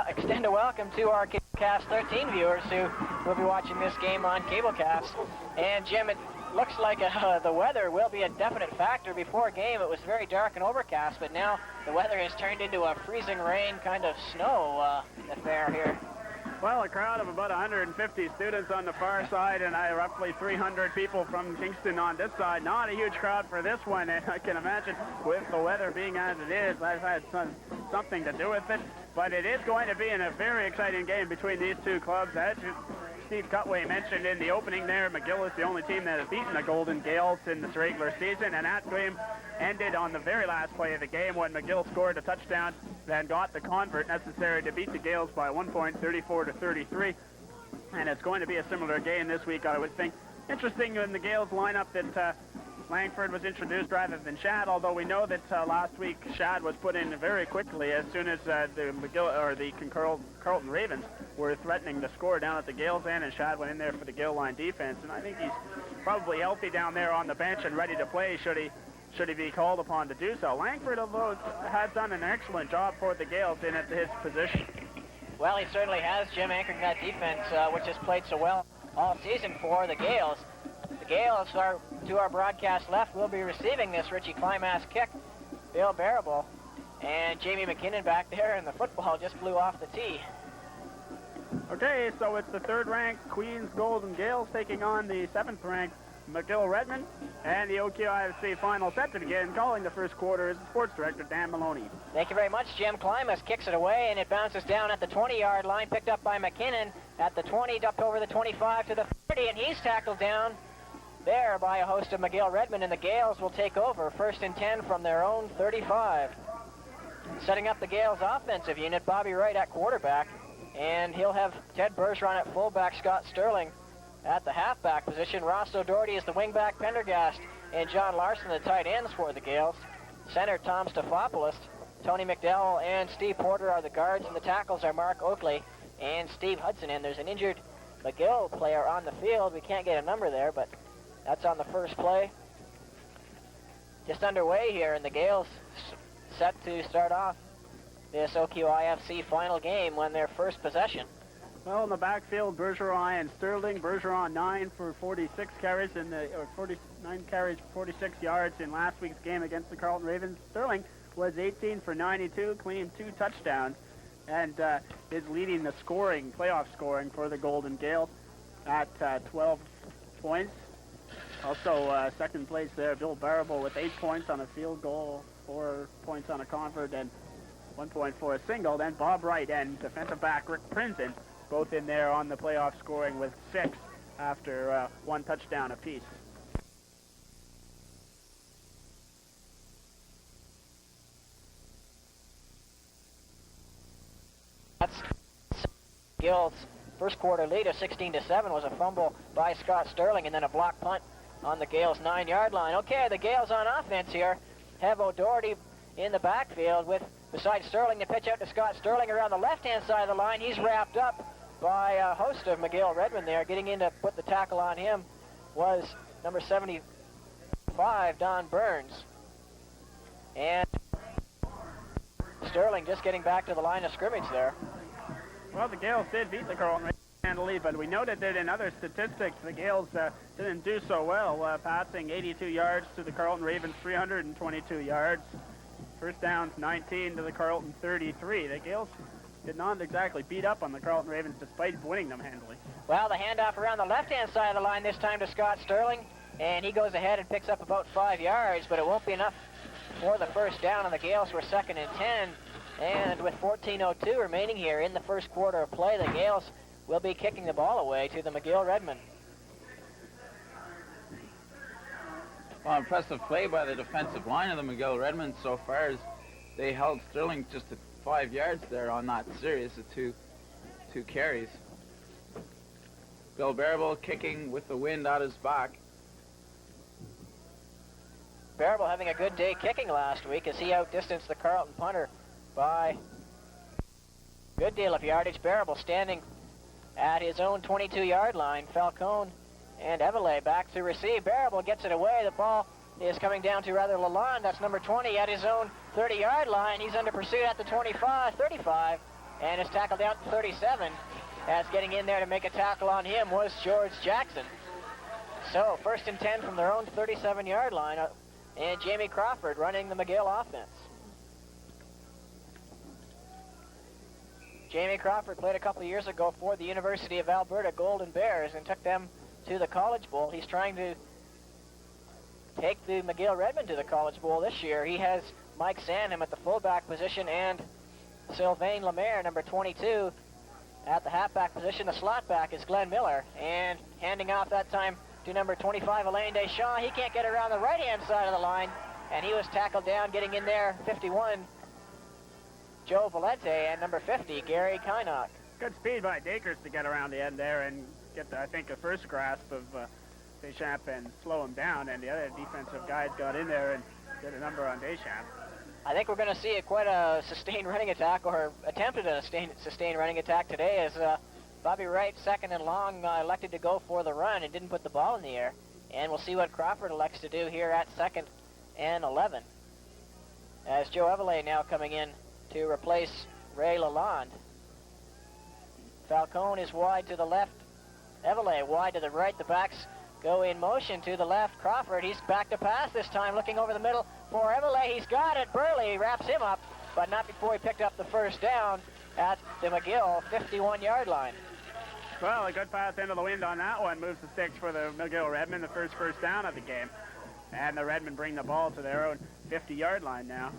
Extend a welcome to our Cablecast 13 viewers who will be watching this game on Cablecast. And Jim, it looks like the weather will be a definite factor. Before game, it was very dark and overcast, but now the weather has turned into a freezing rain kind of snow affair here. Well, a crowd of about 150 students on the far side and roughly 300 people from Kingston on this side. Not a huge crowd for this one, and I can imagine with the weather being as it is, I've had something to do with it. But it is going to be in a very exciting game between these two clubs. As Steve Cutway mentioned in the opening there, McGill is the only team that has beaten the Golden Gaels in this regular season, and that game ended on the very last play of the game when McGill scored a touchdown and got the convert necessary to beat the Gaels by 1 point, 34-33. And it's going to be a similar game this week, I would think. Interesting in the Gaels lineup that Langford was introduced rather than Shad, although we know that last week Shad was put in very quickly as soon as the McGill or the Carleton Ravens were threatening to score down at the Gaels end, and Shad went in there for the Gael line defense. And I think he's probably healthy down there on the bench and ready to play should he be called upon to do so. Langford, although, has done an excellent job for the Gaels in at his position. Well, he certainly has, Jim, anchoring that defense, which has played so well all season for the Gaels. The Gaels are to our broadcast left. Will be receiving this Richie Climax kick. Bill Barable and Jamie McKinnon back there, and the football just flew off the tee. Okay, so it's the third-ranked Queens Golden Gaels taking on the seventh-ranked McGill Redmen, and the O-QIFC final set to begin. Calling the first quarter is the sports director, Dan Maloney. Thank you very much, Jim. Climax kicks it away, and it bounces down at the 20-yard line, picked up by McKinnon at the 20, up over the 25 to the 30, and he's tackled down there by a host of McGill Redmen, and the Gaels will take over 1st and 10 from their own 35. Setting up the Gaels offensive unit, Bobby Wright at quarterback, and he'll have Ted Bergeron at fullback, Scott Sterling at the halfback position. Ross O'Doherty is the wingback, Pendergast and John Larson the tight ends for the Gaels. Center Tom Stefopoulos, Tony McDowell and Steve Porter are the guards, and the tackles are Mark Oakley and Steve Hudson. And there's an injured McGill player on the field. We can't get a number there, but that's on the first play. Just underway here, and the Gaels set to start off this O-QIFC final game when their first possession. Well, in the backfield, Bergeron and Sterling. Bergeron 9 for 46 carries in the 49 carries, 46 yards in last week's game against the Carleton Ravens. Sterling was 18 for 92, claimed 2 touchdowns, and is leading the playoff scoring for the Golden Gaels at 12 points. Also, second place there, Bill Barable with 8 points on a field goal, 4 points on a convert, and 1 point for a single. Then Bob Wright and defensive back Rick Prinzen both in there on the playoff scoring with 6 after 1 touchdown apiece. That's Gill's first quarter lead of 16-7 was a fumble by Scott Sterling and then a block punt on the Gaels' 9-yard line. Okay, the Gaels on offense here have O'Doherty in the backfield with, besides Sterling, the pitch out to Scott Sterling around the left-hand side of the line. He's wrapped up by a host of McGill Redmen there. Getting in to put the tackle on him was number 75, Don Burns. And Sterling just getting back to the line of scrimmage there. Well, the Gaels did beat the Carleton Ravens handily, but we noted that in other statistics, the Gaels didn't do so well, passing 82 yards to the Carleton Ravens, 322 yards. First downs, 19 to the Carleton 33. The Gaels did not exactly beat up on the Carleton Ravens despite winning them handily. Well, the handoff around the left-hand side of the line this time to Scott Sterling, and he goes ahead and picks up about 5 yards, but it won't be enough for the first down, and the Gaels were 2nd and 10. And with 14:02 remaining here in the first quarter of play, the Gaels will be kicking the ball away to the McGill Redmen. Well, impressive play by the defensive line of the McGill Redmen so far as they held Sterling just at 5 yards there on that series of two carries. Bill Barable kicking with the wind at his back. Barable having a good day kicking last week as he outdistanced the Carleton punter by a good deal of yardage. Barable standing at his own 22-yard line. Falcone and Evelay back to receive. Barable gets it away. The ball is coming down to rather Lalonde. That's number 20 at his own 30-yard line. He's under pursuit at the 25, 35, and is tackled down to 37. As getting in there to make a tackle on him was George Jackson. So, 1st and 10 from their own 37-yard line, and Jamie Crawford running the McGill offense. Jamie Crawford played a couple of years ago for the University of Alberta Golden Bears and took them to the College Bowl. He's trying to take the McGill Redmen to the College Bowl this year. He has Mike Sandham at the fullback position and Sylvain Lemaire, number 22, at the halfback position. The slot back is Glenn Miller, and handing off that time to number 25, Alain Deschamps. He can't get around the right-hand side of the line, and he was tackled down. Getting in there, 51, Joe Valente, and number 50, Gary Kynock. Good speed by Dakers to get around the end there and get, I think, a first grasp of Deschamps and slow him down, and the other defensive guys got in there and did a number on Deschamps. I think we're going to see quite a sustained running attack, or attempted a sustained running attack today, as Bobby Wright, 2nd and long, elected to go for the run and didn't put the ball in the air. And we'll see what Crawford elects to do here at 2nd and 11. As Joe Evelay now coming in to replace Ray Lalonde. Falcone is wide to the left. Evelay wide to the right. The backs go in motion to the left. Crawford, he's back to pass this time, looking over the middle for Evelay. He's got it. Burley wraps him up, but not before he picked up the first down at the McGill 51-yard line. Well, a good pass into the wind on that one. Moves the sticks for the McGill Redmen, the first down of the game. And the Redmen bring the ball to their own 50-yard line now.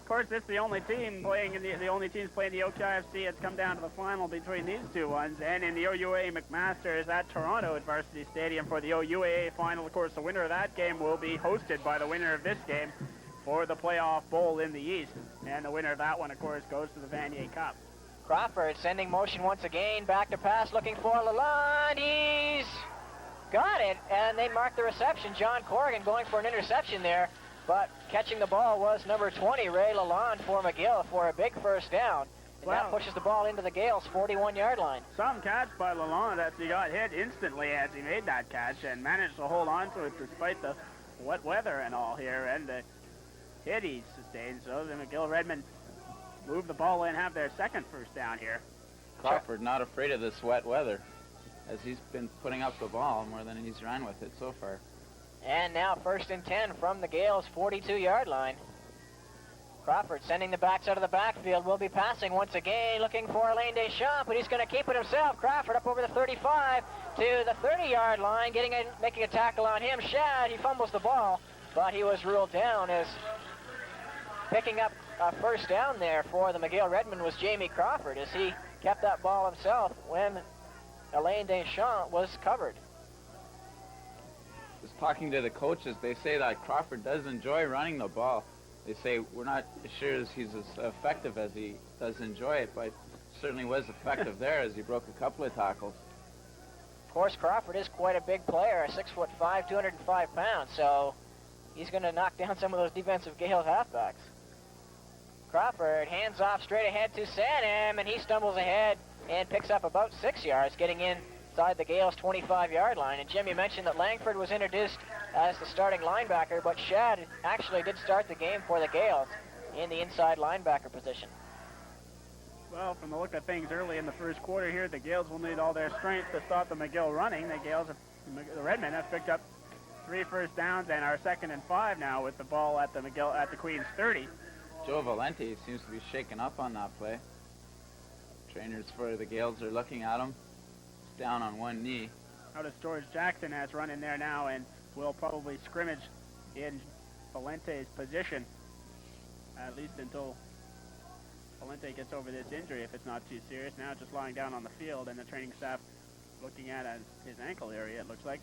Of course, this is the only team playing the only teams playing the O-QIFC. It's come down to the final between these two ones. And in the OUA McMasters at Toronto at Varsity Stadium for the OUAA final, of course, the winner of that game will be hosted by the winner of this game for the playoff bowl in the East. And the winner of that one, of course, goes to the Vanier Cup. Crawford sending motion once again, back to pass, looking for Lalonde. He's got it, and they mark the reception. John Corrigan going for an interception there, but catching the ball was number 20, Ray Lalonde, for McGill for a big first down. And that pushes the ball into the Gaels' 41-yard line. Some catch by Lalonde as he got hit instantly as he made that catch and managed to hold on to it despite the wet weather and all here and the hit he sustained. So the McGill Redmen move the ball and have their second first down here. Crawford not afraid of this wet weather, as he's been putting up the ball more than he's run with it so far. And now 1st and 10 from the Gaels' 42-yard line. Crawford sending the backs out of the backfield. Will be passing once again, looking for Alain Deschamps, but he's going to keep it himself. Crawford up over the 35 to the 30-yard line, making a tackle on him. Shad, he fumbles the ball, but he was ruled down as picking up a first down there for the McGill Redmen was Jamie Crawford, as he kept that ball himself when Alain Deschamps was covered. Just talking to the coaches, they say that Crawford does enjoy running the ball. They say we're not sure as he's as effective as he does enjoy it, but certainly was effective there as he broke a couple of tackles. Of course, Crawford is quite a big player, 6'5", 205 pounds, so he's going to knock down some of those defensive Gaels halfbacks. Crawford hands off straight ahead to Sandham, and he stumbles ahead and picks up about 6 yards, getting inside the Gaels' 25-yard line. And Jim, you mentioned that Langford was introduced as the starting linebacker, but Shad actually did start the game for the Gaels in the inside linebacker position. Well, from the look of things early in the first quarter here, the Gaels will need all their strength to stop the McGill running. The Redmen have picked up 3 first downs and are 2nd and 5 now with the ball at the Queen's 30. Joe Valente seems to be shaken up on that play. Trainers for the Gaels are looking at him. He's down on one knee. Notice George Jackson has run in there now and will probably scrimmage in Valente's position, at least until Valente gets over this injury, if it's not too serious. Now just lying down on the field, and the training staff looking at his ankle area, it looks like.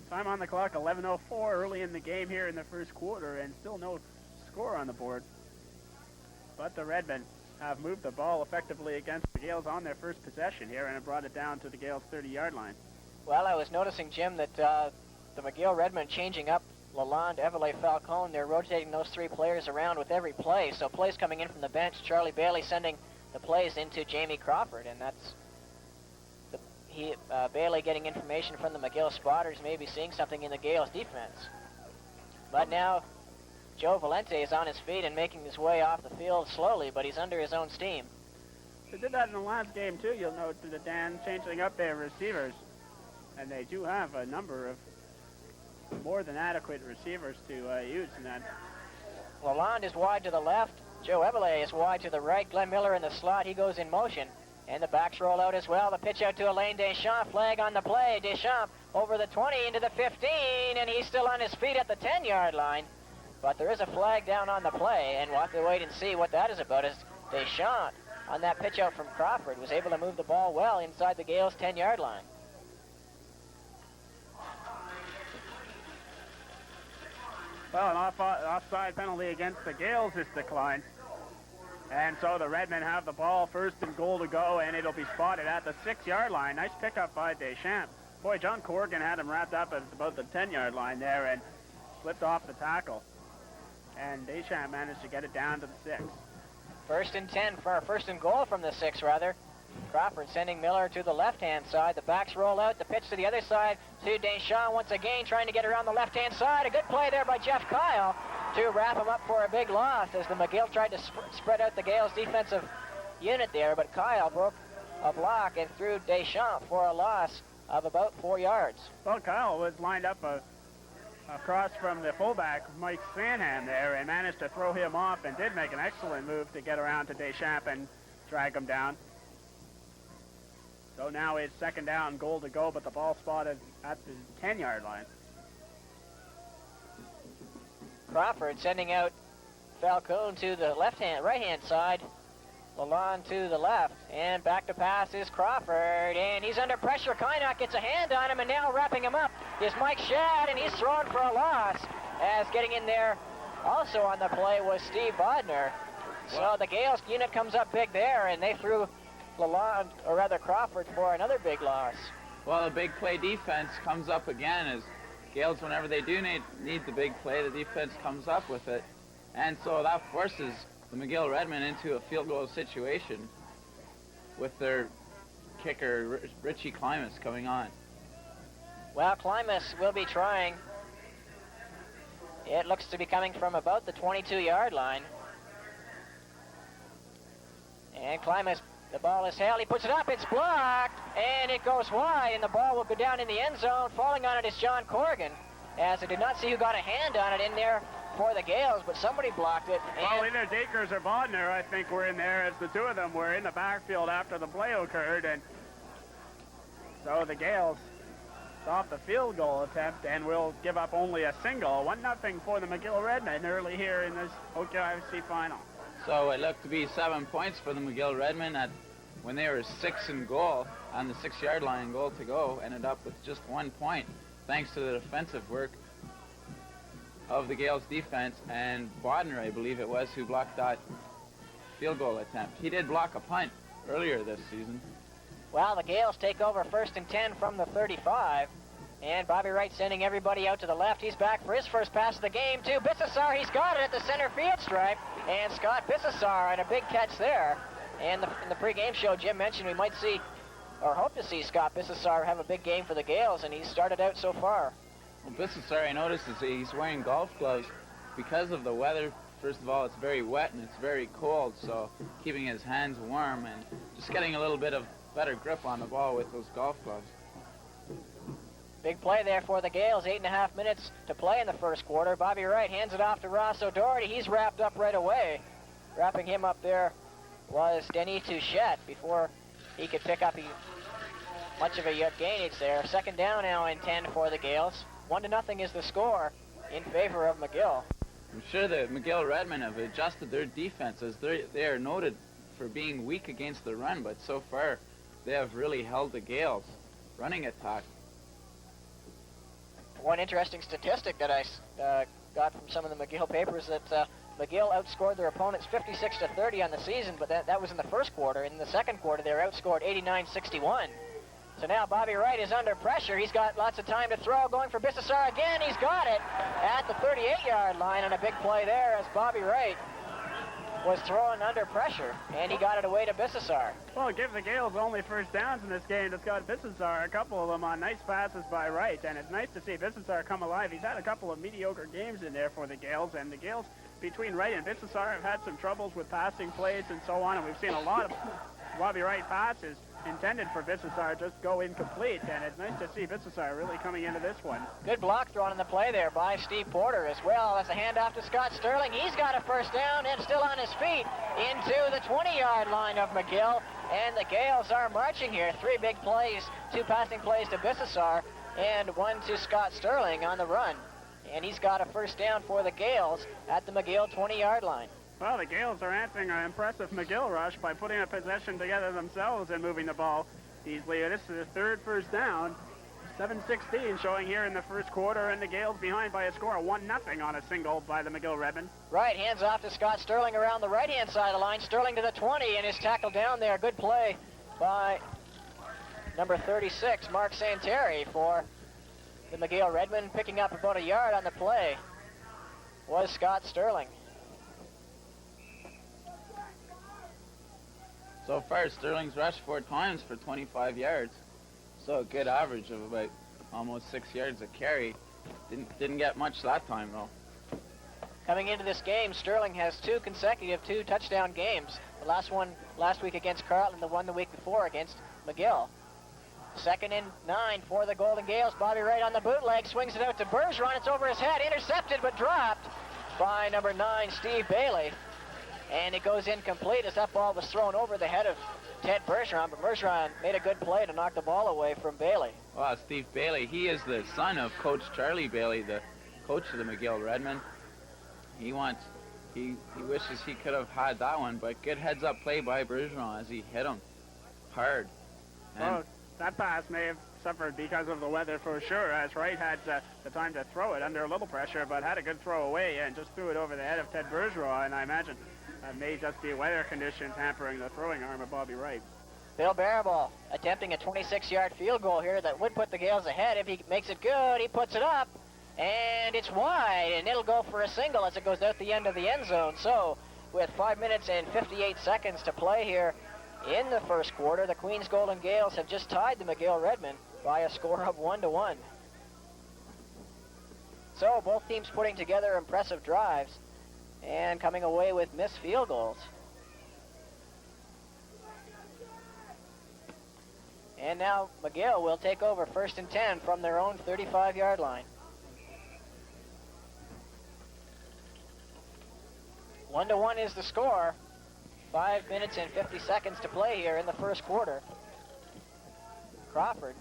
Time on the clock, 11:04 early in the game here in the first quarter, and still no score on the board. But the Redmen have moved the ball effectively against the Gaels on their first possession here and have brought it down to the Gaels' 30-yard line. Well, I was noticing, Jim, that the McGill Redmen changing up Lalonde, Everly, Falcone, they're rotating those three players around with every play. So plays coming in from the bench, Charlie Bailey sending the plays into Jamie Crawford, and that's Bailey getting information from the McGill spotters, maybe seeing something in the Gaels defense. But now Joe Valente is on his feet and making his way off the field slowly, but he's under his own steam. They did that in the last game, too. You'll note the Dan changing up their receivers. And they do have a number of more than adequate receivers to use in that. Lalonde is wide to the left. Joe Everly is wide to the right. Glenn Miller in the slot. He goes in motion. And the backs roll out as well. The pitch out to Alain Deschamps. Flag on the play. Deschamps over the 20 into the 15, and he's still on his feet at the 10-yard line. But there is a flag down on the play, and we'll have to wait and see what that is about, as Deschamps, on that pitch out from Crawford, was able to move the ball well inside the Gaels' 10-yard line. Well, an offside penalty against the Gaels is declined. And so the Redmen have the ball, first and goal to go, and it'll be spotted at the 6-yard line. Nice pickup by Deschamps. Boy, John Corrigan had him wrapped up at about the 10-yard line there and slipped off the tackle. And Deschamps managed to get it down to the 6. First and goal from the 6, rather. Crawford sending Miller to the left-hand side. The backs roll out. The pitch to the other side to Deschamps once again, trying to get around the left-hand side. A good play there by Jeff Kyle to wrap him up for a big loss as the McGill tried to spread out the Gaels' defensive unit there, but Kyle broke a block and threw Deschamps for a loss of about 4 yards. Well, Kyle was lined up across from the fullback, Mike Sanham, there, and managed to throw him off and did make an excellent move to get around to Deschamps and drag him down. So now it's second down, goal to go, but the ball spotted at the 10-yard line. Crawford sending out Falcone to the right-hand side. Lalonde to the left, and back to pass is Crawford, and he's under pressure. Kynock gets a hand on him, and now wrapping him up is Mike Shad, and he's thrown for a loss, as getting in there also on the play was Steve Bodner. So the Gaels unit comes up big there, and they threw Lalonde, or rather Crawford, for another big loss. Well, the big play defense comes up again as Gaels, whenever they do need the big play, the defense comes up with it. And so that forces the McGill Redmen into a field goal situation with their kicker, Richie Klimas, coming on. Well, Klimas will be trying. It looks to be coming from about the 22-yard line. And Klimas, the ball is held. He puts it up. It's blocked, and it goes wide, and the ball will go down in the end zone. Falling on it is John Corrigan, as I did not see who got a hand on it in there for the Gaels, but somebody blocked it. Well, either Dakers or Bodner, I think, were in there, as the two of them were in the backfield after the play occurred, and so the Gaels stop the field goal attempt and will give up only a single. 1-0 for the McGill Redmen early here in this O-QIFC final. So it looked to be 7 points for the McGill Redmen when they were 6 in goal on the 6-yard line, goal to go, ended up with just 1 point, thanks to the defensive work of the Gaels defense, and Bodner, I believe it was, who blocked that field goal attempt. He did block a punt earlier this season. Well, the Gaels take over 1st and 10 from the 35, and Bobby Wright sending everybody out to the left. He's back for his first pass of the game to Bissessar. He's got it at the center field stripe, and Scott Bissessar had a big catch there. And in the pregame show, Jim mentioned we might see, or hope to see, Scott Bissessar have a big game for the Gaels, and he's started out so far. Well, Bissessar, I noticed, is he's wearing golf gloves because of the weather. First of all, it's very wet and it's very cold, so keeping his hands warm and just getting a little bit of better grip on the ball with those golf gloves. Big play there for the Gaels. 8.5 minutes to play in the first quarter. Bobby Wright hands it off to Ross O'Doherty. He's wrapped up right away. Wrapping him up there was Denis Touchette before he could pick up much of a gainage there. Second down now and 10 for the Gaels. 1-0 is the score in favor of McGill. I'm sure the McGill Redmen have adjusted their defenses. They are noted for being weak against the run, but so far they have really held the Gaels' running attack. One interesting statistic that I got from some of the McGill papers that McGill outscored their opponents 56-30 on the season, but that was in the first quarter. In the second quarter, they were outscored 89-61. So now Bobby Wright is under pressure. He's got lots of time to throw, going for Bissessar again. He's got it at the 38-yard line on a big play there as Bobby Wright was throwing under pressure, and he got it away to Bissessar. Well, give the Gaels only first downs in this game. It's got Bissessar, a couple of them on nice passes by Wright, and it's nice to see Bissessar come alive. He's had a couple of mediocre games in there for the Gaels, and the Gaels, between Wright and Bissessar, have had some troubles with passing plays and so on, and we've seen a lot of Bobby Wright passes intended for Bissessar just go incomplete, and it's nice to see Bissessar really coming into this one. Good block thrown in the play there by Steve Porter as well. That's a handoff to Scott Sterling. He's got a first down and still on his feet into the 20-yard line of McGill, and the Gaels are marching here. 3 big plays, 2 passing plays to Bissessar and 1 to Scott Sterling on the run, and he's got a first down for the Gaels at the McGill 20-yard line. Well, the Gaels are answering an impressive McGill rush by putting a possession together themselves and moving the ball easily. This is the 3rd first down. 7:16 showing here in the first quarter, and the Gaels behind by a score of 1-0 on a single by the McGill Redmen. Right, hands off to Scott Sterling around the right-hand side of the line. Sterling to the 20 and is tackled down there. Good play by number 36, Mark Santeri, for the McGill Redmen. Picking up about a yard on the play was Scott Sterling. So far, Sterling's rushed 4 times for 25 yards. So a good average of about almost 6 yards a carry. Didn't get much that time, though. Coming into this game, Sterling has 2 consecutive 2-touchdown games. The last one last week against Carleton, the one the week before against McGill. 2nd and 9 for the Golden Gaels. Bobby Wright on the bootleg, swings it out to Bergeron. It's over his head, intercepted but dropped by number 9, Steve Bailey. And it goes incomplete as that ball was thrown over the head of Ted Bergeron, but Bergeron made a good play to knock the ball away from Bailey. Well, Steve Bailey, he is the son of Coach Charlie Bailey, the coach of the McGill Redmen. He wishes he could have had that one, but good heads-up play by Bergeron as he hit him hard. Well, that pass may have suffered because of the weather for sure, as Wright had the time to throw it under a little pressure, but had a good throw away and just threw it over the head of Ted Bergeron, and I imagine may just be weather conditions hampering the throwing arm of Bobby Wright. Bill Barabal attempting a 26-yard field goal here that would put the Gaels ahead. If he makes it good, he puts it up, and it's wide, and it'll go for a single as it goes out the end of the end zone. So with 5 minutes and 58 seconds to play here in the first quarter, the Queens Golden Gaels have just tied the McGill Redmen by a score of 1-1. So both teams putting together impressive drives and coming away with missed field goals. And now McGill will take over 1st and 10 from their own 35-yard line. 1-1 is the score. 5 minutes and 50 seconds to play here in the first quarter. Crawford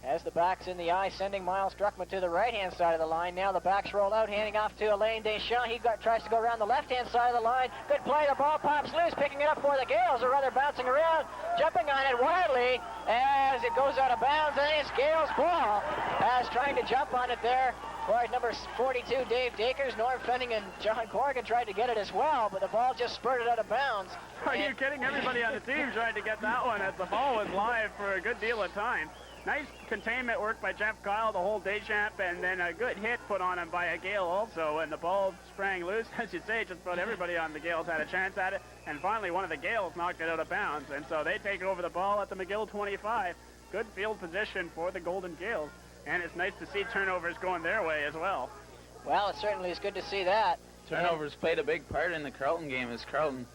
has the backs in the eye, sending Miles Druckmann to the right-hand side of the line. Now the backs roll out, handing off to Alain Deschamps. He tries to go around the left-hand side of the line. Good play. The ball pops loose, picking it up for the Gaels, or rather bouncing around, jumping on it wildly as it goes out of bounds, and it's Gaels' ball. As trying to jump on it there for number 42, Dave Dakers. Norm Fenning and John Corrigan tried to get it as well, but the ball just spurted out of bounds. Are you kidding? Everybody on the team tried to get that one as the ball was live for a good deal of time. Nice containment work by Jeff Kyle to hold Deschamps, and then a good hit put on him by a Gale also, and the ball sprang loose. As you say, just about everybody on the Gaels had a chance at it, and finally one of the Gaels knocked it out of bounds, and so they take over the ball at the McGill 25. Good field position for the Golden Gaels, and it's nice to see turnovers going their way as well. Well, it certainly is good to see that. Turnovers played a big part in the Carleton game, as Carleton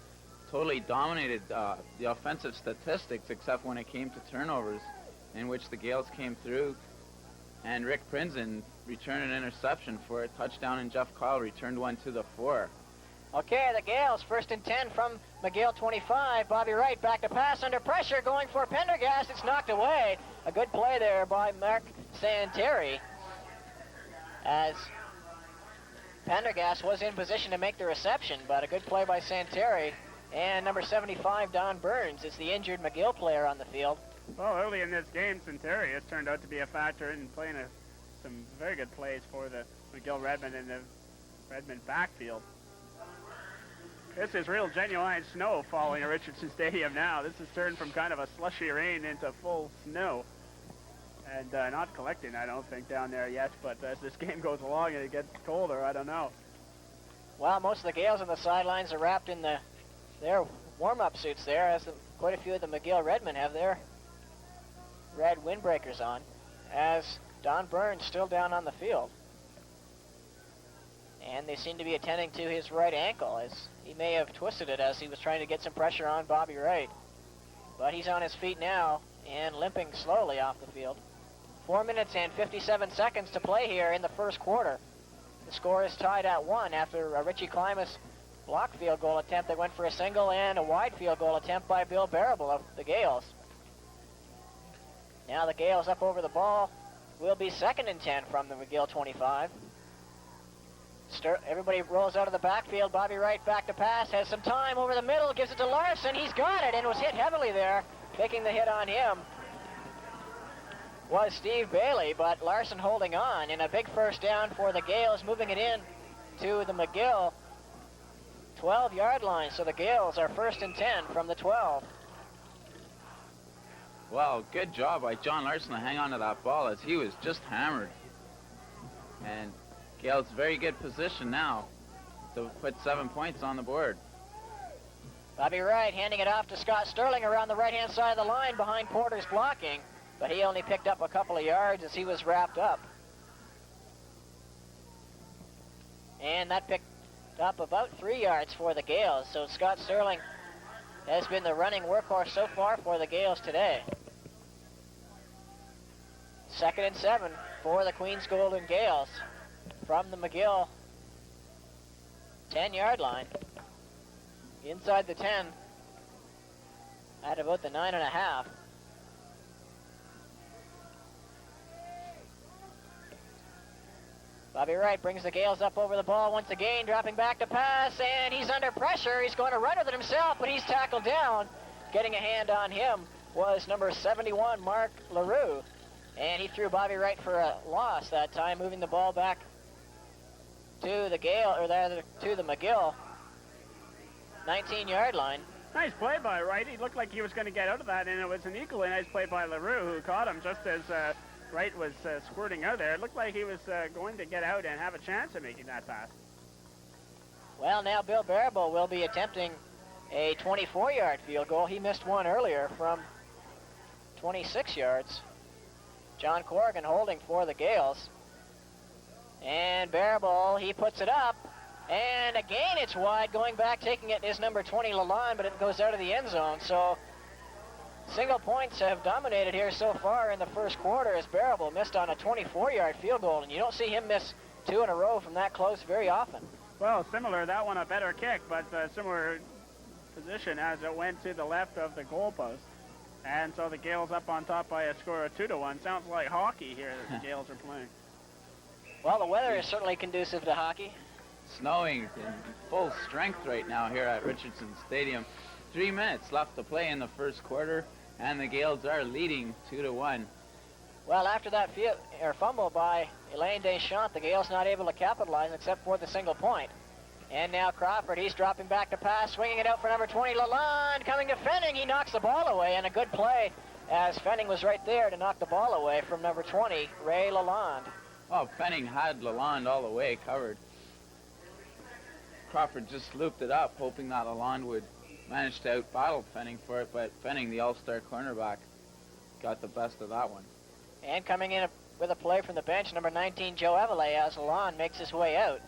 totally dominated the offensive statistics except when it came to turnovers, in which the Gaels came through, and Rick Prinzen returned an interception for a touchdown, and Jeff Kyle returned one to the 4. Okay, the Gaels, 1st and 10 from McGill 25. Bobby Wright back to pass under pressure, going for Pendergast. It's knocked away. A good play there by Mark Santeri, as Pendergast was in position to make the reception, but a good play by Santeri. And number 75, Don Burns, is the injured McGill player on the field. Well, early in this game, Santeri has turned out to be a factor in playing some very good plays for the McGill Redmen in the Redmen backfield. This is real genuine snow falling at Richardson Stadium now. This has turned from kind of a slushy rain into full snow. And not collecting, I don't think, down there yet. But as this game goes along and it gets colder, I don't know. Well, most of the Gaels on the sidelines are wrapped in their warm-up suits there, as quite a few of the McGill Redmen have their red windbreakers on, as Don Burns still down on the field. And they seem to be attending to his right ankle, as he may have twisted it as he was trying to get some pressure on Bobby Wright. But he's on his feet now and limping slowly off the field. 4 minutes and 57 seconds to play here in the first quarter. The score is tied at 1 after a Richie Klimas block field goal attempt that went for a single and a wide field goal attempt by Bill Barable of the Gaels. Now the Gaels up over the ball will be 2nd and 10 from the McGill 25. Everybody rolls out of the backfield. Bobby Wright back to pass, has some time over the middle, gives it to Larson. He's got it and was hit heavily there. Taking the hit on him was Steve Bailey, but Larson holding on, and a big first down for the Gaels, moving it in to the McGill 12-yard line. So the Gaels are 1st and 10 from the 12. Well, good job by John Larson to hang on to that ball as he was just hammered. And Gaels very good position now to put 7 points on the board. Bobby Wright handing it off to Scott Sterling around the right-hand side of the line behind Porter's blocking, but he only picked up a couple of yards as he was wrapped up. And that picked up about 3 yards for the Gaels, so Scott Sterling has been the running workhorse so far for the Gaels today. 2nd and 7 for the Queens Golden Gaels from the McGill 10-yard line. Inside the 10 at about the 9.5. Bobby Wright brings the Gaels up over the ball once again, dropping back to pass, and he's under pressure. He's going to run with it himself, but he's tackled down. Getting a hand on him was number 71, Mark LaRue, and he threw Bobby Wright for a loss that time, moving the ball back to the to the McGill 19-yard line. Nice play by Wright. He looked like he was going to get out of that, and it was an equally nice play by LaRue, who caught him just as Wright was squirting out there. It looked like he was going to get out and have a chance of making that pass. Well, now Bill Barable will be attempting a 24-yard field goal. He missed one earlier from 26 yards. John Corrigan holding for the Gaels. And Barable, he puts it up. And again, it's wide. Going back, taking it is number 20, Lalonde, but it goes out of the end zone. So single points have dominated here so far in the first quarter as Barable missed on a 24-yard field goal. And you don't see him miss 2 in a row from that close very often. Well, similar. That one a better kick, but similar position as it went to the left of the goalpost. And so the Gaels up on top by a score of 2-1. Sounds like hockey here that the Gaels are playing. Well, the weather is certainly conducive to hockey. Snowing in full strength right now here at Richardson Stadium. 3 minutes left to play in the first quarter, and the Gaels are leading 2-1. Well, after that fumble by Elaine Deschamps, the Gaels not able to capitalize except for the single point. And now Crawford, he's dropping back to pass, swinging it out for number 20, Lalonde, coming to Fenning. He knocks the ball away, and a good play as Fenning was right there to knock the ball away from number 20, Ray Lalonde. Oh, Fenning had Lalonde all the way covered. Crawford just looped it up, hoping that Lalonde would manage to out-battle Fenning for it, but Fenning, the all-star cornerback, got the best of that one. And coming in with a play from the bench, number 19, Joe Evelay, as Lalonde makes his way out.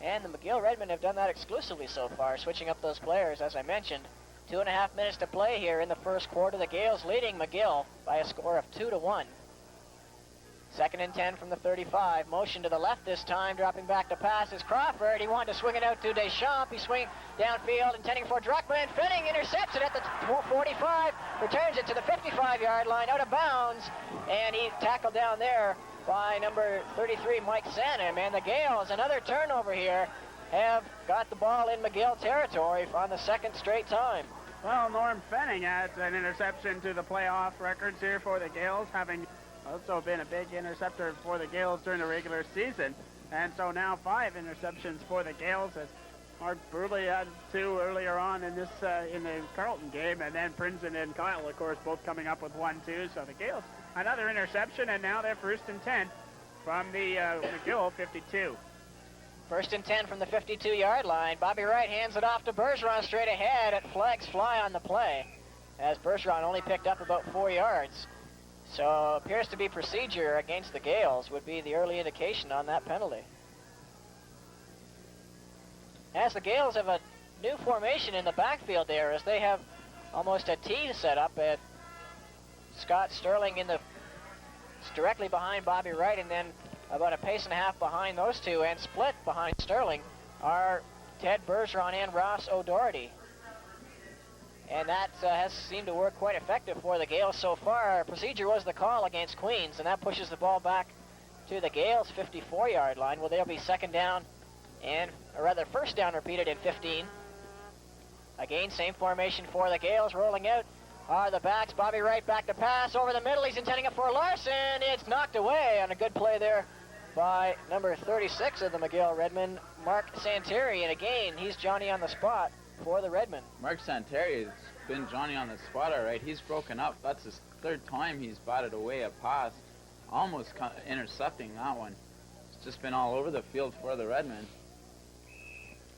And the McGill Redmen have done that exclusively so far, switching up those players, as I mentioned. 2.5 minutes to play here in the first quarter. The Gaels leading McGill by a score of 2-1. 2nd and 10 from the 35. Motion to the left this time, dropping back to pass is Crawford. He wanted to swing it out to Deschamps. He swings downfield, intending for Druckmann. Fenning intercepts it at the 45, returns it to the 55-yard line, out of bounds, and he tackled down there by number 33, Mike Sanham. And the Gaels, another turnover here, have got the ball in McGill territory on the second straight time. Well, Norm Fenning adds an interception to the playoff records here for the Gaels, having also been a big interceptor for the Gaels during the regular season. And so now 5 interceptions for the Gaels as Mark Burley had 2 earlier on in this in the Carleton game, and then Princeton and Kyle, of course, both coming up with 1, 2. So the Gaels, another interception, and now they're 1st and 10 from the McGill 52. 1st and 10 from the 52-yard line. Bobby Wright hands it off to Bergeron straight ahead. At flags fly on the play, as Bergeron only picked up about 4 yards. So appears to be procedure against the Gaels would be the early indication on that penalty. As the Gaels have a new formation in the backfield there, as they have almost a T set up at Scott Sterling in the directly behind Bobby Wright, and then about a pace and a half behind those two, and split behind Sterling are Ted Bergeron and Ross O'Doherty. And that has seemed to work quite effective for the Gaels so far. Procedure was the call against Queens, and that pushes the ball back to the Gaels' 54-yard line. Well, they'll be 2nd down, and or rather 1st down repeated in 15. Again, same formation for the Gaels. Rolling out are the backs. Bobby Wright back to pass over the middle. He's intending it for Larson. It's knocked away on a good play there by number 36 of the McGill Redmen, Mark Santeri. And again, he's Johnny on the spot for the Redmen. Mark Santeri has been Johnny on the spot, all right. He's broken up. That's his 3rd time he's batted away a pass, almost intercepting that one. It's just been all over the field for the Redmen.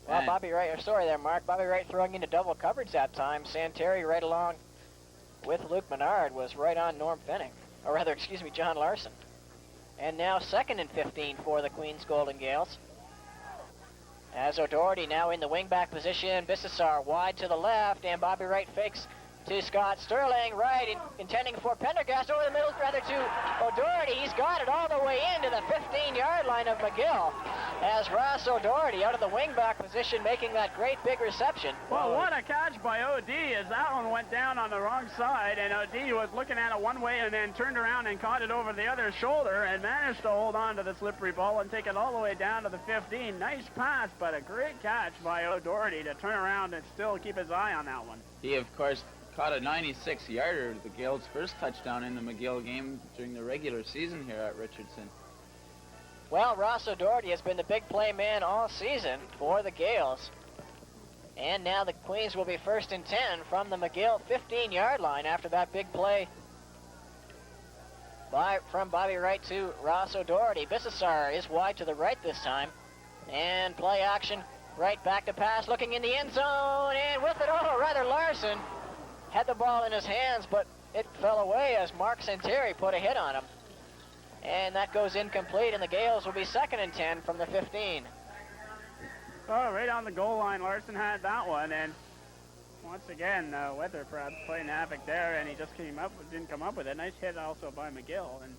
Well, Bobby Wright, sorry there, Mark. Bobby Wright throwing into double coverage that time. Santeri right along with Luke Menard was right on Norm Fenning. Or rather, excuse me, John Larson. And now 2nd and 15 for the Queens Golden Gaels. As O'Doherty now in the wingback position, Bissessar wide to the left, and Bobby Wright fakes to Scott Sterling, right, intending for Pendergast over the middle, rather to O'Doherty. He's got it all the way into the 15-yard line of McGill, as Ross O'Doherty out of the wingback position making that great big reception. Well, what a catch by O.D. as that one went down on the wrong side, and O.D. was looking at it one way and then turned around and caught it over the other shoulder and managed to hold on to the slippery ball and take it all the way down to the 15. Nice pass, but a great catch by O'Doherty to turn around and still keep his eye on that one. He, of course, caught a 96-yarder, the Gaels' first touchdown in the McGill game during the regular season here at Richardson. Well, Ross O'Doherty has been the big play man all season for the Gaels. And now the Queens will be 1st and 10 from the McGill 15-yard line after that big play from Bobby Wright to Ross O'Doherty. Bissessar is wide to the right this time. And play action, right back to pass, looking in the end zone, and with it, Larson had the ball in his hands, but it fell away as Mark Santeri put a hit on him. And that goes incomplete, and the Gaels will be 2nd and 10 from the 15. Oh, right on the goal line, Larson had that one, and once again, weather perhaps playing havoc there, and he just didn't come up with it. Nice hit also by McGill, and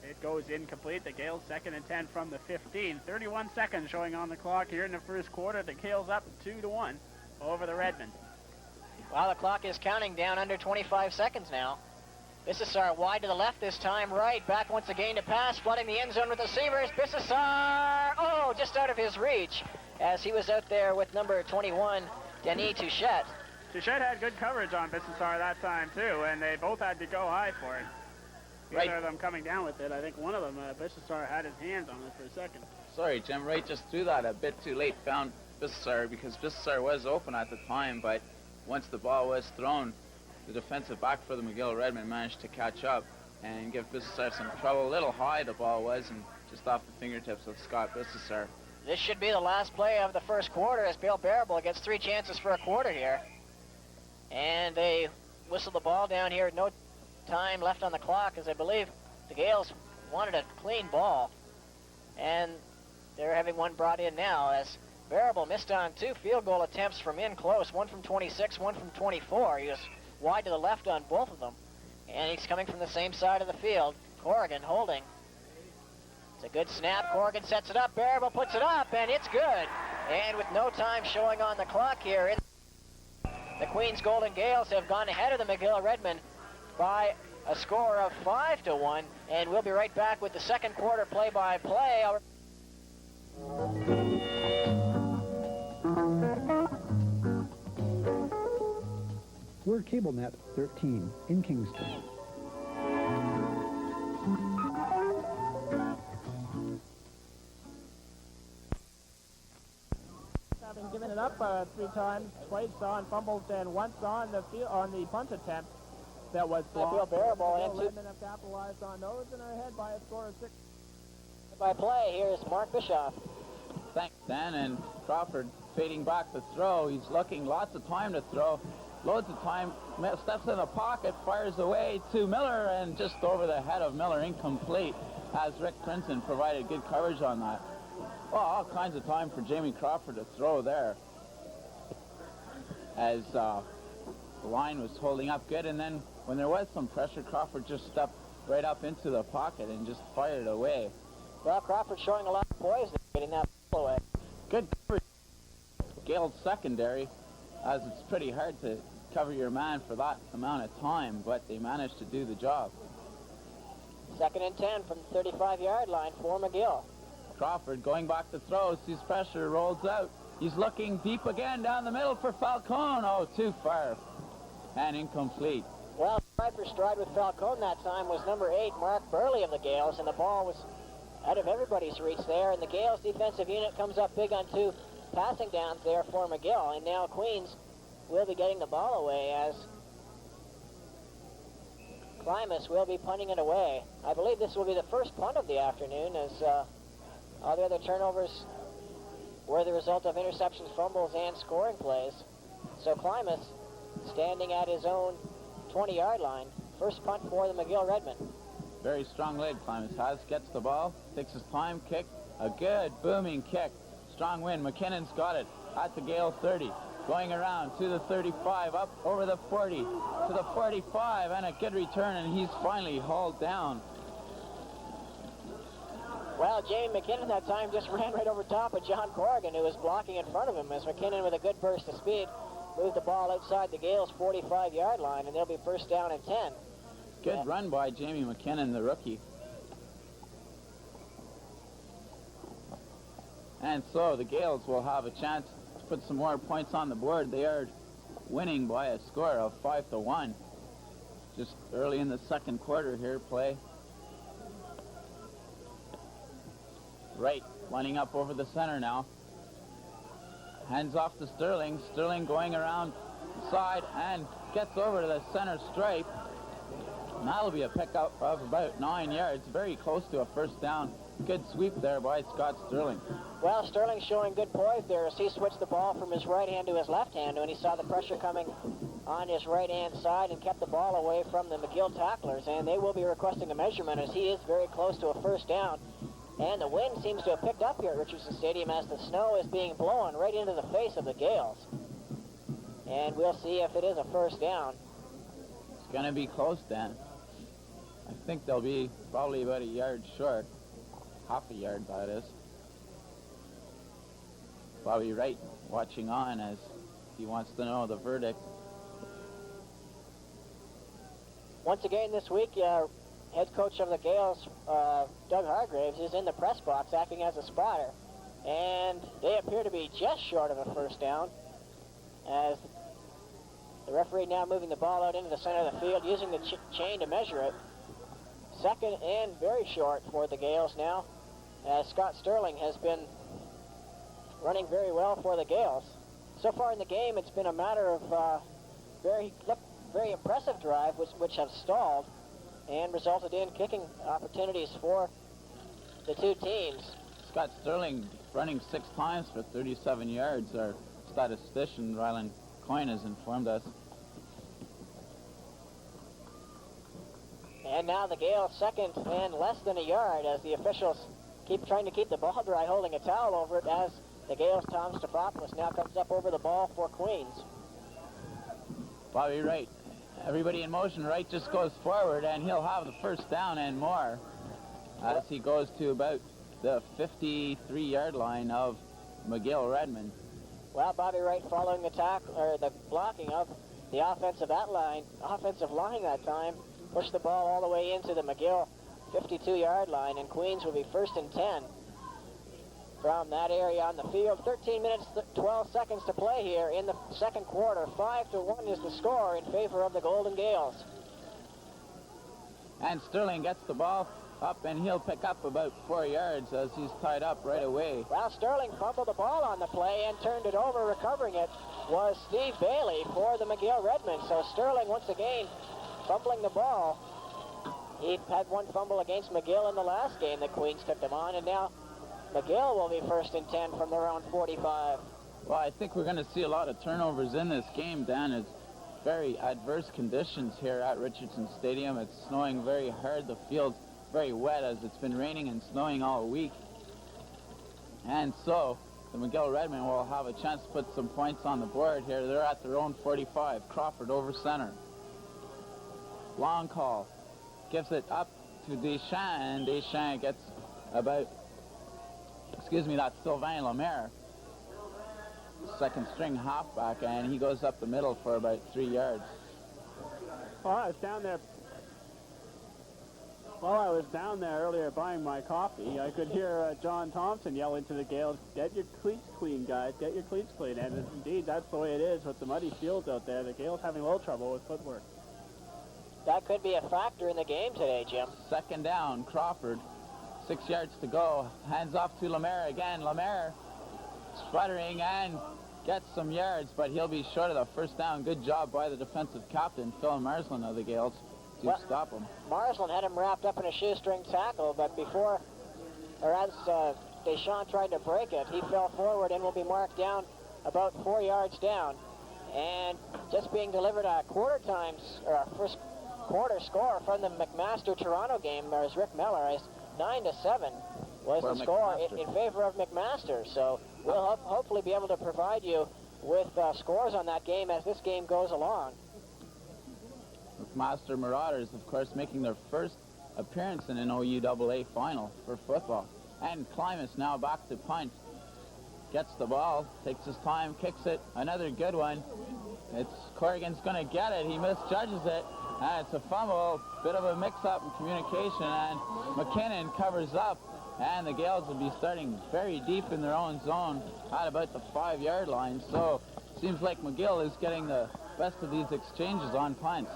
it goes incomplete. The Gaels 2nd and 10 from the 15. 31 seconds showing on the clock here in the first quarter. The Gaels up 2-1 over the Redmen. Well, the clock is counting down under 25 seconds now. Bissessar wide to the left this time, right. Back once again to pass, flooding the end zone with receivers. Bissessar, just out of his reach, as he was out there with number 21, Denis Touchette. Touchette had good coverage on Bissessar that time, too, and they both had to go high for it. Right. Either of them coming down with it. I think one of them, Bissessar, had his hands on it for a second. Sorry, Jim, Wright just threw that a bit too late, found Bissessar, because Bissessar was open at the time, but once the ball was thrown, the defensive back for the McGill Redmen managed to catch up and give Bissessar some trouble. A little high the ball was, and just off the fingertips of Scott Bissessar. This should be the last play of the first quarter, as Bill Bearable gets 3 chances for a quarter here. And they whistle the ball down here. No time left on the clock, as I believe the Gaels wanted a clean ball. And they're having one brought in now, as Bearable missed on 2 field goal attempts from in close, one from 26, one from 24. He was wide to the left on both of them. And he's coming from the same side of the field. Corrigan holding. It's a good snap. Corrigan sets it up. Bearable puts it up, and it's good. And with no time showing on the clock here, the Queens Golden Gaels have gone ahead of the McGill Redmen by a score of 5-1. And we'll be right back with the second quarter play-by-play. We're CableNet 13 in Kingston. given it up 3 times, twice on fumbles and once on the punt attempt that was blocked. I feel bearable, and Redmen have capitalized on those and are ahead by a score of 6. by play, here's Mark Bischoff. Thanks, Dan. And Crawford fading back to throw. He's looking lots of time to throw. Loads of time. Steps in the pocket, fires away to Miller, and just over the head of Miller, incomplete, as Rick Princeton provided good coverage on that. Well, all kinds of time for Jamie Crawford to throw there, as the line was holding up good, and then when there was some pressure, Crawford just stepped right up into the pocket and just fired away. Well, Crawford showing a lot of poise there, getting that ball away. Good coverage. Gaels secondary, as it's pretty hard to cover your man for that amount of time, but they managed to do the job. 2nd and 10 from the 35-yard line for McGill. Crawford going back to throw, sees pressure, rolls out. He's looking deep again down the middle for Falcone. Oh, too far and incomplete. Well, stride for stride with Falcone that time was number 8, Mark Burley of the Gaels, and the ball was out of everybody's reach there, and the Gaels defensive unit comes up big on 2 passing downs there for McGill, and now Queens will be getting the ball away as Klimas will be punting it away. I believe this will be the first punt of the afternoon, as all the other turnovers were the result of interceptions, fumbles, and scoring plays. So Klimas standing at his own 20-yard line. First punt for the McGill Redmen. Very strong leg, Klimas has, gets the ball, takes his time, kick, a good booming kick. Strong win, McKinnon's got it at the Gale 30. Going around to the 35, up over the 40, to the 45, and a good return, and he's finally hauled down. Well, Jamie McKinnon that time just ran right over top of John Corrigan, who was blocking in front of him, as McKinnon, with a good burst of speed, moved the ball outside the Gales' 45-yard line, and they'll be first down and 10. Good run by Jamie McKinnon, the rookie. And so the Gales will have a chance to put some more points on the board. They are winning by a score of 5-1. Just early in the second quarter here, play. Right, lining up over the center now. Hands off to Sterling. Sterling going around the side and gets over to the center stripe. And that'll be a pickup of about 9 yards, very close to a first down. Good sweep there by Scott Sterling. Well, Sterling showing good poise there as he switched the ball from his right hand to his left hand when he saw the pressure coming on his right-hand side and kept the ball away from the McGill tacklers. And they will be requesting a measurement as he is very close to a first down. And the wind seems to have picked up here at Richardson Stadium as the snow is being blown right into the face of the Gales. And we'll see if it is a first down. It's going to be close, Dan. I think they'll be probably about a yard short. Half a yard, that is. Bobby Wright watching on as he wants to know the verdict. Once again this week, head coach of the Gales, Doug Hargraves, is in the press box acting as a spotter. And they appear to be just short of a first down, as the referee now moving the ball out into the center of the field, using the chain to measure it. Second and very short for the Gales now, as Scott Sterling has been running very well for the Gales. So far in the game, it's been a matter of very impressive drive, which have stalled and resulted in kicking opportunities for the two teams. Scott Sterling running 6 times for 37 yards. Our statistician, Ryland Coyne, has informed us. And now the Gales second and less than a yard as the officials keep trying to keep the ball dry, holding a towel over it, as the Gales' Tom Stefopoulos now comes up over the ball for Queens. Bobby Wright. Everybody in motion. Wright just goes forward, and he'll have the first down and more as he goes to about the 53-yard line of McGill Redmen. Well, Bobby Wright following the the blocking of the offensive line that time, pushed the ball all the way into the McGill 52-yard line, and Queens will be first and 10 from that area on the field. 13 minutes, 12 seconds to play here in the second quarter. 5-1 is the score in favor of the Golden Gales. And Sterling gets the ball, up, and he'll pick up about 4 yards as he's tied up right away. Well, Sterling fumbled the ball on the play and turned it over. Recovering it was Steve Bailey for the McGill Redmen. So Sterling, once again, fumbling the ball. He had one fumble against McGill in the last game that Queens took them on, and now McGill will be first and 10 from their own 45. Well, I think we're going to see a lot of turnovers in this game, Dan. It's very adverse conditions here at Richardson Stadium. It's snowing very hard. The field's very wet as it's been raining and snowing all week. And so the McGill Redmen will have a chance to put some points on the board here. They're at their own 45. Crawford over center. Long call. Gives it up to Deschamps, and Deschamps gets about, that's Sylvain Lemaire, second string halfback, and he goes up the middle for about 3 yards. While I was down there earlier buying my coffee, I could hear John Thompson yelling to the Gaels, "Get your cleats clean, guys, get your cleats clean." And indeed, that's the way it is with the muddy fields out there. The Gaels having a little trouble with footwork. That could be a factor in the game today, Jim. Second down, Crawford. 6 yards to go. Hands off to Lemaire again. Lemaire sputtering and gets some yards, but he'll be short of the first down. Good job by the defensive captain, Phil Marsland of the Gaels, to stop him. Marsland had him wrapped up in a shoestring tackle, but as Deschamps tried to break it, he fell forward and will be marked down about 4 yards down. And just being delivered a first quarter score from the McMaster-Toronto game, there's Rick Miller, is 9-7 was the score in favor of McMaster. So we'll hopefully be able to provide you with scores on that game as this game goes along. McMaster Marauders, of course, making their first appearance in an OUAA final for football. And Klimas now back to punt. Gets the ball, takes his time, kicks it. Another good one. Corrigan's going to get it. He misjudges it. And it's a fumble. Bit of a mix-up in communication. And McKinnon covers up. And the Gaels will be starting very deep in their own zone at about the 5-yard line. So seems like McGill is getting the best of these exchanges on punts.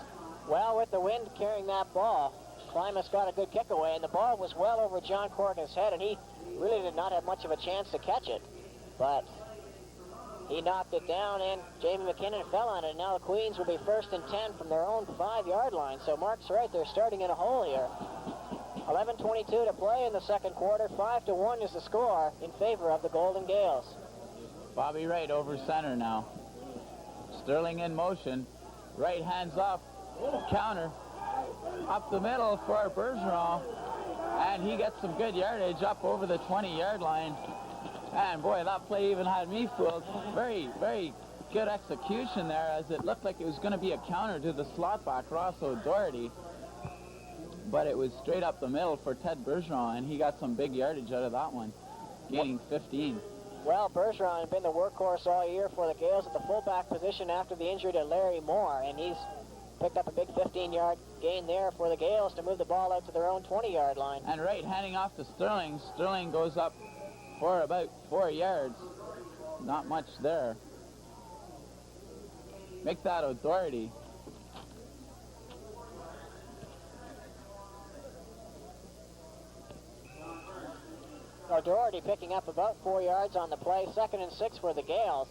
Well, with the wind carrying that ball, Klimas got a good kick away, and the ball was well over John Corrigan's head, and he really did not have much of a chance to catch it. But he knocked it down, and Jamie McKinnon fell on it. Now the Queens will be first and 10 from their own 5-yard line. So Mark's right, they're starting in a hole here. 11:22 to play in the second quarter. 5-1 is the score in favor of the Golden Gaels. Bobby Wright over center now. Sterling in motion. Wright hands off. Counter. Up the middle for Bergeron. And he gets some good yardage up over the 20-yard line. And boy, that play even had me fooled. Very, very good execution there, as it looked like it was going to be a counter to the slot back, Ross O'Doherty. But it was straight up the middle for Ted Bergeron, and he got some big yardage out of that one, gaining 15. Well, Bergeron has been the workhorse all year for the Gaels at the fullback position after the injury to Larry Moore, and he's picked up a big 15-yard gain there for the Gaels to move the ball out to their own 20-yard line. And Wright handing off to Sterling. Sterling goes up for about 4 yards. Not much there. Make that O'Doherty. O'Doherty picking up about 4 yards on the play. 2nd and 6 for the Gaels.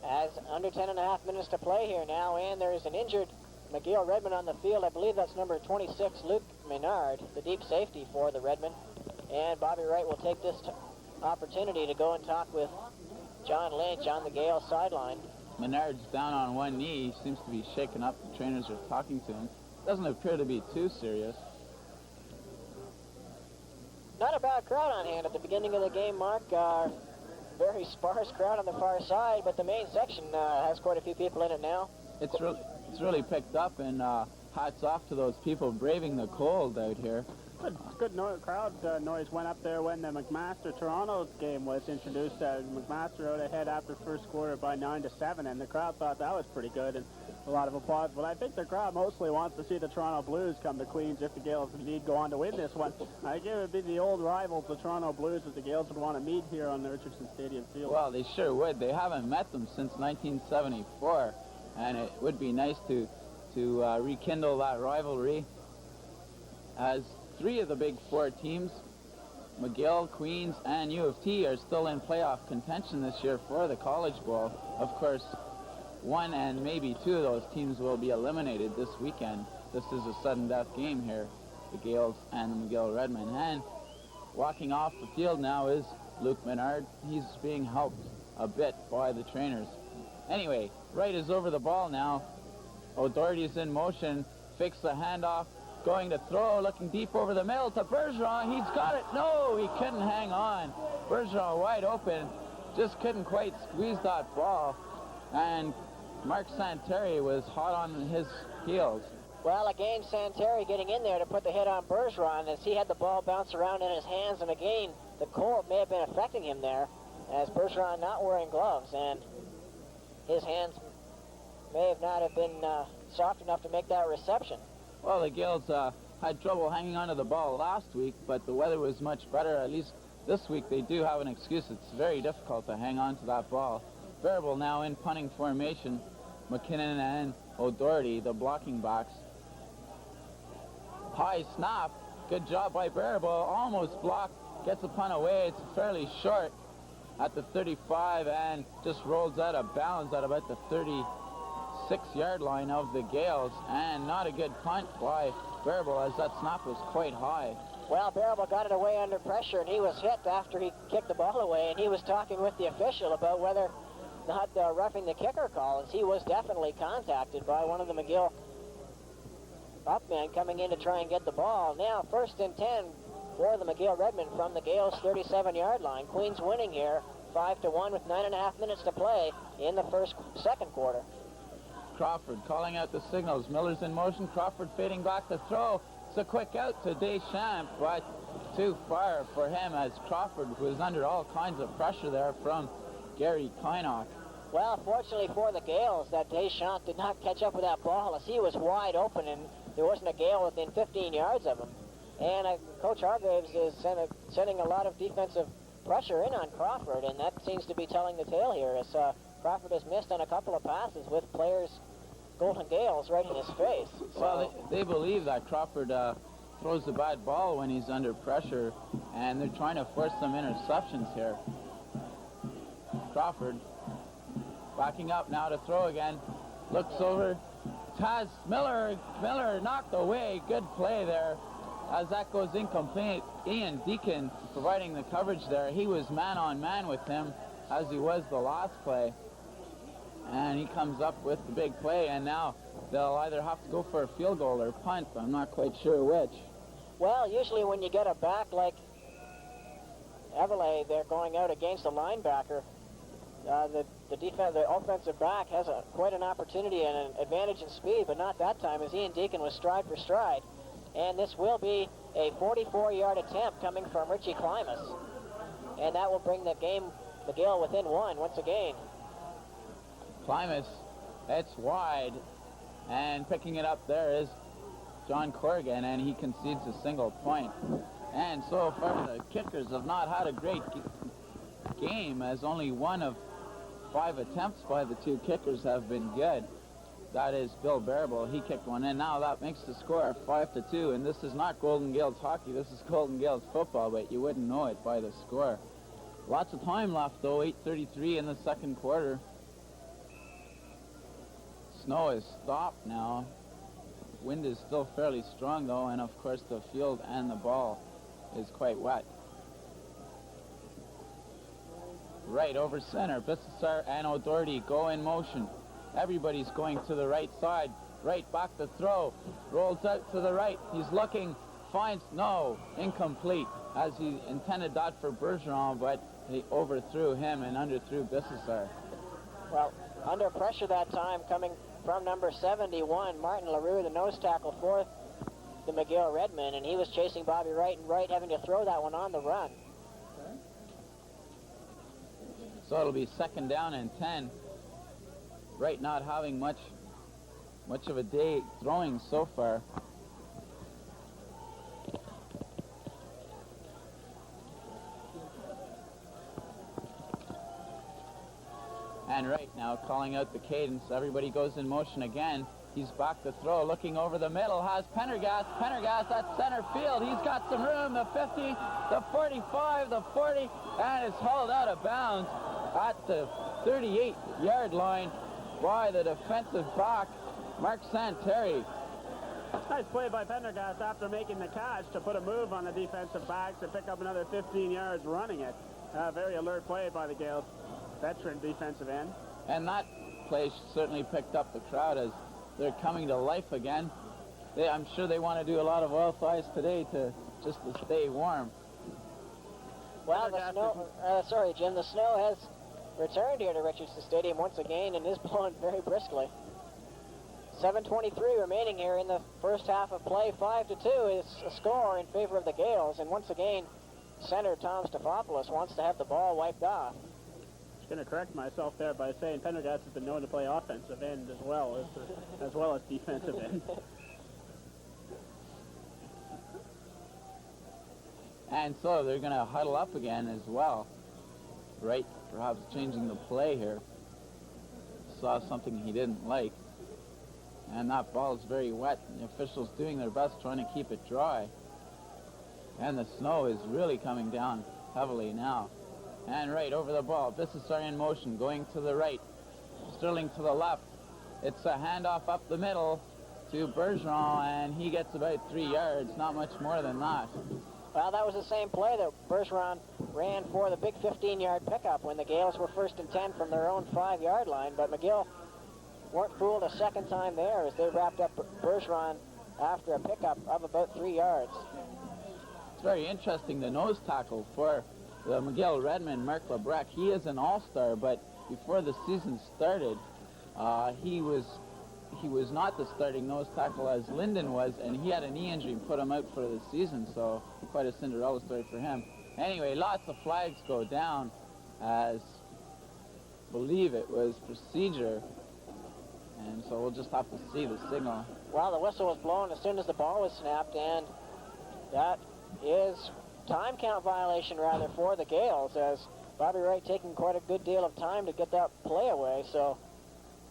As under 10.5 minutes to play here now, and there is an injured McGill Redmen on the field. I believe that's number 26, Luke Menard, the deep safety for the Redmen. And Bobby Wright will take this opportunity to go and talk with John Lynch on the Gaels sideline. Menard's down on one knee. He seems to be shaken up. The trainers are talking to him. Doesn't appear to be too serious. Not a bad crowd on hand at the beginning of the game, Mark. Very sparse crowd on the far side, but the main section has quite a few people in it now. It's really picked up, and hats off to those people braving the cold out here. Good crowd noise went up there when the McMaster-Toronto game was introduced. McMaster out ahead after first quarter by 9-7, and the crowd thought that was pretty good, and a lot of applause. But I think the crowd mostly wants to see the Toronto Blues come to Queens if the Gaels indeed go on to win this one. I think it would be the old rivals, the Toronto Blues, that the Gaels would want to meet here on the Richardson Stadium field. Well, they sure would. They haven't met them since 1974, and it would be nice to rekindle that rivalry. As 3 of the big 4 teams, McGill, Queens, and U of T, are still in playoff contention this year for the College Bowl. Of course, 1 and maybe 2 of those teams will be eliminated this weekend. This is a sudden death game here, the Gaels and the McGill Redmen. And walking off the field now is Luke Menard. He's being helped a bit by the trainers. Anyway, Wright is over the ball now. O'Doherty's in motion, fakes the handoff, going to throw, looking deep over the middle to Bergeron. He's got it. No, he couldn't hang on. Bergeron wide open, just couldn't quite squeeze that ball. And Mark Santeri was hot on his heels. Well, again, Santeri getting in there to put the hit on Bergeron as he had the ball bounce around in his hands. And again, the cold may have been affecting him there as Bergeron not wearing gloves. And his hands may have not have been soft enough to make that reception. Well, the Gaels had trouble hanging onto the ball last week, but the weather was much better. At least this week they do have an excuse. It's very difficult to hang on to that ball. Bearable now in punting formation. McKinnon and O'Doherty, the blocking backs. High snap. Good job by Bearable. Almost blocked. Gets the punt away. It's fairly short at the 35 and just rolls out of bounds at about the 36-yard line of the Gaels. And not a good punt by Bearable as that snap was quite high. Well, Bearable got it away under pressure, and he was hit after he kicked the ball away, and he was talking with the official about whether not roughing the kicker call, as he was definitely contacted by one of the McGill upmen coming in to try and get the ball. Now, 1st and 10 for the McGill Redmen from the Gaels' 37-yard line. Queens winning here 5-1 with 9.5 minutes to play in the second quarter. Crawford calling out the signals. Miller's in motion. Crawford fading back to throw. It's a quick out to Deschamps, but too far for him as Crawford was under all kinds of pressure there from Gary Kynock. Well, fortunately for the Gaels, that Deschamps did not catch up with that ball as he was wide open and there wasn't a Gael within 15 yards of him. And Coach Hargraves is sending a lot of defensive pressure in on Crawford, and that seems to be telling the tale here as Crawford has missed on a couple of passes with players, Golden Gaels, right in his face. So, well, they believe that Crawford throws a bad ball when he's under pressure, and they're trying to force some interceptions here. Crawford backing up now to throw again. Looks over. Taz Miller knocked away. Good play there as that goes incomplete. Ian Deacon providing the coverage there. He was man-on-man with him as he was the last play. And he comes up with the big play, and now they'll either have to go for a field goal or punt. I'm not quite sure which. Well, usually when you get a back like Everlay, they're going out against a linebacker. The offensive back has quite an opportunity and an advantage in speed, but not that time as Ian Deacon was stride for stride. And this will be a 44-yard attempt coming from Richie Klimas. And that will bring the game, McGill, within 1 once again. Klimas, it's wide, and picking it up there is John Corrigan, and he concedes a single point. And so far the kickers have not had a great game, as only 1 of 5 attempts by the 2 kickers have been good. That is Bill Bearable. He kicked one in. Now that makes the score 5-2, and this is not Golden Gaels hockey. This is Golden Gaels football, but you wouldn't know it by the score. Lots of time left, though. 8:33 in the second quarter. Snow is stopped now. Wind is still fairly strong, though, and of course the field and the ball is quite wet. Right over center. Bissessar and O'Doherty go in motion. Everybody's going to the right side. Right back to throw. Rolls out to the right. He's looking. Finds no. Incomplete. As he intended that for Bergeron, but he overthrew him and underthrew Bissessar. Well, under pressure that time coming from number 71, Martin LaRue, the nose tackle for the McGill Redmen, and he was chasing Bobby Wright, and Wright having to throw that one on the run. So it'll be 2nd down and 10. Wright not having much of a day throwing so far. And Wright now calling out the cadence. Everybody goes in motion again. He's back to throw, looking over the middle, has Pendergast. Pendergast at center field. He's got some room, the 50, the 45, the 40, and is hauled out of bounds at the 38-yard line by the defensive back, Mark Santeri. Nice play by Pendergast after making the catch to put a move on the defensive backs to pick up another 15 yards running it. Very alert play by the Gaels veteran defensive end. And that play certainly picked up the crowd as they're coming to life again. I'm sure they want to do a lot of oil thighs today to stay warm. Well, the snow, sorry, Jim, the snow has returned here to Richardson Stadium once again and is blowing very briskly. 7:23 remaining here in the first half of play. 5-2 is a score in favor of the Gaels, and once again, center Tom Stefopoulos wants to have the ball wiped off. I'm going to correct myself there by saying Pendergast has been known to play offensive end as well as defensive end. And so they're going to huddle up again as well. Right, perhaps changing the play here. Saw something he didn't like. And that ball is very wet. The officials doing their best trying to keep it dry. And the snow is really coming down heavily now. And right over the ball. Bissessar in motion, going to the right. Sterling to the left. It's a handoff up the middle to Bergeron, and he gets about 3 yards, not much more than that. Well, that was the same play that Bergeron ran for the big 15-yard pickup when the Gaels were 1st and 10 from their own 5-yard line, but McGill weren't fooled a second time there as they wrapped up Bergeron after a pickup of about 3 yards. It's very interesting, the nose tackle for the McGill Redmen, Mark Lebrecq. He is an all-star, but before the season started, he was not the starting nose tackle as Linden was, and he had a knee injury and put him out for the season, so quite a Cinderella story for him. Anyway, lots of flags go down as I believe it was procedure, and so we'll just have to see the signal. Well, the whistle was blown as soon as the ball was snapped, and that is time count violation rather for the Gaels, as Bobby Wright taking quite a good deal of time to get that play away. So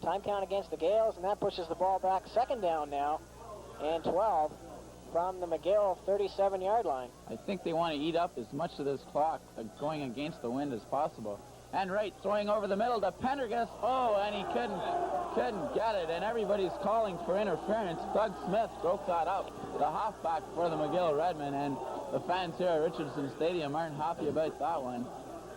time count against the Gaels, and that pushes the ball back 2nd down now and 12 from the McGill 37-yard line. I think they want to eat up as much of this clock going against the wind as possible. And Wright throwing over the middle to Pendergast. Oh, and he couldn't get it, and everybody's calling for interference. Doug Smith broke that up, the halfback for the McGill Redmen, and the fans here at Richardson Stadium aren't happy about that one.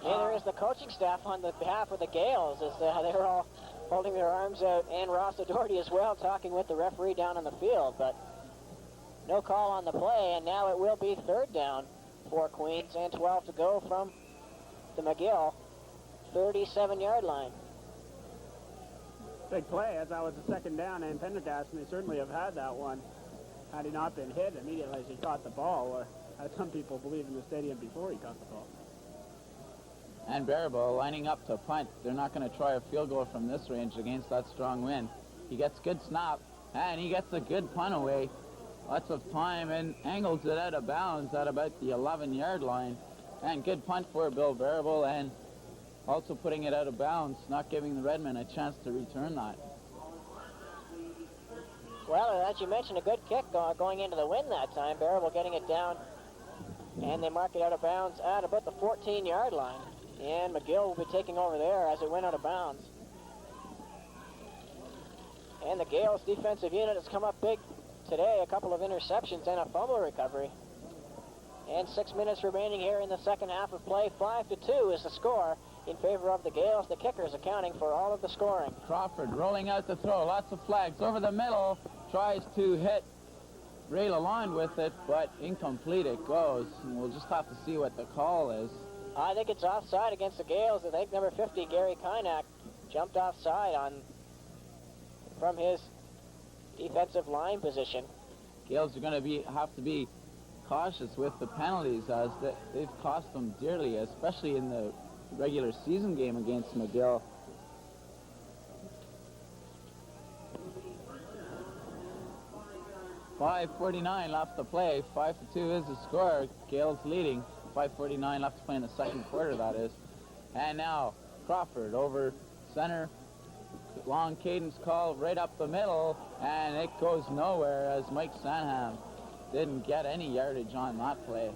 Neither is the coaching staff on the behalf of the Gaels, as they're all holding their arms out, and Ross O'Doherty as well, talking with the referee down on the field. But no call on the play, and now it will be 3rd down for Queens, and 12 to go from the McGill 37-yard line. Big play, as that was the 2nd down, and Pendergast, and they certainly have had that one had he not been hit immediately as he caught the ball, or as some people believe in the stadium before he caught the ball. And Baraboo lining up to punt. They're not going to try a field goal from this range against that strong wind. He gets good snap, and he gets a good punt away. Lots of time, and angles it out of bounds at about the 11-yard line. And good punt for Bill Baraboo, and also putting it out of bounds, not giving the Redmen a chance to return that. Well, as you mentioned, a good kick going into the wind that time. Baraboo getting it down, and they mark it out of bounds at about the 14-yard line. And McGill will be taking over there as it went out of bounds. And the Gaels defensive unit has come up big today. A couple of interceptions and a fumble recovery. And 6 minutes remaining here in the second half of play. 5-2 is the score in favor of the Gaels. The kickers accounting for all of the scoring. Crawford rolling out the throw. Lots of flags over the middle. Tries to hit Ray Lalonde with it, but incomplete it goes. And we'll just have to see what the call is. I think it's offside against the Gaels. I think number 50, Gary Kynack, jumped offside from his defensive line position. Gaels are going to have to be cautious with the penalties, as they've cost them dearly, especially in the regular season game against McGill. .5:49 left to play. 5-2 is the score. Gaels leading. 5:49 left to play in the second quarter, that is. And now Crawford over center long cadence call right up the middle, and it goes nowhere as Mike Sanham didn't get any yardage on that play.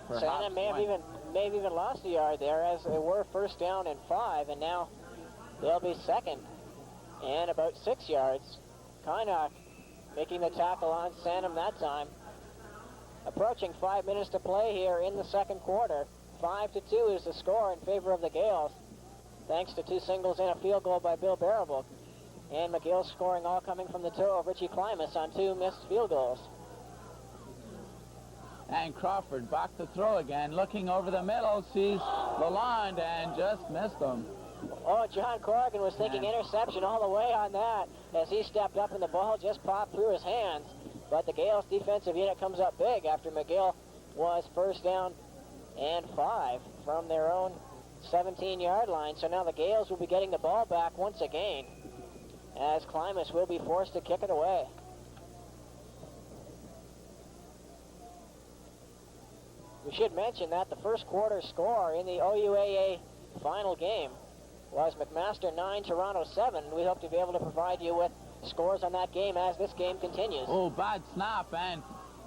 Sanham may have even lost a yard there, as they were first down and 5, and now they'll be second and about 6 yards. Kynock making the tackle on Sanham that time. Approaching 5 minutes to play here in the second quarter. 5-2 is the score in favor of the Gaels, thanks to 2 singles and a field goal by Bill Barable. And McGill scoring all coming from the toe of Richie Klimas on 2 missed field goals. And Crawford back to throw again, looking over the middle, sees Lalonde and just missed him. Oh, John Corrigan was thinking interception all the way on that as he stepped up and the ball just popped through his hands. But the Gaels defensive unit comes up big after McGill was first down and 5 from their own 17-yard line. So now the Gaels will be getting the ball back once again, as Klimas will be forced to kick it away. We should mention that the first quarter score in the OUAA final game was McMaster 9, Toronto 7. We hope to be able to provide you with scores on that game as this game continues. Oh, bad snap, and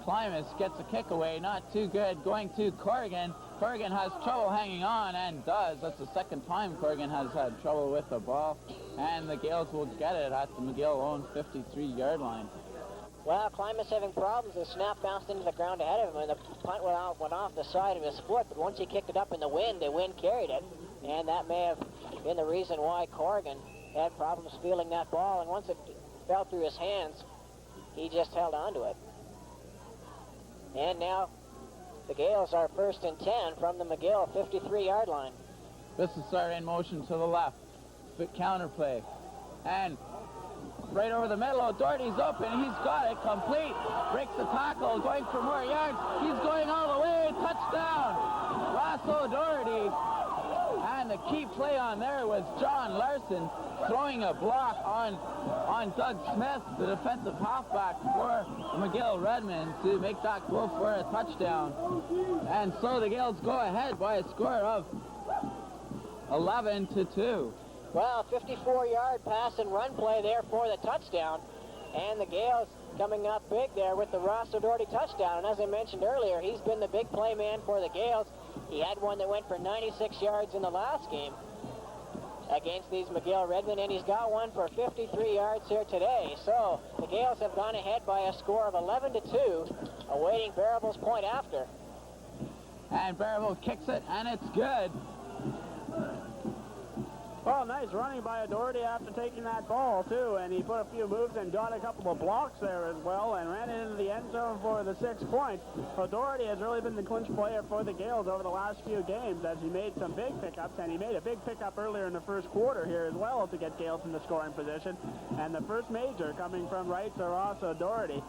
Klimas gets a kick away. Not too good. Going to Corrigan. Corrigan has trouble hanging on, and does. That's the second time Corrigan has had trouble with the ball. And the Gaels will get it at the McGill own 53-yard line. Well, Klimas having problems. The snap bounced into the ground ahead of him, and the punt went off the side of his foot. But once he kicked it up in the wind carried it. And that may have been the reason why Corrigan had problems feeling that ball. And once it fell through his hands, he just held on to it. And now the Gaels are first and 10 from the McGill 53-yard line. This is our in motion to the left. Big counter play. And right over the middle, O'Doherty's open. He's got it complete. Breaks the tackle, going for more yards. He's going all the way. Touchdown. Ross O'Doherty. And the key play on there was John Larson throwing a block on Doug Smith, the defensive halfback for the McGill Redmen, to make that go for a touchdown. And so the Gaels go ahead by a score of 11-2. Well, 54-yard pass and run play there for the touchdown. And the Gaels coming up big there with the Ross O'Doherty touchdown. And as I mentioned earlier, he's been the big play man for the Gaels. He had one that went for 96 yards in the last game against these McGill Redmen, and he's got one for 53 yards here today. So the Gaels have gone ahead by a score of 11-2, awaiting Barable's point after. And Barable kicks it, and it's good. Oh, nice running by O'Doherty after taking that ball, too. And he put a few moves and got a couple of blocks there as well and ran into the end zone for the 6 points. O'Doherty has really been the clinch player for the Gaels over the last few games as he made some big pickups. And he made a big pickup earlier in the first quarter here as well to get Gaels in the scoring position. And the first major coming from right to Ross O'Doherty.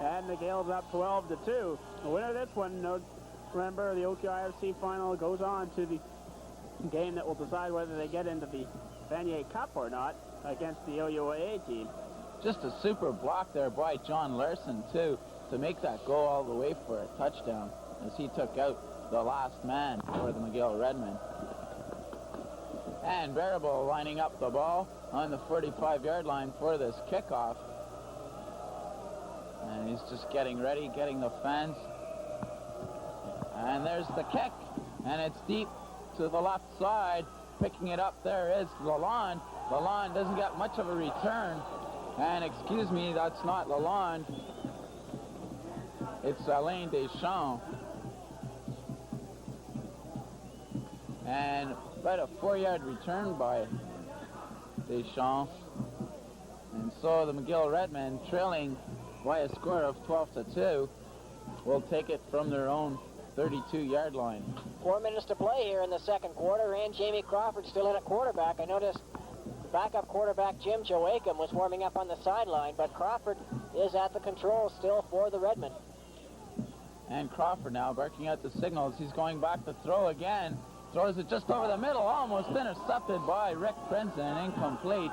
And the Gaels up 12-2. The winner of this one, remember, the O-QIFC final goes on to the game that will decide whether they get into the Vanier Cup or not against the OUAA team. Just a super block there by John Larson, too, to make that go all the way for a touchdown as he took out the last man for the McGill Redmen. And Barable lining up the ball on the 45-yard line for this kickoff. And he's just getting ready, getting the fence. And there's the kick, and it's deep to the left side. Picking it up there is Lalonde. Lalonde doesn't get much of a return. And excuse me, that's not Lalonde. It's Alain Deschamps. And about a 4-yard return by Deschamps. And so the McGill Redmen, trailing by a score of 12-2, will take it from their own 32-yard line. 4 minutes to play here in the second quarter, and Jamie Crawford still in at quarterback. I noticed the backup quarterback Jim Joachim was warming up on the sideline, but Crawford is at the controls still for the Redmen. And Crawford now barking out the signals. He's going back to throw again. Throws it just over the middle, almost intercepted by Rick Princeton, incomplete.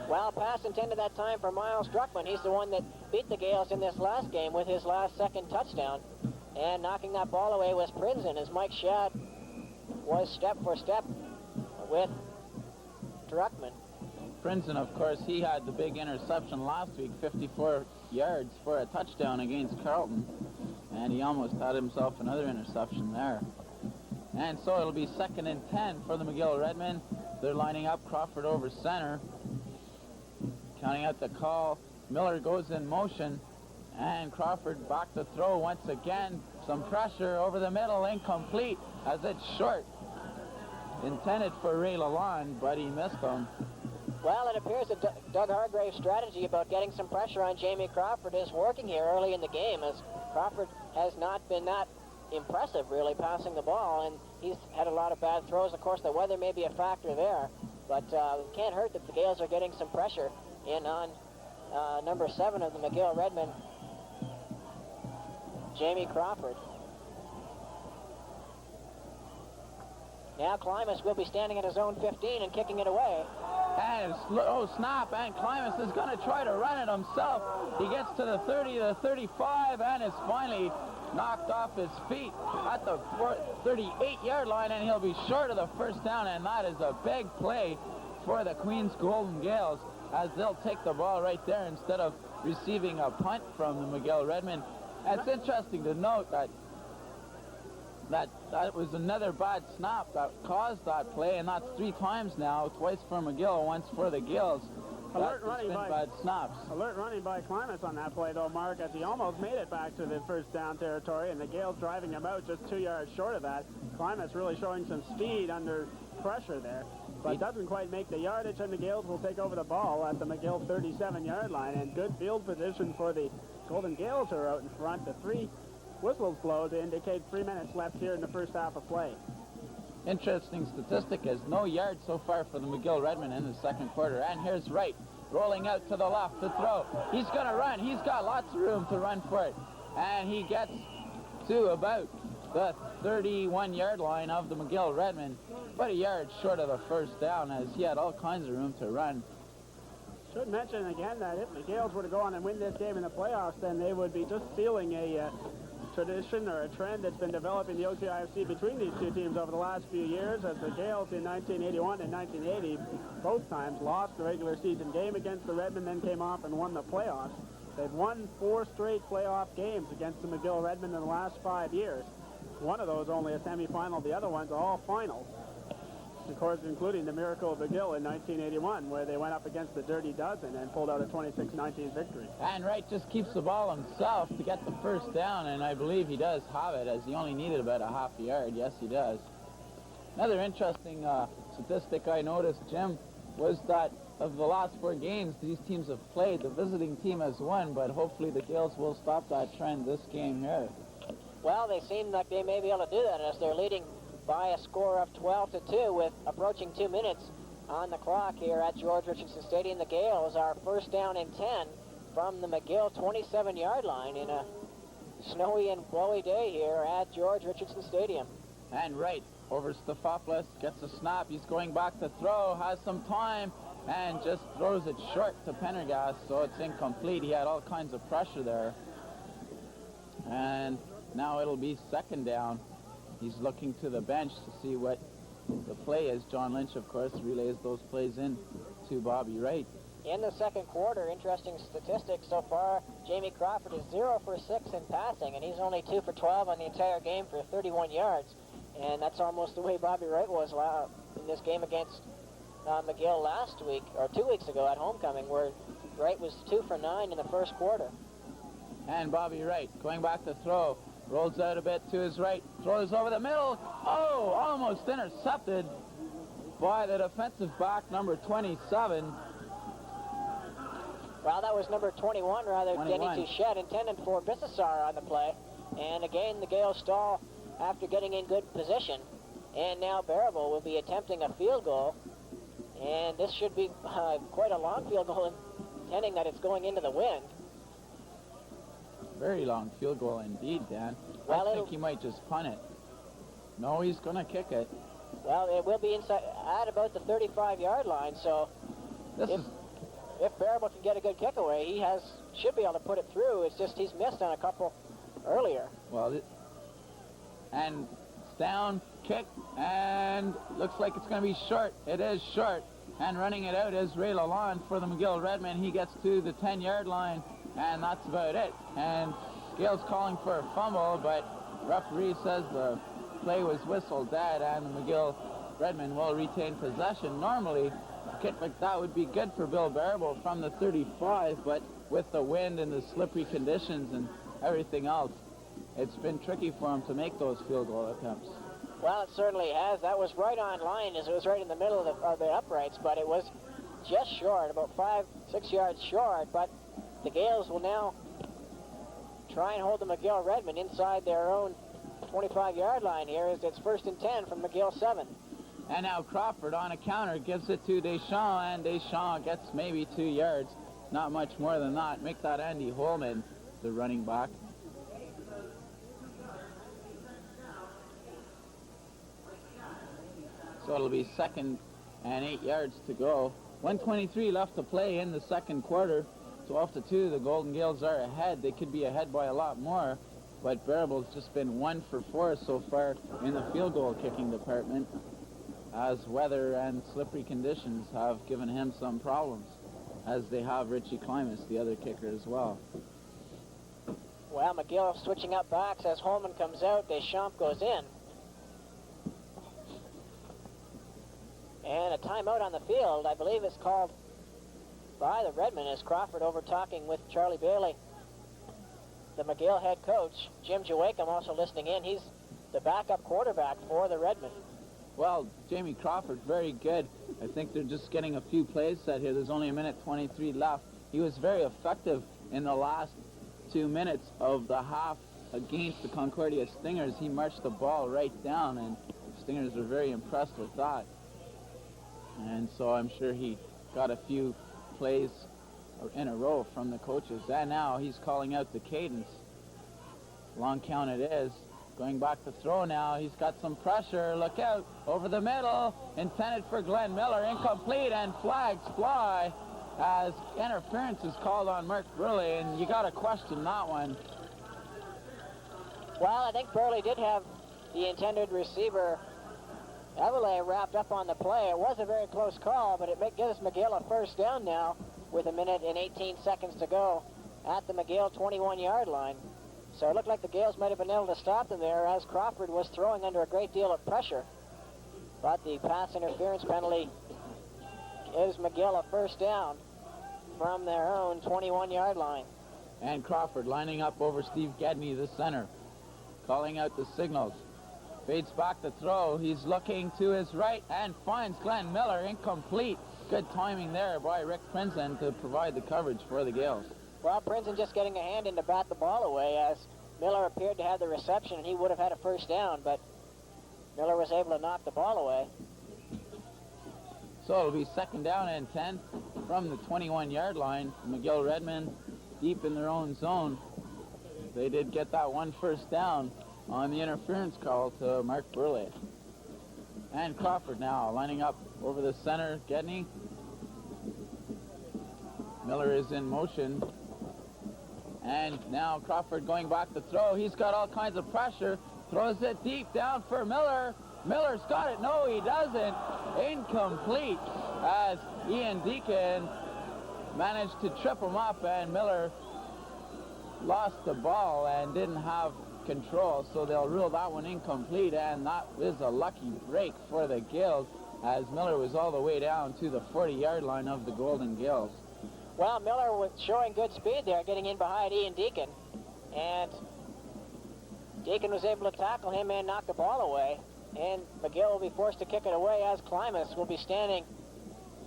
Well, pass intended that time for Miles Druckmann. He's the one that beat the Gaels in this last game with his last second touchdown. And knocking that ball away was Princeton, as Mike Shad was step for step with Druckmann. Prinzen, of course, he had the big interception last week, 54 yards for a touchdown against Carleton. And he almost had himself another interception there. And so it'll be 2nd and 10 for the McGill Redmen. They're lining up Crawford over center. Counting out the call. Miller goes in motion. And Crawford back to throw once again. Some pressure over the middle, incomplete as it's short. Intended for Ray Lalonde, but he missed him. Well, it appears that Doug Hargrave's strategy about getting some pressure on Jamie Crawford is working here early in the game, as Crawford has not been that impressive, really, passing the ball, and he's had a lot of bad throws. Of course, the weather may be a factor there, but it can't hurt that the Gaels are getting some pressure in on number 7 of the McGill Redmen, Jamie Crawford. Now Klimas will be standing at his own 15 and kicking it away. And snap, and Klimas is going to try to run it himself. He gets to the 30, the 35, and is finally knocked off his feet at the 38-yard line, and he'll be short of the first down, and that is a big play for the Queens Golden Gaels, as they'll take the ball right there instead of receiving a punt from the McGill Redmen. It's interesting to note that was another bad snap that caused that play, and that's 3 times now, twice for McGill, once for the Gaels. Alert running by bad snaps. Alert running by Klimas on that play, though, Mark, as he almost made it back to the first down territory, and the Gaels driving him out just 2 yards short of that. Klimas really showing some speed under pressure there, but doesn't quite make the yardage, and the Gaels will take over the ball at the McGill 37-yard line, and good field position for the Golden Gaels, who are out in front. The 3 whistles blow to indicate 3 minutes left here in the first half of play. Interesting statistic is no yards so far for the McGill Redmen in the second quarter. And here's Wright rolling out to the left to throw. He's going to run. He's got lots of room to run for it. And he gets to about the 31-yard line of the McGill Redmen, but a yard short of the first down, as he had all kinds of room to run. Should mention again that if the Gaels were to go on and win this game in the playoffs, then they would be just sealing a tradition or a trend that's been developing the O-QIFC between these two teams over the last few years, as the Gaels in 1981 and 1980 both times lost the regular season game against the Redmen, then came off and won the playoffs. They've won 4 straight playoff games against the McGill Redmen in the last 5 years. One of those only a semifinal, the other ones all finals. Of course, including the miracle of McGill in 1981, where they went up against the Dirty Dozen and pulled out a 26-19 victory. And Wright just keeps the ball himself to get the first down, and I believe he does have it, as he only needed about a half a yard. Yes, he does. Another interesting statistic I noticed, Jim, was that of the last 4 games these teams have played, the visiting team has won, but hopefully the Gaels will stop that trend this game here. Well, they seem like they may be able to do that, as they're leading by a score of 12-2 with approaching 2 minutes on the clock here at George Richardson Stadium. The Gaels are first down and 10 from the McGill 27-yard line in a snowy and blowy day here at George Richardson Stadium. And Wright over Stefopoulos, gets a snap. He's going back to throw, has some time, and just throws it short to Pendergast, so it's incomplete. He had all kinds of pressure there. And now it'll be second down. He's looking to the bench to see what the play is. John Lynch, of course, relays those plays in to Bobby Wright. In the second quarter, interesting statistics so far, Jamie Crawford is 0 for 6 in passing, and he's only 2 for 12 on the entire game for 31 yards. And that's almost the way Bobby Wright was in this game against McGill last week, or 2 weeks ago at homecoming, where Wright was 2 for 9 in the first quarter. And Bobby Wright going back to throw. Rolls out a bit to his right, throws over the middle. Oh, almost intercepted by the defensive back, number 27. Well, that was number 21, rather, 21. Denny Touchette, intended for Bissessar on the play. And again, the Gaels stall after getting in good position. And now Barabel will be attempting a field goal. And this should be quite a long field goal, intending that it's going into the wind. Very long field goal indeed, Dan. Well, I think he might just punt it. No, he's going to kick it. Well, it will be inside at about the 35-yard line, so if Barabel can get a good kick away, he should be able to put it through. It's just he's missed on a couple earlier. Well, and it's down, kick, and looks like it's going to be short. It is short. And running it out is Ray Lalonde for the McGill Redmen. He gets to the 10-yard line, and that's about it. And Gaels calling for a fumble, but referee says the play was whistled dead, and the McGill Redmen will retain possession. Normally, a kick like that would be good for Bill Barabo from the 35, but with the wind and the slippery conditions and everything else, it's been tricky for him to make those field goal attempts. Well, it certainly has. That was right on line as it was right in the middle of the uprights, but it was just short, about 5-6 yards short. But the Gaels will now try and hold the McGill Redmen inside their own 25-yard line here as it's 1st and 10 from McGill 7. And now Crawford on a counter gives it to Deschamps, and Deschamps gets maybe 2 yards, not much more than that. Make that Andy Holman the running back. So it'll be 2nd and 8 yards to go. 1:23 left to play in the second quarter. 12-2, the Golden Gaels are ahead. They could be ahead by a lot more, but Barabo's just been 1 for 4 so far in the field goal kicking department, as weather and slippery conditions have given him some problems, as they have Richie Klimas, the other kicker, as well. Well, McGill switching up backs as Holman comes out. Deschamps goes in. And a timeout on the field, I believe it's called by the Redmen as Crawford over talking with Charlie Bailey. The McGill head coach, Jim Jawakam, also listening in. He's the backup quarterback for the Redmen. Well, Jamie Crawford, very good. I think they're just getting a few plays set here. There's only 1:23 left. He was very effective in the last 2 minutes of the half against the Concordia Stingers. He marched the ball right down, and the Stingers were very impressed with that. And so I'm sure he got a few plays in a row from the coaches. And now he's calling out the cadence. Long count it is. Going back to throw now. He's got some pressure. Look out. Over the middle. Intended for Glenn Miller. Incomplete, and flags fly as interference is called on Mark Burley, and you got to question that one. Well, I think Burley did have the intended receiver Everlay wrapped up on the play. It was a very close call, but it gives McGill a first down now with 1:18 to go at the McGill 21-yard line. So it looked like the Gaels might have been able to stop them there as Crawford was throwing under a great deal of pressure. But the pass interference penalty gives McGill a first down from their own 21-yard line. And Crawford lining up over Steve Gedney, the center, calling out the signals. Fades back to throw. He's looking to his right and finds Glenn Miller. Incomplete. Good timing there by Rick Prinzen to provide the coverage for the Gaels. Well, Prinzen just getting a hand in to bat the ball away as Miller appeared to have the reception, and he would have had a first down, but Miller was able to knock the ball away. So it'll be 2nd down and 10 from the 21-yard line. McGill Redmen deep in their own zone. They did get that one first down on the interference call to Mark Burley. And Crawford now lining up over the center. Gedney. Miller is in motion. And now Crawford going back to throw. He's got all kinds of pressure. Throws it deep down for Miller. Miller's got it. No, he doesn't. Incomplete as Ian Deacon managed to trip him up, and Miller lost the ball and didn't have control, so they'll rule that one incomplete, and that is a lucky break for the Gaels as Miller was all the way down to the 40-yard line of the Golden Gaels. Well, Miller was showing good speed there, getting in behind Ian Deacon, and Deacon was able to tackle him and knock the ball away, and McGill will be forced to kick it away as Klimas will be standing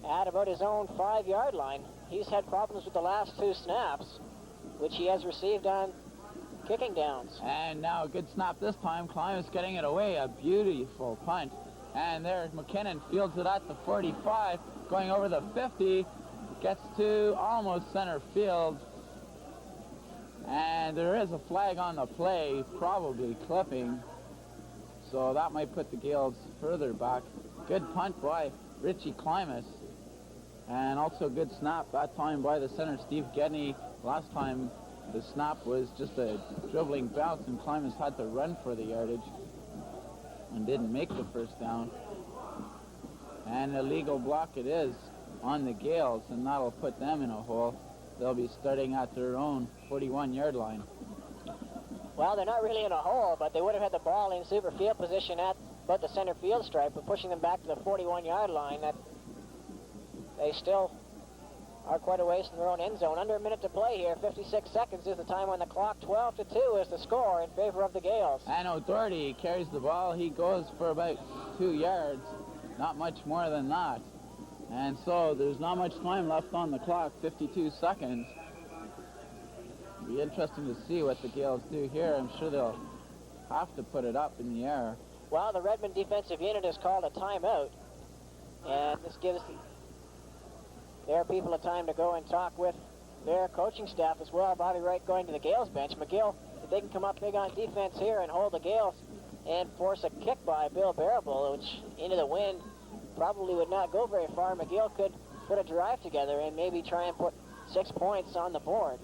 at about his own 5-yard line. He's had problems with the last 2 snaps, which he has received on kicking downs. And now a good snap this time. Klimas getting it away. A beautiful punt. And there McKinnon fields it at the 45. Going over the 50. Gets to almost center field. And there is a flag on the play, probably clipping. So that might put the Gaels further back. Good punt by Richie Klimas. And also good snap that time by the center, Steve Gedney. Last time the snap was just a dribbling bounce, and Klimas had to run for the yardage and didn't make the first down. And a legal block it is on the Gaels, and that'll put them in a hole. They'll be starting at their own 41-yard line. Well, they're not really in a hole, but they would have had the ball in super field position at about the center field stripe, but pushing them back to the 41-yard line, that they still are quite a ways from their own end zone. Under a minute to play here. 56 seconds is the time on the clock. 12-2 is the score in favor of the Gaels. And O'Doherty carries the ball. He goes for about 2 yards, not much more than that. And so there's not much time left on the clock, 52 seconds. It'll be interesting to see what the Gaels do here. I'm sure they'll have to put it up in the air. Well, the Redmen defensive unit has called a timeout, and this gives their people a time to go and talk with their coaching staff as well. Bobby Wright going to the Gaels bench. McGill, if they can come up big on defense here and hold the Gaels and force a kick by Bill Barable, which into the wind probably would not go very far, McGill could put a drive together and maybe try and put 6 points on the board.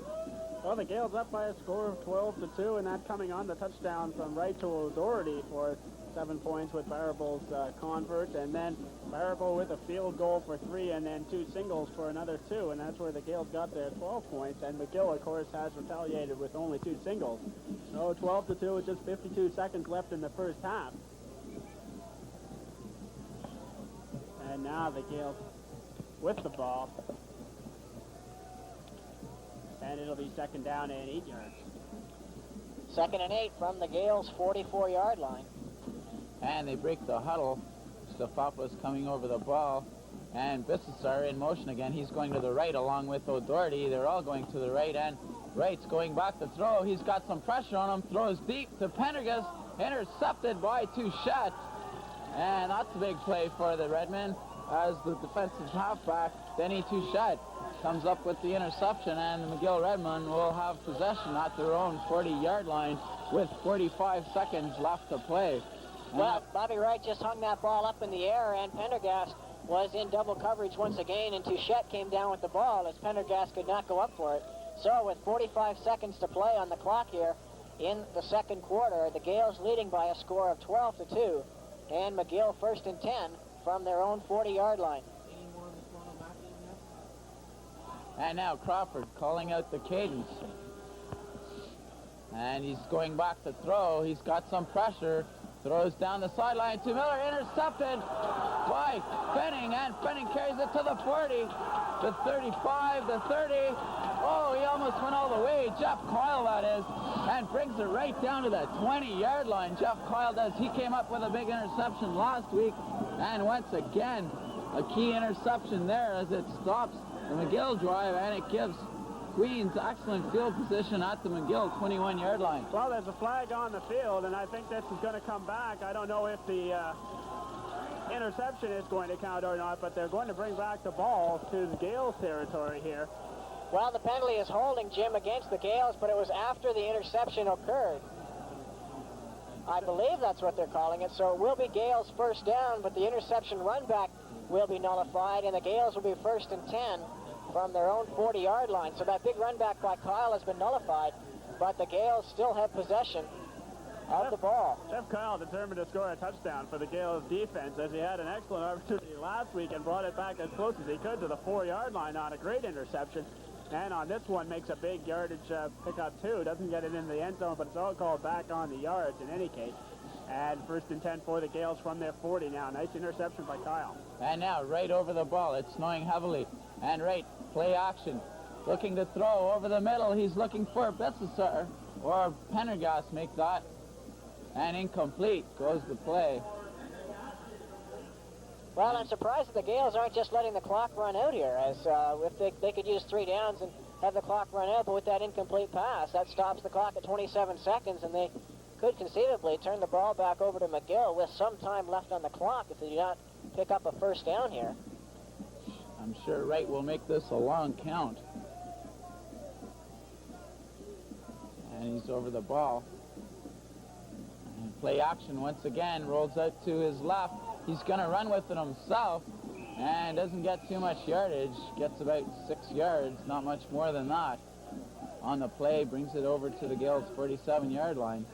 Well, the Gaels up by a score of 12-2, and that coming on the touchdown from Wright to O'Doherty for 7 points with Barable's convert, and then Barable with a field goal for 3 and then 2 singles for another 2, and that's where the Gaels got their 12 points, and McGill, of course, has retaliated with only 2 singles. So 12-2 with just 52 seconds left in the first half. And now the Gaels with the ball, and it'll be second down and 8 yards. 2nd and 8 from the Gaels' 44-yard line. And they break the huddle. Stefopoulos coming over the ball. And Bissessar in motion again. He's going to the right along with O'Doherty. They're all going to the right, and Wright's going back to throw. He's got some pressure on him. Throws deep to Pendergast. Intercepted by Touchette. And that's a big play for the Redmen as the defensive halfback, Denny Touchette, comes up with the interception, and the McGill Redmen will have possession at their own 40-yard line with 45 seconds left to play. Well, Bobby Wright just hung that ball up in the air, and Pendergast was in double coverage once again, and Touchette came down with the ball as Pendergast could not go up for it. So with 45 seconds to play on the clock here in the second quarter, the Gaels leading by a score of 12-2, and McGill 1st and 10 from their own 40-yard line. And now Crawford calling out the cadence. And he's going back to throw. He's got some pressure. Throws down the sideline to Miller. Intercepted by Benning. And Benning carries it to the 40, the 35, the 30. Oh, he almost went all the way. Jeff Coyle, that is. And brings it right down to the 20-yard line. Jeff Coyle does. He came up with a big interception last week. And once again, a key interception there as it stops the McGill drive, and it gives Queens excellent field position at the McGill 21-yard line. Well, there's a flag on the field, and I think this is going to come back. I don't know if the interception is going to count or not, but they're going to bring back the ball to the Gaels territory here. Well, the penalty is holding, Jim, against the Gaels, but it was after the interception occurred. I believe that's what they're calling it, so it will be Gaels first down, but the interception run back will be nullified, and the Gaels will be 1st and 10 from their own 40-yard line. So that big run back by Kyle has been nullified, but the Gaels still have possession of the ball. Jeff Kyle determined to score a touchdown for the Gaels defense as he had an excellent opportunity last week and brought it back as close as he could to the 4-yard line on a great interception. And on this one makes a big yardage pickup too. Doesn't get it in the end zone, but it's all called back on the yards in any case. And 1st and 10 for the Gaels from their 40 now. Nice interception by Kyle. And now right over the ball. It's snowing heavily. And right, play action. Looking to throw over the middle. He's looking for Bissessar or Pendergast make that. And incomplete goes the play. Well, I'm surprised that the Gaels aren't just letting the clock run out here, as if they could use 3 downs and have the clock run out, but with that incomplete pass, that stops the clock at 27 seconds, and they could conceivably turn the ball back over to McGill with some time left on the clock if they do not pick up a 1st down here. I'm sure Wright will make this a long count. And he's over the ball. And play action once again, rolls out to his left. He's going to run with it himself and doesn't get too much yardage. Gets about 6 yards, not much more than that. On the play, brings it over to the Gaels' 47-yard line.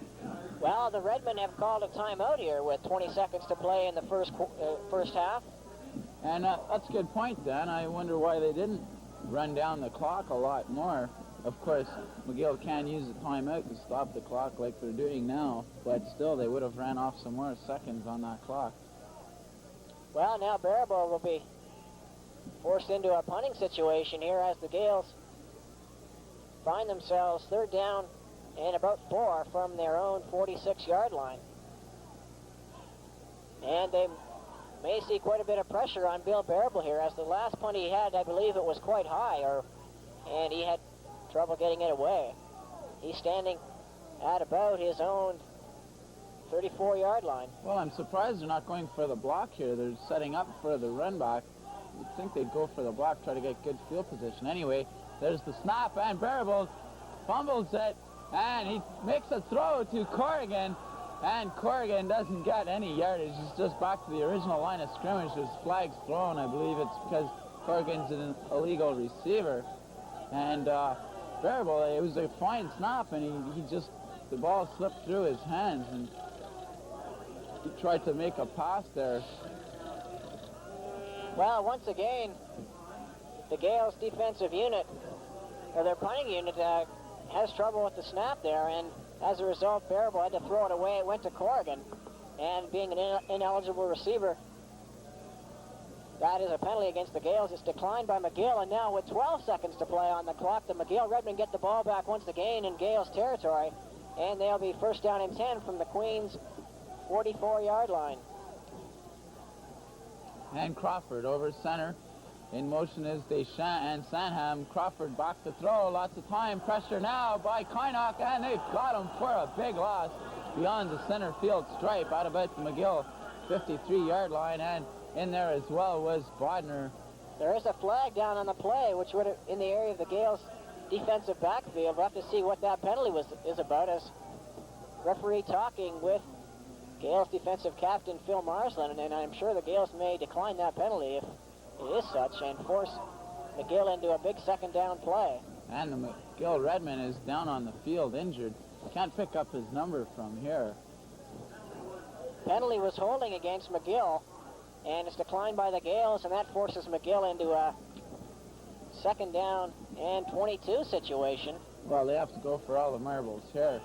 Well, the Redmen have called a timeout here with 20 seconds to play in the first half. And that's a good point, Dan. I wonder why they didn't run down the clock a lot more. Of course, McGill can use a timeout to stop the clock like they're doing now, but still they would have ran off some more seconds on that clock. Well, now Baraboo will be forced into a punting situation here as the Gaels find themselves third down and about 4 from their own 46-yard line. And they may see quite a bit of pressure on Bill Baraboo here, as the last punt he had, I believe it was quite high, and he had trouble getting it away. He's standing at about his own 34-yard line. Well, I'm surprised they're not going for the block here. They're setting up for the run back. You'd think they'd go for the block, try to get good field position. Anyway, there's the snap, and Baraboo fumbles it, and he makes a throw to Corrigan, and Corrigan doesn't get any yardage. It's just back to the original line of scrimmage. There's flags thrown. I believe it's because Corrigan's an illegal receiver. And Baraboo, it was a fine snap, and he just, the ball slipped through his hands, and he tried to make a pass there. Well, once again, the Gaels defensive unit, or their punting unit, has trouble with the snap there, and as a result, Baraboo had to throw it away. It went to Corrigan, and being an ineligible receiver, that is a penalty against the Gaels. It's declined by McGill, and now with 12 seconds to play on the clock, the McGill Redmen get the ball back once again in Gaels territory, and they'll be first down and 10 from the Queen's 44-yard line. And Crawford over center. In motion is Deschamps and Sanham. Crawford back to throw. Lots of time. Pressure now by Kynock, and they've got him for a big loss beyond the center field stripe out about the McGill 53-yard line, and in there as well was Bodner. There is a flag down on the play, which would have, in the area of the Gaels' defensive backfield. We'll have to see what that penalty is about, as referee talking with Gaels defensive captain Phil Marsland, and I'm sure the Gaels may decline that penalty if it is such, and force McGill into a big second down play. And the McGill Redmen is down on the field injured. Can't pick up his number from here. Penalty was holding against McGill, and it's declined by the Gaels, and that forces McGill into a second down and 22 situation. Well, they have to go for all the marbles here.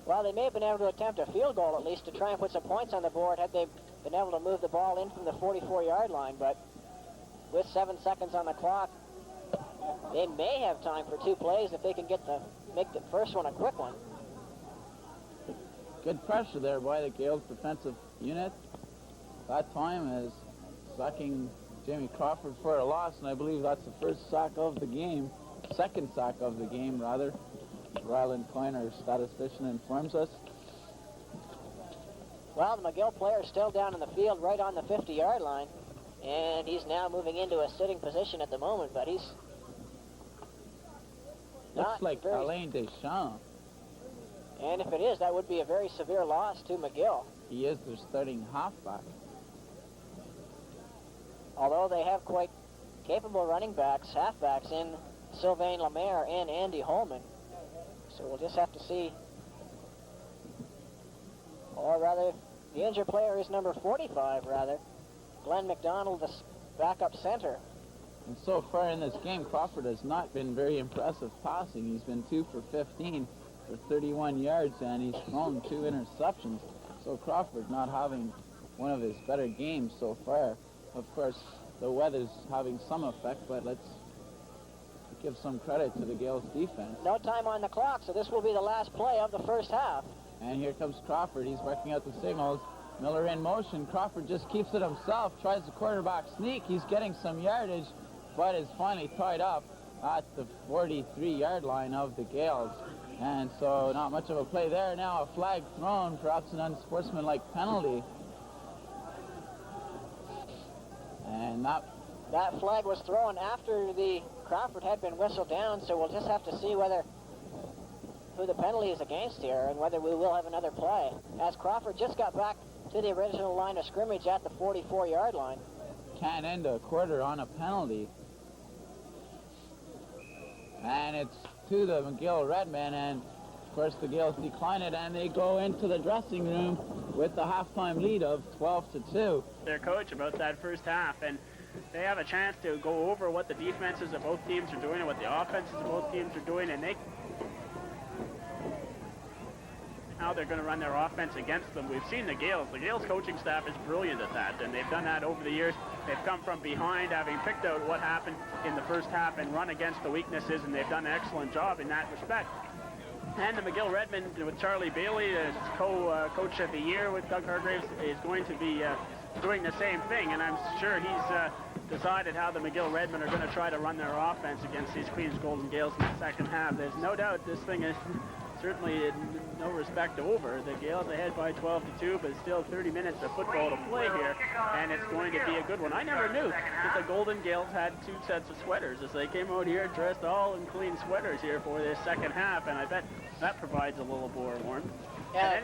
Well, they may have been able to attempt a field goal at least to try and put some points on the board had they been able to move the ball in from the 44-yard line, but with 7 seconds on the clock, they may have time for 2 plays if they can make the first one a quick one. Good pressure there by the Gaels defensive unit. That time is sacking Jamie Crawford for a loss, and I believe that's the first sack of the game. Second sack of the game, rather. Ryland Klein, our statistician, informs us. Well, the McGill player is still down in the field right on the 50-yard line, and he's now moving into a sitting position at the moment, but he's looks like Alain Deschamps. And if it is, that would be a very severe loss to McGill. He is their starting halfback. Although they have quite capable running backs, halfbacks, in Sylvain Lemaire and Andy Holman. So we'll just have to see. Or rather, the injured player is number 45, rather. Glenn McDonald, the backup center. And so far in this game, Crawford has not been very impressive passing. He's been 2 for 15 for 31 yards, and he's thrown 2 interceptions. So Crawford not having one of his better games so far. Of course, the weather's having some effect, but let's give some credit to the Gaels defense. No time on the clock, so this will be the last play of the first half. And here comes Crawford. He's working out the signals. Miller in motion. Crawford just keeps it himself, tries the quarterback sneak. He's getting some yardage, but is finally tied up at the 43-yard line of the Gaels. And so not much of a play there. Now a flag thrown, perhaps an unsportsmanlike penalty. And that flag was thrown after the Crawford had been whistled down, so we'll just have to see who the penalty is against here and whether we will have another play, as Crawford just got back to the original line of scrimmage at the 44-yard line. Can't end a quarter on a penalty. And it's to the McGill Redmen, and of course the Gaels decline it, and they go into the dressing room with the halftime lead of 12-2. Their coach about that first half, and they have a chance to go over what the defenses of both teams are doing and what the offenses of both teams are doing, and how they're going to run their offense against them. We've seen the Gaels. The Gaels coaching staff is brilliant at that, and they've done that over the years. They've come from behind, having picked out what happened in the first half and run against the weaknesses, and they've done an excellent job in that respect. And the McGill Redmen with Charlie Bailey as co-coach of the year with Doug Hargraves is going to be doing the same thing, and I'm sure he's decided how the McGill Redmen are going to try to run their offense against these Queens Golden Gaels in the second half. There's no doubt this thing is certainly in no respect over. The Gaels ahead by 12-2, but still 30 minutes of football to play here, and it's going to be a good one. I never knew that the Golden Gaels had 2 sets of sweaters as they came out here dressed all in clean sweaters here for this second half, and I bet that provides a little warmth. Yeah,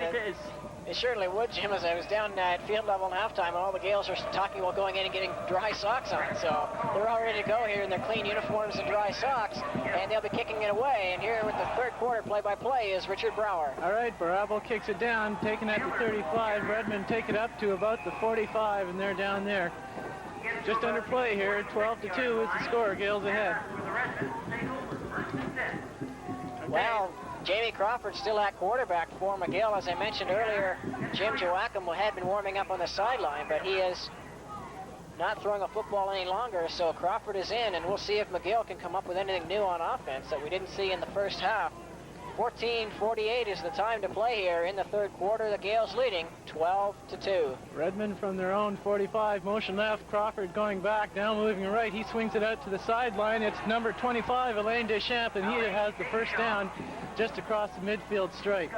it certainly would, Jim, as I was down at field level in halftime, and all the Gaels are talking about going in and getting dry socks on. So they're all ready to go here in their clean uniforms and dry socks, and they'll be kicking it away. And here with the third quarter play-by-play is Richard Brower. All right, Barabel kicks it down, taking it to 35. Redmen take it up to about the 45, and they're down there. Just under play here, 12-2 is the score. Gaels ahead. Well, Jamie Crawford still at quarterback for McGill. As I mentioned earlier, Jim Joachim had been warming up on the sideline, but he is not throwing a football any longer, so Crawford is in, and we'll see if McGill can come up with anything new on offense that we didn't see in the first half. 14:48 is the time to play here in the third quarter. The Gaels leading 12-2. Redmen from their own 45, motion left. Crawford going back, now moving right. He swings it out to the sideline. It's number 25, Alain Deschamps, and he has the first down just across the midfield stripe.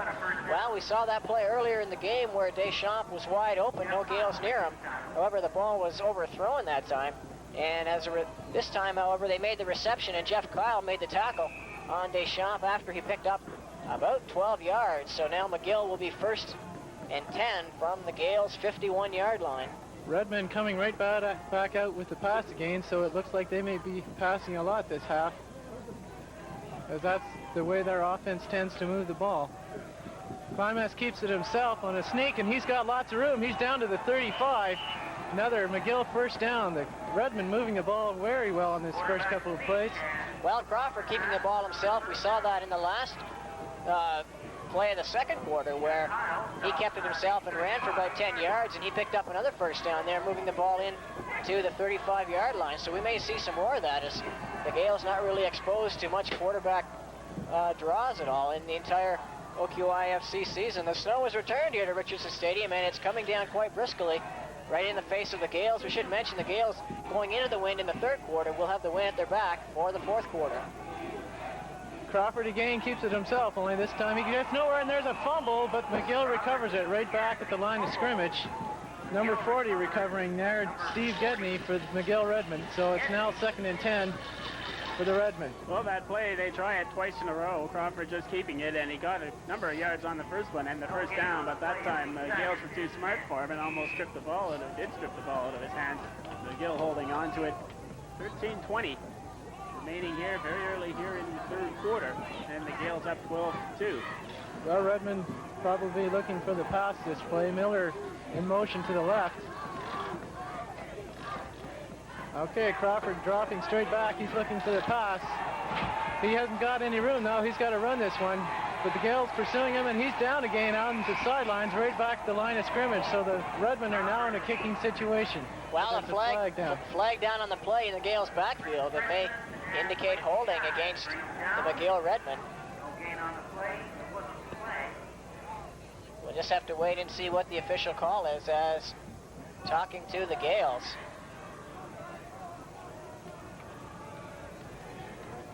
Well, we saw that play earlier in the game where Deschamps was wide open, no Gaels near him. However, the ball was overthrown that time, and this time, however, they made the reception, and Jeff Kyle made the tackle on Deschamps after he picked up about 12 yards. So now McGill will be 1st and 10 from the Gaels' 51-yard line. Redmen coming right back out with the pass again, so it looks like they may be passing a lot this half, as that's the way their offense tends to move the ball. Climax keeps it himself on a sneak, and he's got lots of room. He's down to the 35. Another McGill first down. The Redmen moving the ball very well in this first couple of plays. Well, Crawford keeping the ball himself. We saw that in the last play of the second quarter where he kept it himself and ran for about 10 yards, and he picked up another first down there, moving the ball in to the 35-yard line. So we may see some more of that, as the Gaels not really exposed to much quarterback draws at all in the entire O-QIFC season. The snow has returned here to Richardson Stadium, and it's coming down quite briskly right in the face of the Gaels. We should mention the Gaels going into the wind in the third quarter will have the wind at their back for the fourth quarter. Crawford again keeps it himself, only this time he gets nowhere, and there's a fumble, but McGill recovers it right back at the line of scrimmage. Number 40 recovering there, Steve Gedney for McGill Redmen. So it's now 2nd and 10 for the Redmen. Well, that play, they try it twice in a row. Crawford just keeping it, and he got a number of yards on the first one and the first down, but that time Gaels were too smart for him and almost stripped the ball out of his hands. McGill holding on to it. 13-20 remaining here, very early here in the third quarter, and the Gaels up 12-2. Well, Redmen probably looking for the pass this play. Miller in motion to the left. Okay, Crawford dropping straight back. He's looking for the pass. He hasn't got any room now. He's got to run this one. But the Gaels pursuing him, and he's down again on the sidelines, right back to the line of scrimmage. So the Redmen are now in a kicking situation. Well, the flag down on the play in the Gaels' backfield that may indicate holding against the McGill Redmen. We'll just have to wait and see what the official call is as talking to the Gaels.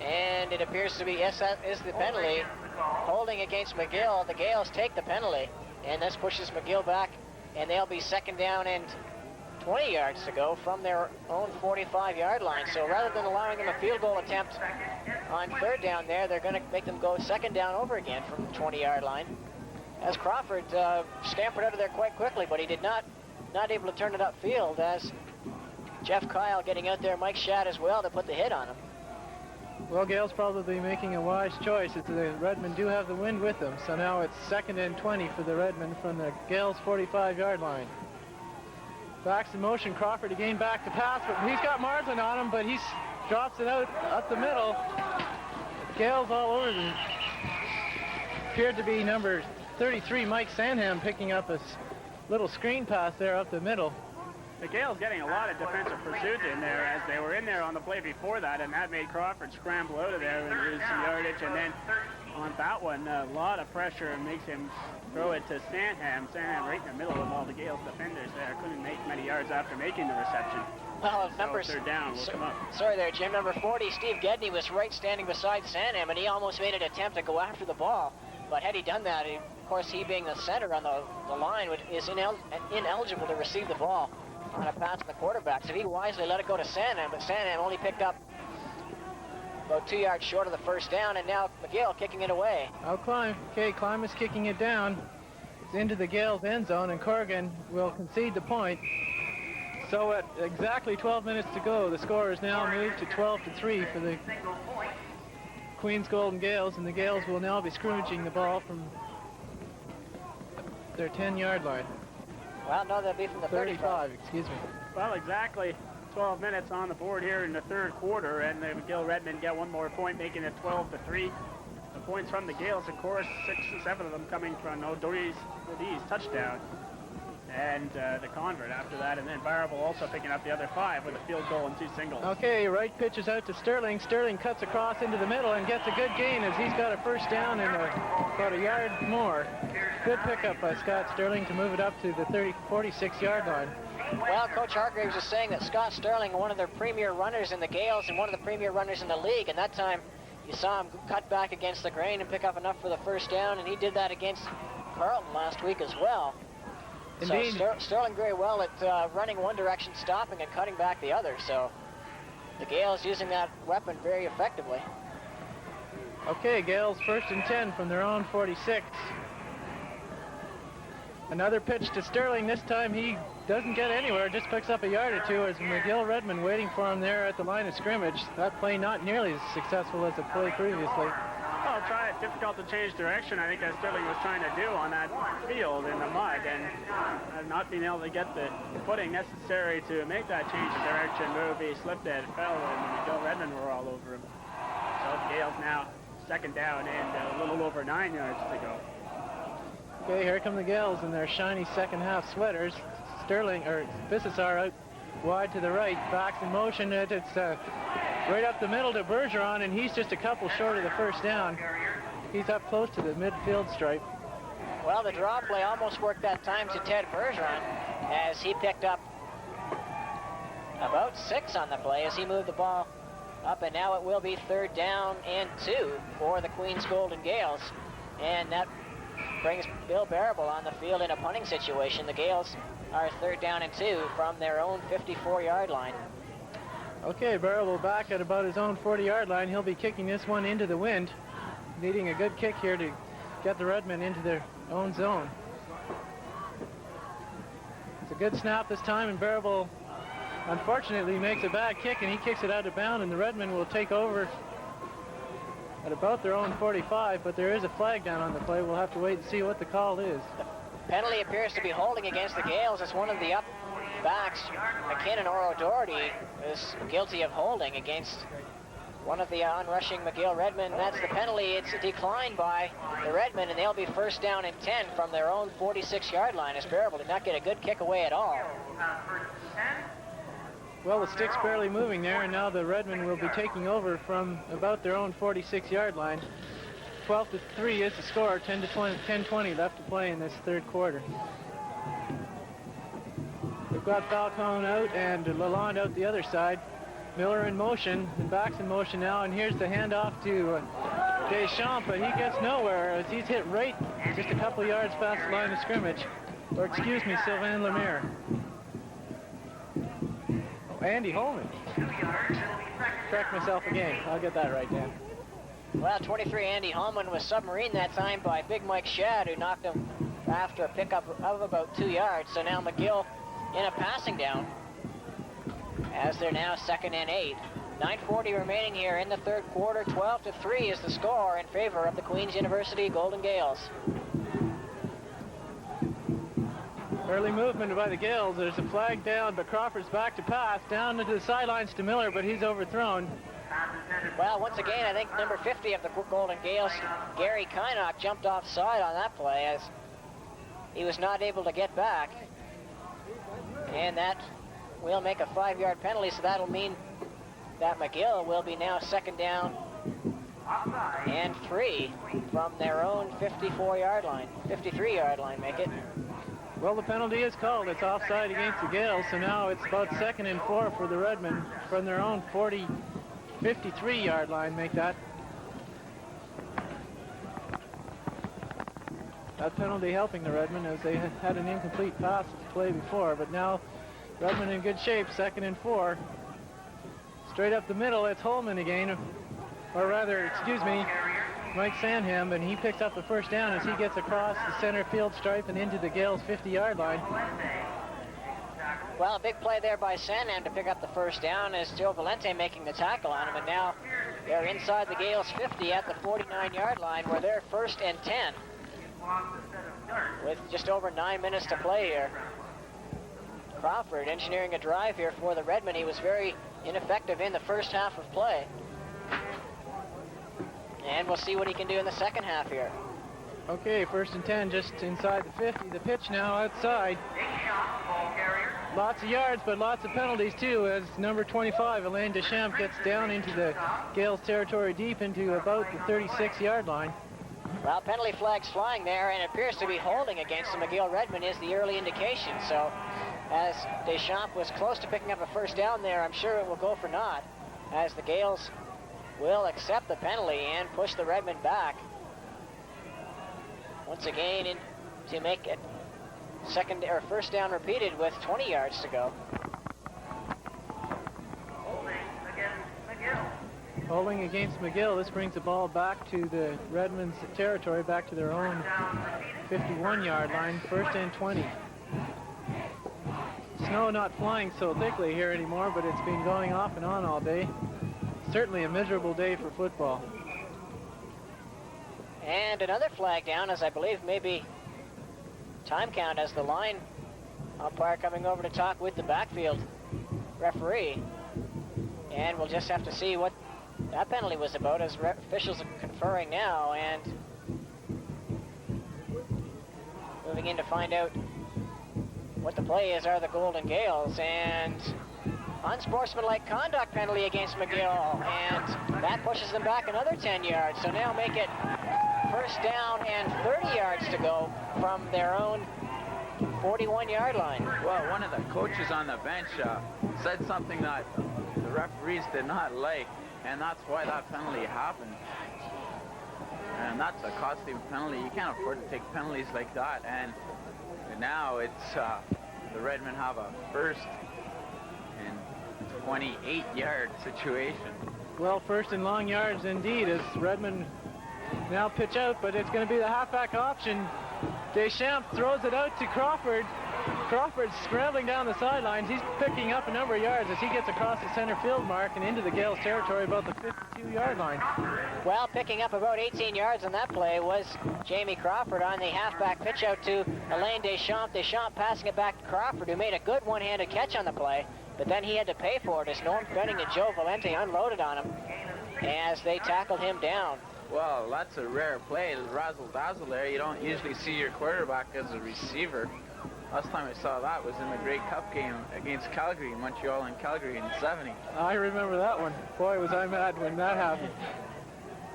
And it appears to be, yes, that is the penalty. Holding against McGill. The Gaels take the penalty, and this pushes McGill back, and they'll be 2nd down and 20 yards to go from their own 45-yard line. So rather than allowing them a field goal attempt on 3rd down there, they're going to make them go 2nd down over again from the 20-yard line. As Crawford scampered out of there quite quickly, but he did not able to turn it upfield, as Jeff Kyle getting out there, Mike Shadd as well, to put the hit on him. Well, Gaels probably making a wise choice. The Redmen do have the wind with them, so now it's 2nd and 20 for the Redmen from the Gaels 45-yard line. Backs in motion, Crawford again back to pass, but he's got Marsden on him, but he drops it out up the middle. Gaels all over them. Appeared to be number 33, Mike Sanham, picking up a little screen pass there up the middle. The Gaels getting a lot of defensive pursuit in there as they were in there on the play before that, and that made Crawford scramble out of there and lose some yardage. And then on that one, a lot of pressure and makes him throw it to Sanham. Sanham right in the middle of all the Gaels defenders there. Couldn't make many yards after making the reception. Well, So third down will come up. Sorry there, Jim. Number 40, Steve Gedney, was right standing beside Sanham, and he almost made an attempt to go after the ball. But had he done that, of course, he being the center on the line is ineligible to receive the ball on a pass to the quarterback. So he wisely let it go to Sanham, but Sanham only picked up about 2 yards short of the first down, and now McGill kicking it away. Now Klein is kicking it down. It's into the Gaels end zone, and Corrigan will concede the point. So at exactly 12 minutes to go, the score is now moved to 12-3 for the Queen's Golden Gaels, and the Gaels will now be scrimmaging the ball from their 10-yard line. Well, no, they'll be from the 35. Excuse me. Well, exactly 12 minutes on the board here in the third quarter, and the McGill Redmen get one more point, making it 12-3. The points from the Gaels, of course, 6 or 7 of them coming from O'Doherty's touchdown, and the convert after that, and then Barable also picking up the other 5 with a field goal and 2 singles. Okay, right pitch is out to Sterling. Sterling cuts across into the middle and gets a good gain as he's got a first down and about a yard more. Good pickup by Scott Sterling to move it up to the 46-yard line. Well, Coach Hargraves is saying that Scott Sterling, one of their premier runners in the Gaels and one of the premier runners in the league, and that time you saw him cut back against the grain and pick up enough for the first down, and he did that against Carlton last week as well. Indeed. So Sterling very well at running one direction, stopping, and cutting back the other. So the Gaels using that weapon very effectively. Okay, Gaels 1st and 10 from their own 46. Another pitch to Sterling. This time he doesn't get anywhere, just picks up a yard or two as McGill Redmen waiting for him there at the line of scrimmage. That play not nearly as successful as the play previously. Well, difficult to change direction, I think, as Sterling was trying to do on that field in the mud, and not being able to get the footing necessary to make that change of direction move. He slipped it, fell, and McGill Redmen were all over him. So the Gaels now 2nd down and a little over 9 yards to go. Okay, here come the Gaels in their shiny second half sweaters. Bissessar out wide to the right, backs in motion. It's right up the middle to Bergeron, and he's just a couple short of the first down. He's up close to the midfield stripe. Well, the draw play almost worked that time to Ted Bergeron as he picked up about 6 on the play as he moved the ball up, and now it will be 3rd down and 2 for the Queen's Golden Gaels, and that brings Bill Barable on the field in a punting situation. The Gaels are 3rd down and 2 from their own 54-yard line. Okay, Barable back at about his own 40-yard line. He'll be kicking this one into the wind, needing a good kick here to get the Redmen into their own zone. It's a good snap this time, and Barable unfortunately makes a bad kick, and he kicks it out of bounds, and the Redmen will take over at about their own 45, but there is a flag down on the play. We'll have to wait and see what the call is. The penalty appears to be holding against the Gaels as one of the up backs, McKinnon or O'Doherty, is guilty of holding against one of the onrushing McGill Redmen. That's the penalty. It's declined by the Redmen, and they'll be 1st down and 10 from their own 46-yard line as Barable did not get a good kick away at all. Well, the stick's barely moving there, and now the Redmen will be taking over from about their own 46-yard line. 12-3 is the score. 10-20 left to play in this third quarter. We've got Falcone out and Lalonde out the other side. Miller in motion, and backs in motion now, and here's the handoff to Deschamps, but he gets nowhere as he's hit right just a couple yards past the line of scrimmage. Or excuse me, Sylvain Lemaire. Andy Holman. Correct myself again. I'll get that right, Dan. Well, 23 Andy Holman was submarined that time by Big Mike Shadd, who knocked him after a pickup of about 2 yards. So now McGill in a passing down as they're now 2nd and 8. 9:40 remaining here in the third quarter. 12-3 is the score in favor of the Queen's University Golden Gaels. Early movement by the Gaels. There's a flag down, but Crawford's back to pass. Down into the sidelines to Miller, but he's overthrown. Well, once again, I think number 50 of the Golden Gaels, Gary Kynock, jumped offside on that play as he was not able to get back. And that will make a 5-yard penalty, so that'll mean that McGill will be now second down and 3 from their own 54-yard line, 53-yard line, make it. Well, the penalty is called. It's offside against the Gaels, so now it's about 2nd and 4 for the Redmen from their own 53-yard line, make that. That penalty helping the Redmen as they had an incomplete pass to play before, but now Redmen in good shape, 2nd and 4. Straight up the middle, it's Holman again, or rather, excuse me, Mike Sandham, and he picks up the first down as he gets across the center field stripe and into the Gaels' 50-yard line. Well, a big play there by Sandham to pick up the first down as Joe Valente making the tackle on him, and now they're inside the Gaels' 50 at the 49-yard line where they're 1st and 10 with just over 9 minutes to play here. Crawford engineering a drive here for the Redmen. He was very ineffective in the first half of play. And we'll see what he can do in the second half here. Okay, 1st and 10 just inside the 50. The pitch now outside. Lots of yards, but lots of penalties too, as number 25, Elaine Deschamps, gets down into the Gaels territory deep into about the 36-yard line. Well, penalty flags flying there, and it appears to be holding against the McGill Redmen is the early indication. So as Deschamps was close to picking up a first down there, I'm sure it will go for naught, as the Gaels will accept the penalty and push the Redmen back. Once again, to make it first down repeated with 20 yards to go. Holding against McGill. This brings the ball back to the Redmen's territory, back to their own 51-yard line, 1st and 20. Snow not flying so thickly here anymore, but it's been going off and on all day. Certainly a miserable day for football. And another flag down, as I believe maybe time count, as the line umpire coming over to talk with the backfield referee. And we'll just have to see what that penalty was about, as officials are conferring now and moving in to find out what the play is are the Golden Gaels. And unsportsmanlike conduct penalty against McGill, and that pushes them back another 10 yards. So now make it 1st down and 30 yards to go from their own 41-yard line. Well, one of the coaches on the bench said something that the referees did not like, and that's why that penalty happened. And that's a costly penalty. You can't afford to take penalties like that. And now it's the Redmen have a 1st and 28-yard situation. Well, 1st and long yards indeed, as Redmen now pitch out, but it's going to be the halfback option. Deschamps throws it out to Crawford. Crawford's scrambling down the sidelines. He's picking up a number of yards as he gets across the center field mark and into the Gaels territory about the 52-yard line. Well, picking up about 18 yards on that play was Jamie Crawford on the halfback pitch out to Elaine Deschamps. Deschamps passing it back to Crawford, who made a good one-handed catch on the play, but then he had to pay for it as Norm Benning and Joe Valente unloaded on him as they tackled him down. Well, that's a rare play. Razzle-dazzle there. You don't usually see your quarterback as a receiver. Last time I saw that was in the Grey Cup game against Calgary, Montreal and Calgary in '70. I remember that one. Boy, was I mad when that happened.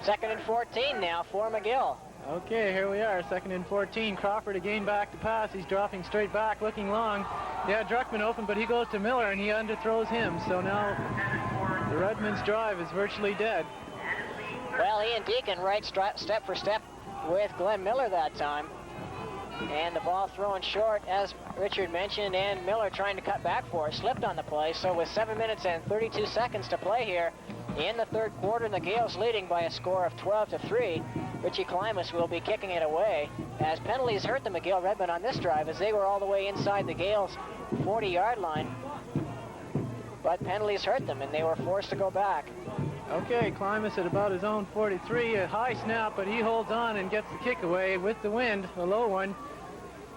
2nd and 14 now for McGill. Okay, here we are, 2nd and 14. Crawford again back to pass. He's dropping straight back, looking long. Yeah, Druckmann open, but he goes to Miller and he underthrows him. So now the Redmen's drive is virtually dead. Well, Ian Deacon right step for step with Glenn Miller that time. And the ball thrown short, as Richard mentioned, and Miller trying to cut back for it, slipped on the play. So with 7 minutes and 32 seconds to play here in the third quarter, and the Gaels leading by a score of 12-3, Richie Klimas will be kicking it away, as penalties hurt the McGill Redmen on this drive, as they were all the way inside the Gaels' 40-yard line. but penalties hurt them, and they were forced to go back. Okay, Klimas at about his own 43, a high snap, but he holds on and gets the kick away with the wind, a low one.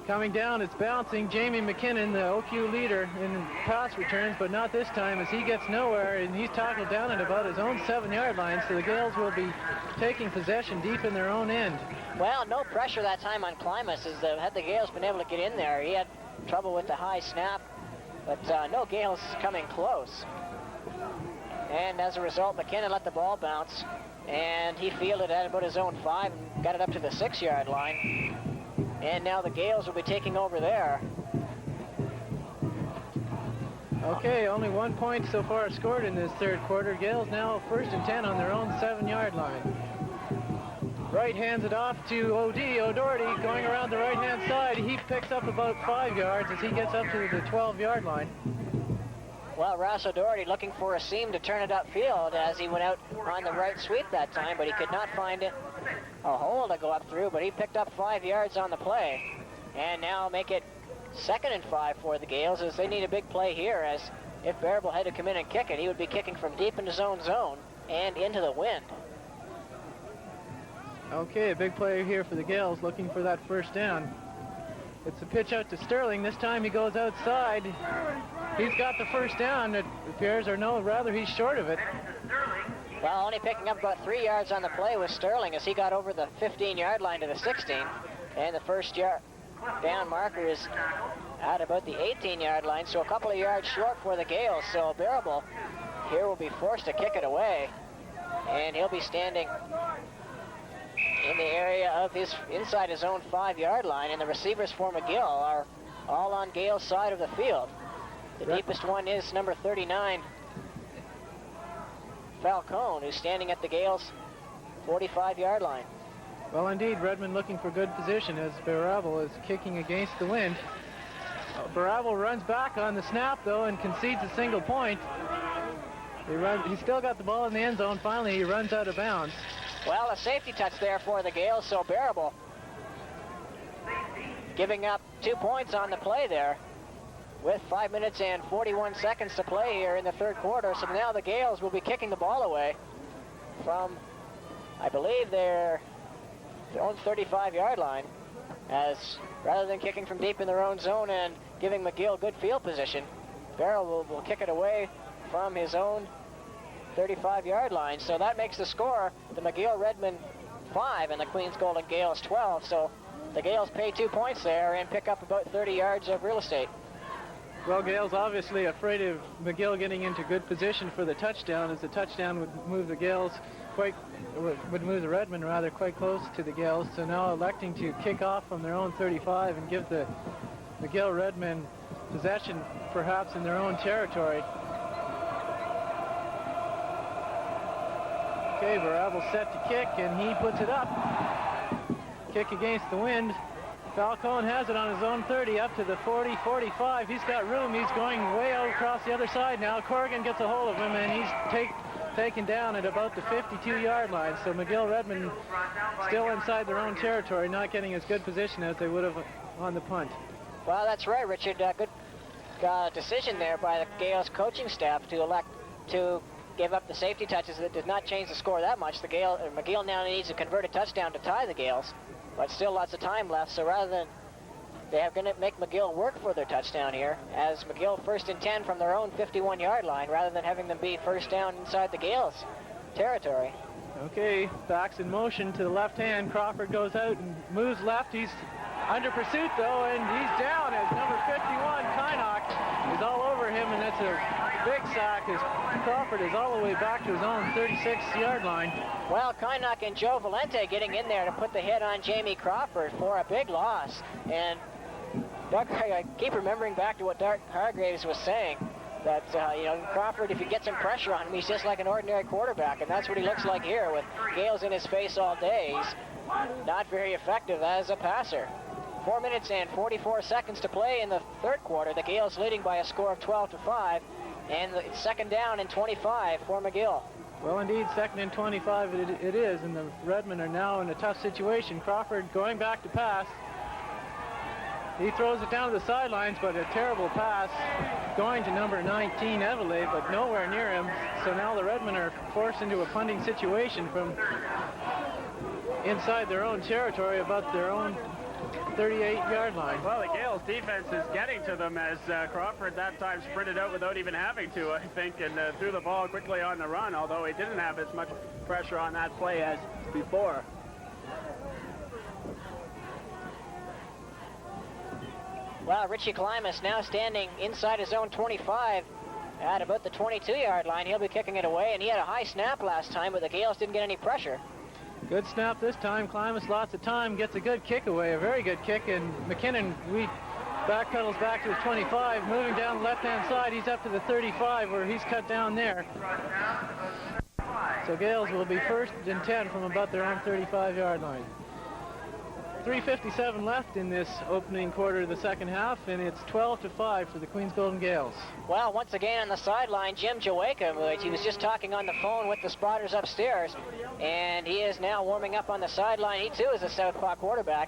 Coming down, it's bouncing. Jamie McKinnon, the OQ leader in pass returns, but not this time as he gets nowhere, and he's tackled down at about his own 7-yard line, so the Gaels will be taking possession deep in their own end. Well, no pressure that time on Klimas, as had the Gaels been able to get in there. He had trouble with the high snap, but no Gaels coming close. And as a result, McKinnon let the ball bounce, and he fielded at about his own 5 and got it up to the 6-yard line. And now the Gaels will be taking over there. Okay, only 1 point so far scored in this third quarter. Gaels now 1st and 10 on their own 7-yard line. Wright hands it off to O'Doherty going around the right-hand side. He picks up about 5 yards as he gets up to the 12-yard line. Well, Ross O'Doherty looking for a seam to turn it upfield as he went out on the right sweep that time, but he could not find a hole to go up through, but he picked up 5 yards on the play. And now make it 2nd and 5 for the Gaels, as they need a big play here, as if Bearable had to come in and kick it, he would be kicking from deep into zone and into the wind. Okay, a big play here for the Gaels, looking for that first down. It's a pitch out to Sterling. This time he goes outside. He's got the first down, it appears, or no, rather he's short of it. Well, only picking up about 3 yards on the play was Sterling as he got over the 15-yard line to the 16. And the first down marker is at about the 18-yard line, so a couple of yards short for the Gaels. So Bearable here will be forced to kick it away, and he'll be standing in the area of inside his own 5-yard line, and the receivers for McGill are all on Gael's side of the field. The deepest one is number 39, Falcone, who's standing at the Gaels' 45-yard line. Well, indeed, Redmen looking for good position as Bearable is kicking against the wind. Bearable runs back on the snap, though, and concedes a single point. He's still got the ball in the end zone. Finally, he runs out of bounds. Well, a safety touch there for the Gaels, so Bearable giving up 2 points on the play there with 5 minutes and 41 seconds to play here in the third quarter. So now the Gaels will be kicking the ball away from, I believe, their own 35-yard line, as rather than kicking from deep in their own zone and giving McGill good field position, Bearable will kick it away from his own 35-yard line. So that makes the score the McGill Redmen 5 and the Queens Golden Gaels 12. So the Gaels pay 2 points there and pick up about 30 yards of real estate. Well, Gaels obviously afraid of McGill getting into good position for the touchdown, as the touchdown would move the Gaels would move the Redmen rather quite close to the Gaels. So now electing to kick off from their own 35 and give the McGill Redmen possession perhaps in their own territory. Okay, Bearable set to kick, and he puts it up. Kick against the wind. Falcone has it on his own 30 up to the 40, 45. He's got room. He's going way out across the other side now. Corrigan gets a hold of him, and he's taken down at about the 52-yard line. So McGill Redmen still inside their own territory, not getting as good position as they would have on the punt. Well, that's right, Richard. Good decision there by the Gaels coaching staff to elect to give up the safety touches. That did not change the score that much. McGill now needs to convert a touchdown to tie the Gaels, but still lots of time left. So rather than, they are going to make McGill work for their touchdown here, as McGill 1st and 10 from their own 51-yard line, rather than having them be first down inside the Gaels' territory. Okay, backs in motion to the left hand. Crawford goes out and moves left. He's under pursuit, though, and he's down as number 51, Kynock, is all over him, and that's a big sack as Crawford is all the way back to his own 36-yard line. Well, Kynock and Joe Valente getting in there to put the hit on Jamie Crawford for a big loss. And Doug, I keep remembering back to what Doug Hargraves was saying, that, Crawford, if you get some pressure on him, he's just like an ordinary quarterback, and that's what he looks like here with Gaels in his face all day. He's not very effective as a passer. 4 minutes and 44 seconds to play in the third quarter. The Gaels leading by a score of 12-5, and it's 2nd down and 25 for McGill. Well, indeed, 2nd and 25 it is, and the Redmen are now in a tough situation. Crawford going back to pass. He throws it down to the sidelines, but a terrible pass. going to number 19, Evele, but nowhere near him. So now the Redmen are forced into a punting situation from inside their own territory, about their own 38-yard line. Well, the Gaels defense is getting to them as Crawford that time sprinted out without even having to, I think, and threw the ball quickly on the run, although he didn't have as much pressure on that play as before. Well, Richie Klimas now standing inside his own 25 at about the 22-yard line. He'll be kicking it away, and he had a high snap last time, but the Gaels didn't get any pressure. Good snap this time. Klimas lots of time, gets a good kick away, a very good kick, and McKinnon backpedals back to his 25, moving down the left-hand side. He's up to the 35 where he's cut down there. So Gaels will be first and 10 from about their own 35-yard line. 3:57 left in this opening quarter of the second half, and it's 12-5 for the Queens Golden Gaels. Well, once again on the sideline, Jim Joachim, he was just talking on the phone with the spotters upstairs, and he is now warming up on the sideline. He too is a southpaw quarterback,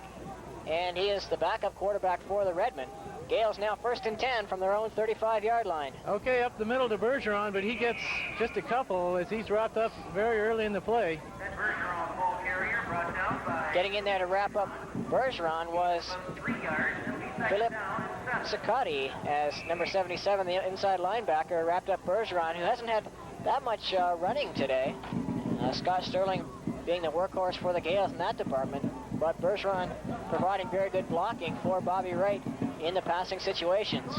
and he is the backup quarterback for the Redmen. Gaels now first and 10 from their own 35-yard line. Okay, up the middle to Bergeron, but he gets just a couple as he's wrapped up very early in the play. Getting in there to wrap up Bergeron was Philip Sicati, as number 77, the inside linebacker, wrapped up Bergeron, who hasn't had that much running today. Scott Sterling being the workhorse for the Gaels in that department, but Bergeron providing very good blocking for Bobby Wright in the passing situations.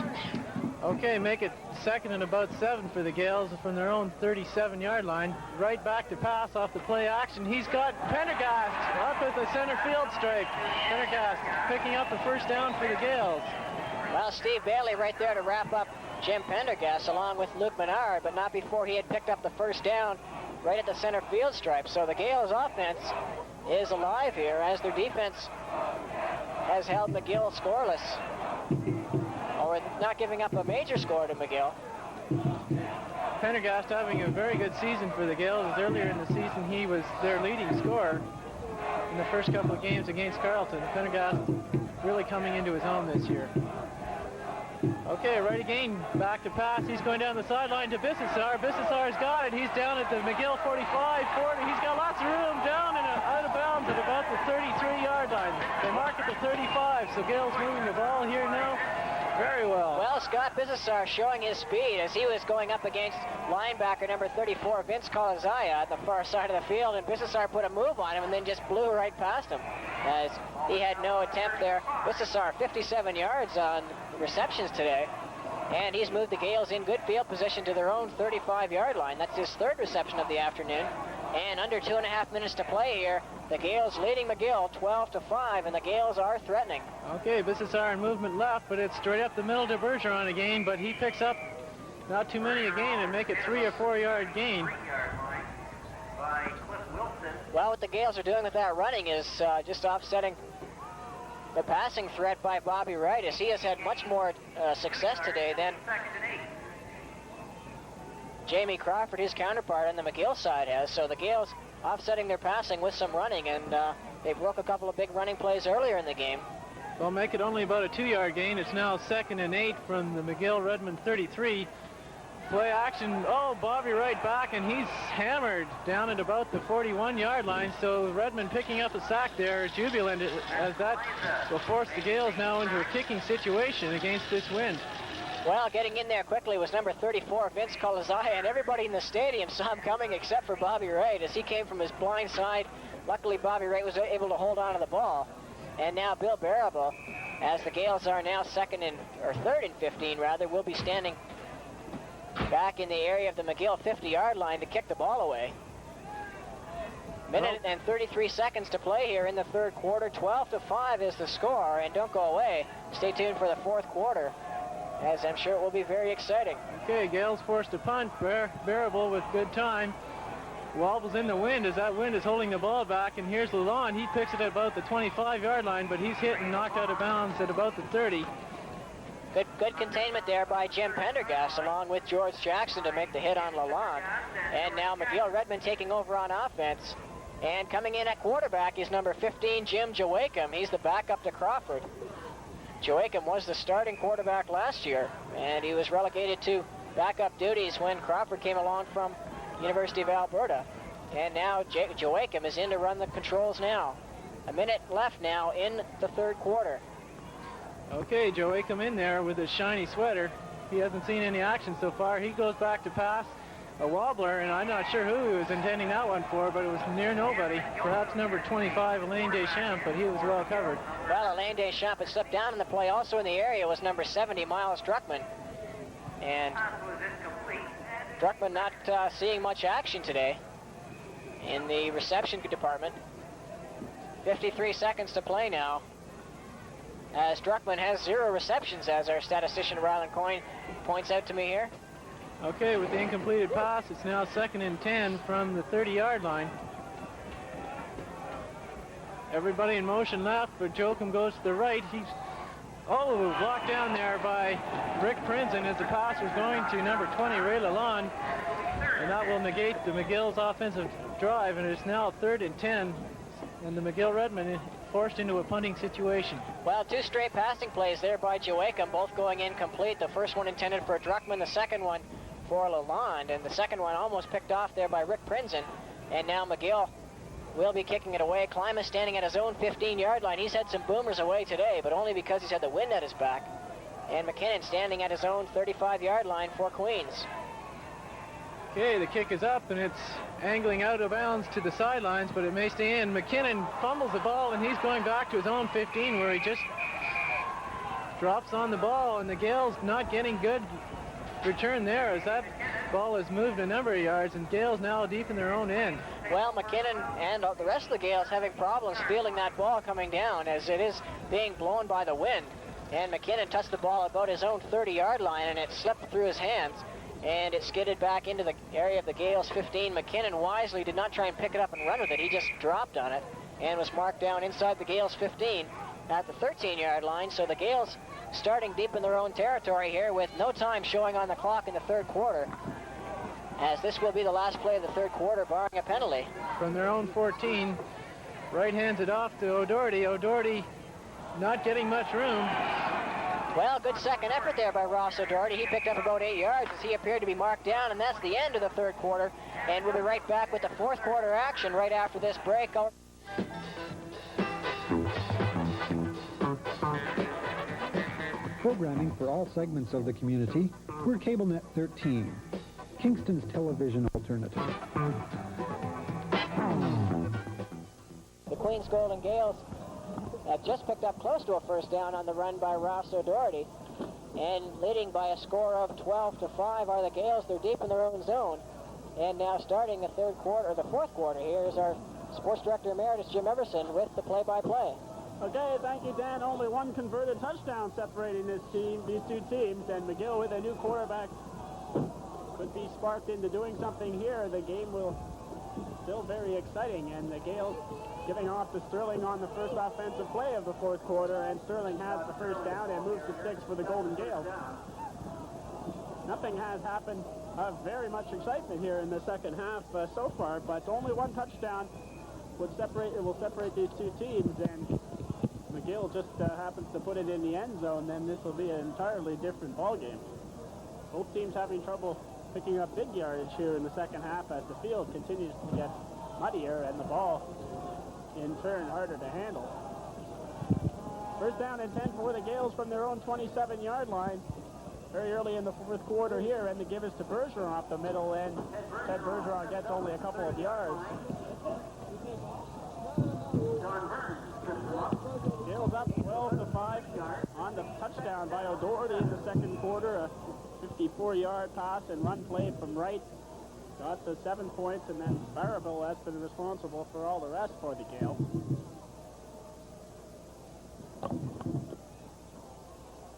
Okay, make it second and about 7 for the Gaels from their own 37-yard line. Right back to pass off the play action. He's got Pendergast up at the center field stripe. Pendergast picking up the first down for the Gaels. Well, Steve Bailey right there to wrap up Jim Pendergast along with Luke Menard, but not before he had picked up the first down right at the center field stripe. So the Gaels offense is alive here as their defense has held McGill scoreless, or not giving up a major score to McGill. Pendergast having a very good season for the Gaels. Earlier in the season, he was their leading scorer in the first couple of games against Carleton. Pendergast really coming into his own this year. Okay, right again, back to pass. He's going down the sideline to Bissessar. Bissessar's got it. He's down at the McGill 45, 40. He's got lots of room down and out of bounds at about the 33-yard line. They mark at the 35, so Gaels moving the ball here now very well. Well, Scott Bissessar showing his speed as he was going up against linebacker number 34, Vince Colazaya, at the far side of the field, and Bissessar put a move on him and then just blew right past him, as he had no attempt there. Bissessar 57 yards on receptions today, and he's moved the Gaels in good field position to their own 35-yard line. That's his third reception of the afternoon, and under 2.5 minutes to play here, the Gaels leading McGill 12-5, and the Gaels are threatening. Okay, Bissessar in movement left, but it's straight up the middle to Bergeron again, but he picks up not too many again and make it 3 or 4 yard gain. Well, what the Gaels are doing with that running is just offsetting the passing threat by Bobby Wright, as he has had much more success today than Jamie Crawford, his counterpart on the McGill side, has. So the Gaels offsetting their passing with some running, and they broke a couple of big running plays earlier in the game. Well, make it only about a 2 yard gain. It's now 2nd and 8 from the McGill Redmen 33. Play action. Oh, Bobby Wright back, and he's hammered down at about the 41-yard line. So Redmen picking up a sack there, jubilant, as that will force the Gaels now into a kicking situation against this wind. Well, getting in there quickly was number 34, Vince Colazaya, and everybody in the stadium saw him coming except for Bobby Wright as he came from his blind side. Luckily, Bobby Wright was able to hold on to the ball. And now Bill Barable, as the Gaels are now 3rd and 15 rather, will be standing back in the area of the McGill 50-yard line to kick the ball away. Minute and 33 seconds to play here in the third quarter. 12-5 is the score, and don't go away. Stay tuned for the fourth quarter, as I'm sure it will be very exciting. Okay, Gaels forced to punt. Barable with good time. Wobbles in the wind as that wind is holding the ball back, and here's Lalonde. He picks it at about the 25-yard line, but he's hit and knocked out of bounds at about the 30. Good containment there by Jim Pendergast along with George Jackson to make the hit on Lalonde. And now McGill Redmen taking over on offense. And coming in at quarterback is number 15, Jim Joachim. He's the backup to Crawford. Joachim was the starting quarterback last year And he was relegated to backup duties when Crawford came along from University of Alberta. And now Joachim is in to run the controls now. A minute left now in the third quarter. Okay, Joachim in there with his shiny sweater. He hasn't seen any action so far. He goes back to pass a wobbler, and I'm not sure who he was intending that one for, but it was near nobody. Perhaps number 25, Alain Deschamps, but he was well covered. Well, Alain Deschamps had slipped down in the play. Also in the area was number 70, Miles Druckmann. And Druckmann not seeing much action today in the reception department. 53 seconds to play now, as Druckmann has 0 receptions, as our statistician Ryland Coyne points out to me here. Okay, with the incompleted pass, it's now 2nd and 10 from the 30-yard line. Everybody in motion left, but Joachim goes to the right. He's blocked down there by Rick Prinzen as the pass was going to number 20, Ray Lalonde, and that will negate the McGill's offensive drive, and it's now 3rd and 10, and the McGill Redmen forced into a punting situation. Well, 2 straight passing plays there by Joachim, both going incomplete. The first one intended for Druckmann, the second one for Lalonde, and the second one almost picked off there by Rick Prinzen. And now McGill will be kicking it away. Klimas standing at his own 15-yard line. He's had some boomers away today, but only because he's had the wind at his back. And McKinnon standing at his own 35-yard line for Queens. Okay, the kick is up, and it's angling out of bounds to the sidelines, but it may stay in. McKinnon fumbles the ball, and he's going back to his own 15, where he just drops on the ball, and the Gaels not getting good return there, as that ball has moved a number of yards, and Gaels now deep in their own end. Well, McKinnon and the rest of the Gaels having problems fielding that ball coming down, as it is being blown by the wind. And McKinnon touched the ball about his own 30-yard line, and it slipped through his hands, and it skidded back into the area of the Gaels' 15. McKinnon wisely did not try and pick it up and run with it. He just dropped on it and was marked down inside the Gaels' 15 at the 13-yard line. So the Gaels starting deep in their own territory here with no time showing on the clock in the third quarter, as this will be the last play of the third quarter, barring a penalty. From their own 14, right hands it off to O'Doherty. O'Doherty not getting much room. Well, good second effort there by Ross O'Doherty. He picked up about 8 yards as he appeared to be marked down, and that's the end of the third quarter. And we'll be right back with the fourth quarter action right after this break. Programming for all segments of the community, we're CableNet 13, Kingston's television alternative. The Queens Golden Gaels have just picked up close to a first down on the run by Ross O'Doherty, and leading by a score of 12-5 are the Gaels. They're deep in their own zone, and now starting the fourth quarter here is our sports director emeritus Jim Everson with the play-by-play. Okay, thank you, Dan. Only one converted touchdown separating these two teams, and McGill with a new quarterback could be sparked into doing something here. The game will still very exciting, and the Gaels giving off to Sterling on the first offensive play of the fourth quarter, and Sterling has the first down and moves to 6 for the Golden Gaels. Nothing has happened of very much excitement here in the second half so far, but only one touchdown will separate these two teams, and McGill just happens to put it in the end zone, then this will be an entirely different ball game. Both teams having trouble picking up big yardage here in the second half as the field continues to get muddier and the ball in turn harder to handle. First down and 10 for the Gaels from their own 27-yard line very early in the fourth quarter here, and the give is to Bergeron off the middle, and Ted Bergeron gets only a couple of yards. Gaels up 12-5 on the touchdown by O'Doherty in the second quarter. A 54-yard pass and run play from right got the 7 points, and then Barabel has been responsible for all the rest for the Gaels.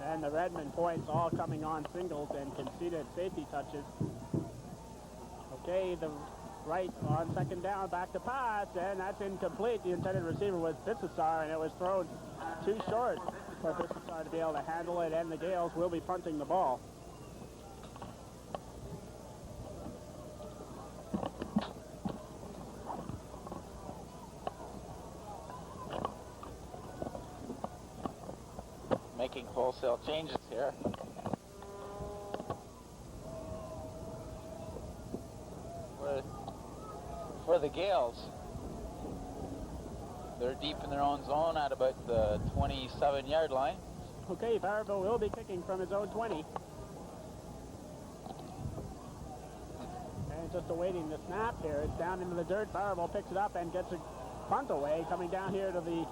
And the Redmen points all coming on singles and conceded safety touches. Okay, the right on second down, back to pass, and that's incomplete. The intended receiver was Bissessar, and it was thrown too short for Bissessar to be able to handle it, and the Gaels will be punting the ball. Making wholesale changes here. for the Gaels. They're deep in their own zone at about the 27-yard line. Okay, Barabel will be kicking from his own 20. And just awaiting the snap here. It's down into the dirt. Barabel picks it up and gets a punt away, coming down here to the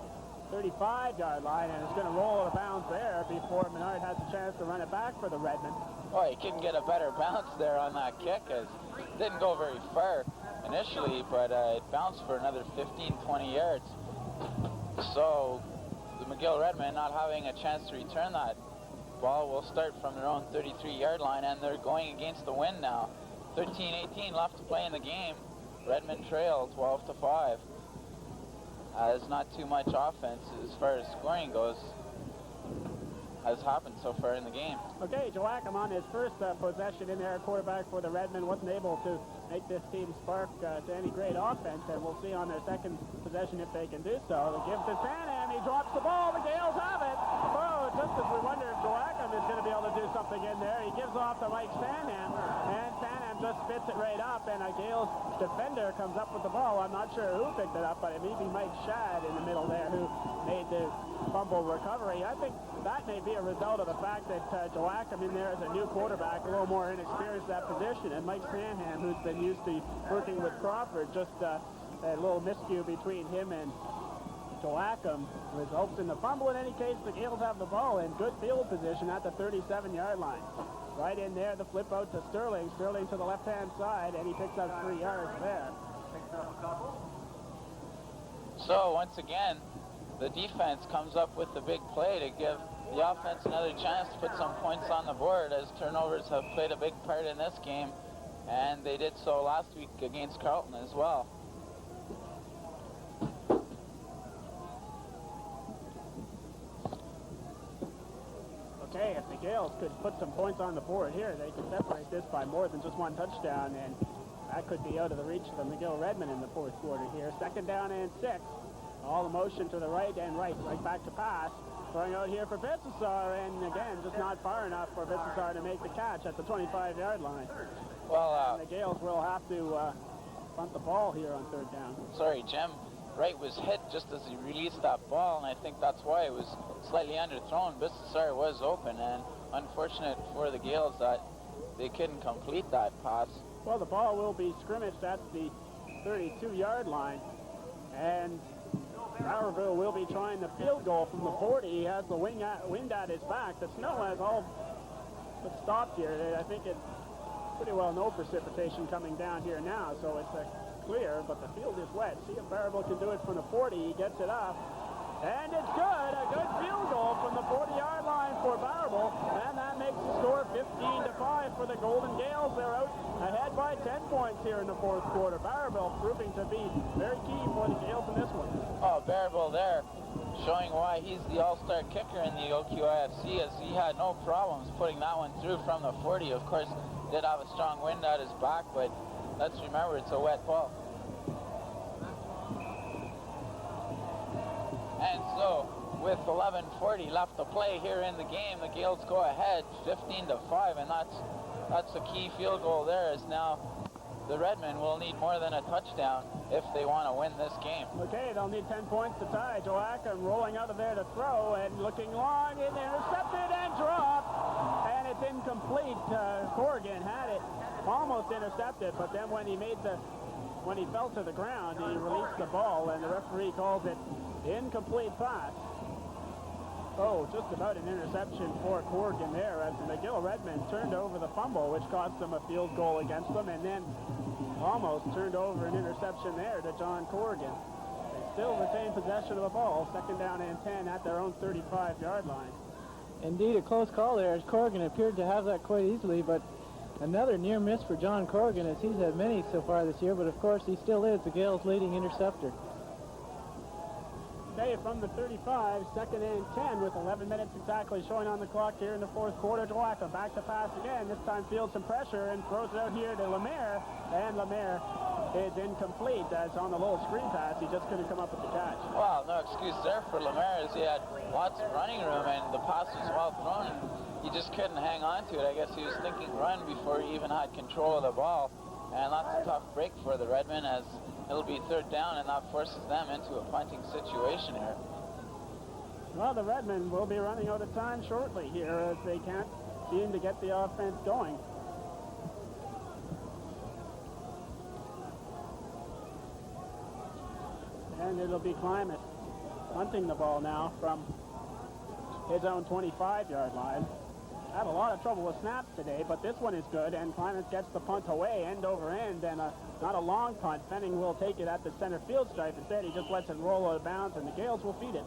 35-yard line, and it's going to roll out of bounds there before Menard has a chance to run it back for the Redmen. Boy, he couldn't get a better bounce there on that kick, as it didn't go very far initially, but it bounced for another 15, 20 yards. So the McGill Redmen, not having a chance to return that ball, will start from their own 33-yard line, and they're going against the wind now. 13-18 left to play in the game. Redmen trail 12-5. There's not too much offense as far as scoring goes has happened so far in the game. Okay, Joachim on his first possession in there, quarterback for the Redmen, wasn't able to make this team spark to any great offense, and we'll see on their second possession if they can do so. They give to Sanham, he drops the ball, the Gaels have it. Oh, just as we wonder if Joachim is going to be able to do something in there, he gives off to Mike Sanham, and Sanham just spits it right up, and a Gaels defender comes up with the ball. I'm not sure who picked it up, but it may be Mike Shad in the middle there who made the fumble recovery. I think that may be a result of the fact that Joachim in there as a new quarterback, a little more inexperienced at that position, and Mike Sanham, who's been used to working with Crawford, just a little miscue between him and Joachim results in the fumble. In any case, the Gaels have the ball in good field position at the 37-yard line. Right in there, the flip out to Sterling. Sterling to the left-hand side, and he picks up 3 yards there. So once again, the defense comes up with the big play to give the offense another chance to put some points on the board, as turnovers have played a big part in this game, and they did so last week against Carleton as well. Okay, if the Gaels could put some points on the board here, they could separate this by more than just one touchdown, and that could be out of the reach of the McGill Redmen in the fourth quarter here. 2nd down and 6. All the motion to the right and right back to pass. Throwing out here for Vissasar, and again, just not far enough for Vissasar to make the catch at the 25-yard line. Well, the Gaels will have to punt the ball here on 3rd down. Sorry, Jim. Wright was hit just as he released that ball, and I think that's why it was slightly underthrown. Vissasar was open, and unfortunate for the Gaels that they couldn't complete that pass. Well, the ball will be scrimmaged at the 32-yard line, and Bowerville will be trying the field goal from the 40. He has the wind at his back. The snow has all but stopped here. I think it's pretty well no precipitation coming down here now, so it's clear, but the field is wet. See if Bowerville can do it from the 40. He gets it up, and it's good. A good field goal from the 40-yard line for Bowerville, and that makes the score 15-5 for the Golden Gaels. They're out ahead by 10 points here in the fourth quarter. Bowerville proving to be very key for the Gaels in this one. Oh, Bowerville there, showing why he's the all-star kicker in the O-QIFC, as he had no problems putting that one through from the 40. Of course, did have a strong wind at his back, but let's remember it's a wet ball. And so, with 11:40 left to play here in the game, the Gaels go ahead 15-5, and that's a key field goal there, as now the Redmen will need more than a touchdown if they want to win this game. Okay, they'll need 10 points to tie. Joachim rolling out of there to throw, and looking long, and intercepted and dropped, and it's incomplete. Corrigan had it almost intercepted, but then when he fell to the ground, he released the ball, and the referee calls it incomplete pass. Oh, just about an interception for Corrigan there, as the McGill Redmen turned over the fumble, which cost them a field goal against them, and then almost turned over an interception there to John Corrigan. They still retain possession of the ball, 2nd down and 10 at their own 35-yard line. Indeed, a close call there, as Corrigan appeared to have that quite easily, but another near miss for John Corrigan, as he's had many so far this year, but of course he still is the Gaels' leading interceptor. Okay, from the 35, 2nd and 10 with 11 minutes exactly showing on the clock here in the fourth quarter. Joachim back to pass again. This time feels some pressure and throws it out here to Lemaire, and Lemaire is incomplete. As on the little screen pass, he just couldn't come up with the catch. Well, no excuse there for Lemaire, as he had lots of running room, and the pass was well thrown. He just couldn't hang on to it. I guess he was thinking run before he even had control of the ball. And that's a tough break for the Redmen, as it'll be third down, and that forces them into a punting situation here. Well, the Redmen will be running out of time shortly here, as they can't seem to get the offense going. And it'll be Klamath punting the ball now from his own 25-yard line. Had a lot of trouble with snaps today, but this one is good, and Klamath gets the punt away, end over end, and not a long punt. Fenning will take it at the center field stripe. Instead, he just lets it roll out of bounds, and the Gaels will field it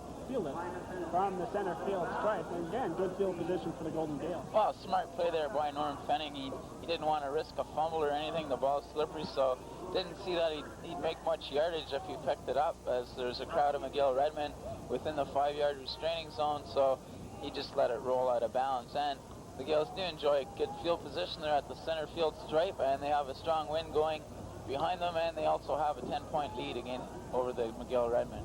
from the center field stripe. And again, good field position for the Golden Gaels. Well, smart play there by Norm Fenning. He didn't want to risk a fumble or anything. The ball's slippery, so didn't see that he'd make much yardage if he picked it up, as there's a crowd of McGill Redmen within the 5-yard restraining zone, so he just let it roll out of bounds. And the Gaels do enjoy a good field position there at the center field stripe, and they have a strong wind going behind them, and they also have a 10-point lead again over the McGill Redmen.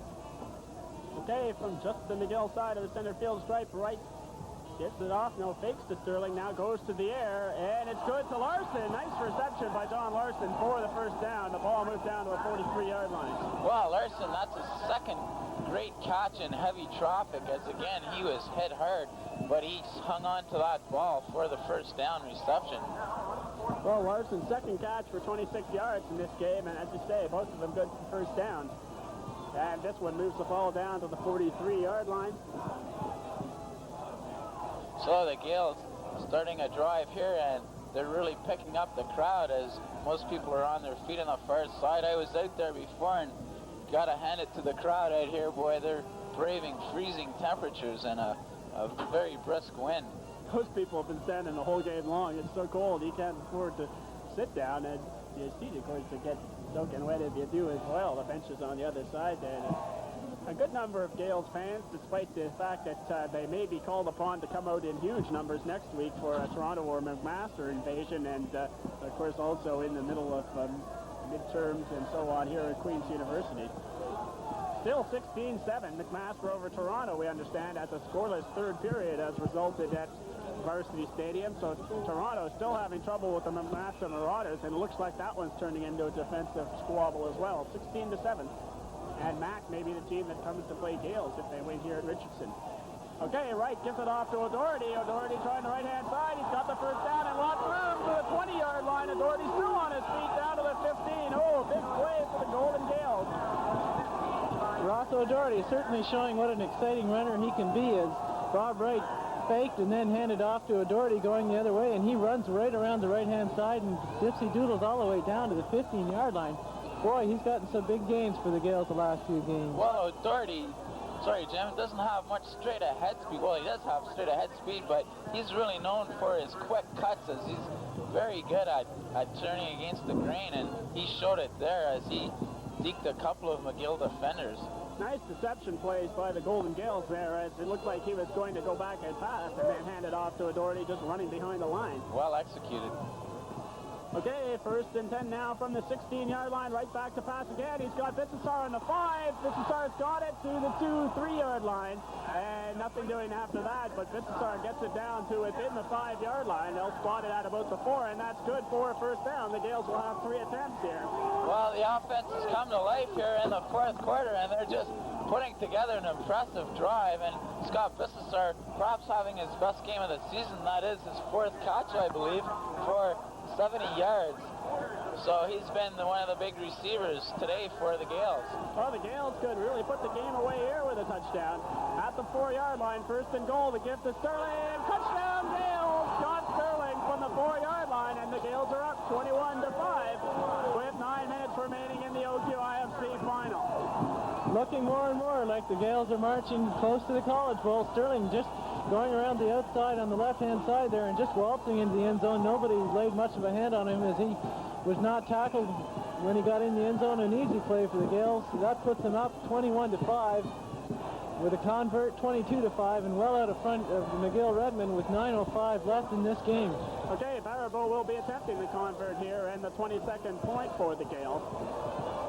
Okay, from just the McGill side of the center field stripe, right, gets it off, no fakes to Sterling, now goes to the air, and it's good to Larson. Nice reception by John Larson for the first down. The ball moves down to a 43-yard line. Well, Larson, that's his second great catch in heavy traffic, as again, he was hit hard, but he hung on to that ball for the first down reception. Well, Larson's second catch for 26 yards in this game, and as you say, both of them good for first down. And this one moves the ball down to the 43-yard line. So the Gaels starting a drive here, and they're really picking up the crowd, as most people are on their feet on the far side. I was out there before, and gotta hand it to the crowd out here, boy. They're braving freezing temperatures and a very brisk wind. Those people have been standing the whole game long. It's so cold, you can't afford to sit down, and you see, of course, to get soaking wet if you do as well. The bench is on the other side there. A good number of Gaels fans, despite the fact that they may be called upon to come out in huge numbers next week for a Toronto or McMaster invasion, and of course also in the middle of midterms and so on here at Queen's University. Still 16-7, McMaster over Toronto, we understand, as a scoreless third period has resulted at Varsity Stadium. So Toronto is still having trouble with the McMaster Marauders, and it looks like that one's turning into a defensive squabble as well, 16-7. And Mac may be the team that comes to play Gaels if they win here at Richardson. Okay, Wright gives it off to O'Doherty. O'Doherty trying the right-hand side. He's got the first down and lots of room to the 20-yard line. O'Doherty still on his feet down to the 15. Oh, big play for the Golden Gaels. Ross O'Doherty certainly showing what an exciting runner he can be, as Bob Wright faked and then handed off to O'Doherty going the other way, and he runs right around the right-hand side and dipsy doodles all the way down to the 15-yard line. Boy, he's gotten some big gains for the Gaels the last few games. Well, O'Doherty, sorry, Jim, doesn't have much straight-ahead speed. Well, he does have straight-ahead speed, but he's really known for his quick cuts, as he's very good at turning against the grain, and he showed it there as he deked a couple of McGill defenders. Nice deception plays by the Golden Gaels there, as it looked like he was going to go back and pass and then hand it off to O'Doherty just running behind the line. Well executed. Okay, first and 10 now from the 16-yard line, right back to pass again. He's got Bissessar on the 5. Bissessar's got it to the 2-3-yard line, and nothing doing after that, but Bissessar gets it down to within the 5-yard line. They'll spot it at about the 4, and that's good for a first down. The Gaels will have 3 attempts here. Well, the offense has come to life here in the fourth quarter, and they're just putting together an impressive drive, and Scott Bissessar perhaps having his best game of the season. That is his 4th catch, I believe, for 70 yards. So he's been one of the big receivers today for the Gaels. Well, the Gaels could really put the game away here with a touchdown. At the 4-yard line, first and goal, the gift to Sterling. Touchdown, Gaels! Scott Sterling from the 4-yard line, and the Gaels are up 21-5 with 9 minutes remaining in the O-QIFC final. Looking more and more like the Gaels are marching close to the College Bowl. Sterling just going around the outside on the left-hand side there and just waltzing into the end zone. Nobody laid much of a hand on him, as he was not tackled when he got in the end zone. An easy play for the Gaels. That puts them up 21-5 with a convert, 22-5, and well out of front of the McGill Redmen with 9:05 left in this game. Okay, Barabo will be attempting the convert here, and the 22nd point for the Gaels.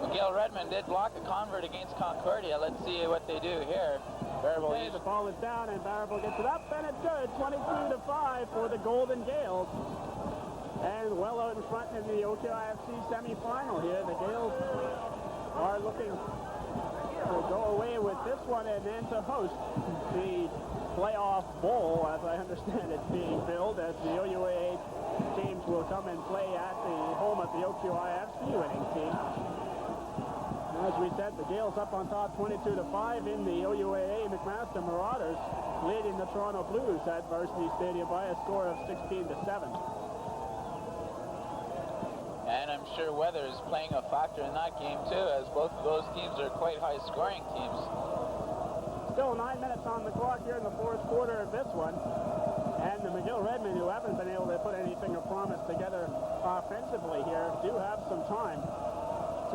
McGill Redmen did block a convert against Concordia. Let's see what they do here. Okay, the ball is down, and Barabo gets it up, and it's good. 22-5 for the Golden Gaels. And well well out in front in the O-QIFC semifinal here. The Gaels are looking to go away with this one and then to host the playoff bowl, as I understand it's being billed, as the OUAA teams will come and play at the home of the O-QIFC winning team. As we said, the Gaels up on top 22-5 in the OUAA McMaster Marauders, leading the Toronto Blues at Varsity Stadium by a score of 16-7. And I'm sure weather is playing a factor in that game too, as both of those teams are quite high-scoring teams. Still 9 minutes on the clock here in the fourth quarter of this one. And the McGill Redmen, who haven't been able to put anything of promise together offensively here, do have some time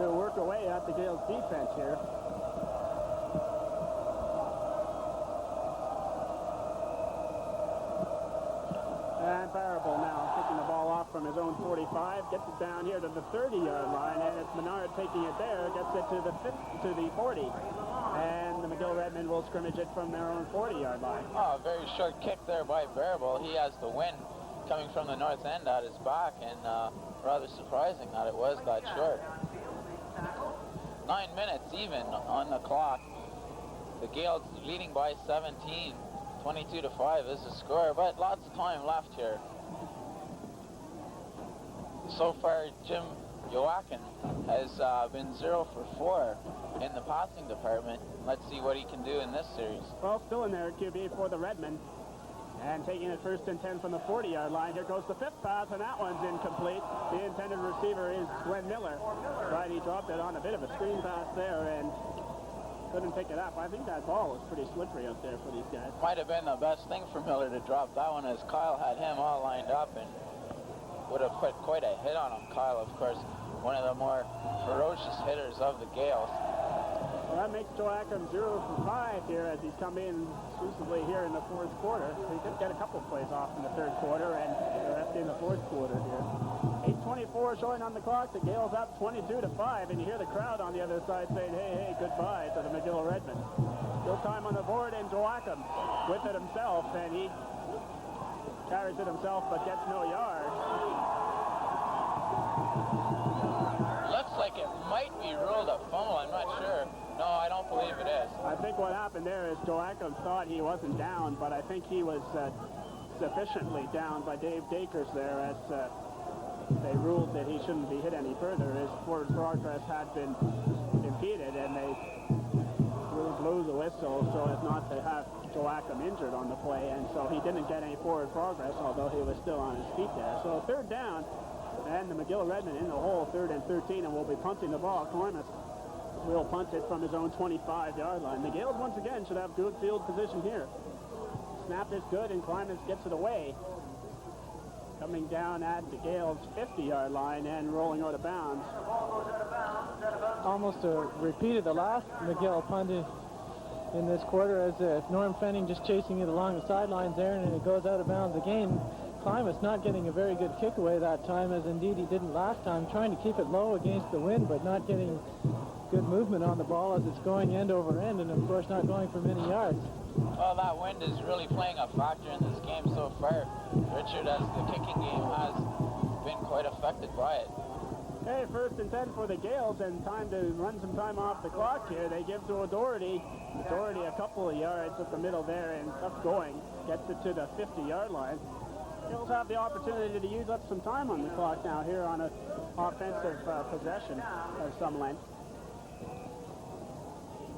to work away at the Gaels' defense here. And Barable now picking the ball off from his own 45, gets it down here to the 30-yard line, and it's Menard taking it there, gets it to the 40. And the McGill Redmen will scrimmage it from their own 40-yard line. Oh, a very short kick there by Barable. He has the wind coming from the north end at his back, and rather surprising that it was that short. 9 minutes even on the clock. The Gaels leading by 17. 22-5 is the score, but lots of time left here. So far, Jim Joachim has been 0 for 4 in the passing department. Let's see what he can do in this series. Well, still in there, QB for the Redmen. And taking it 1st and 10 from the 40-yard line. Here goes the 5th pass, and that one's incomplete. The intended receiver is Glenn Miller. Right, he dropped it on a bit of a screen pass there and couldn't pick it up. I think that ball was pretty slippery out there for these guys. Might have been the best thing for Miller to drop that one, as Kyle had him all lined up and would have put quite a hit on him. Kyle, of course, one of the more ferocious hitters of the Gaels. Well, that makes Joachim 0 for 5 here as he's come in exclusively here in the fourth quarter. He did get a couple plays off in the third quarter and the rest in the fourth quarter here. 8:24 showing on the clock. The Gaels up 22-5, and you hear the crowd on the other side saying, hey, goodbye to the McGill Redmen. Still time on the board, and Joachim with it himself, and he carries it himself but gets no yards. Looks like it might be ruled a fumble. I'm not sure. No, I don't believe it is. I think what happened there is Joachim thought he wasn't down, but I think he was sufficiently down by Dave Dakers there as they ruled that he shouldn't be hit any further. His forward progress had been impeded, and they blew the whistle so as not to have Joachim injured on the play, and so he didn't get any forward progress, although he was still on his feet there. So 3rd down, and the McGill Redmen in the hole, 3rd and 13, and will be punting the ball. Climate will punt it from his own 25-yard line. The Gaels, once again, should have good field position here. Snap is good, and Climate gets it away. Coming down at the Gaels' 50-yard line and rolling out of bounds. Almost a repeat of the last McGill punt in this quarter, as Norm Fenning just chasing it along the sidelines there, and it goes out of bounds again. Climate's not getting a very good kick away that time, as indeed he didn't last time, trying to keep it low against the wind, but not getting good movement on the ball as it's going end over end, and of course not going for many yards. Well, that wind is really playing a factor in this game so far, Richard, as the kicking game has been quite affected by it. Okay, 1st and 10 for the Gaels, and time to run some time off the clock here. They give to O'Doherty. O'Doherty a couple of yards up the middle there, and tough going. Gets it to the 50-yard line. Gaels have the opportunity to use up some time on the clock now here on an offensive possession of some length.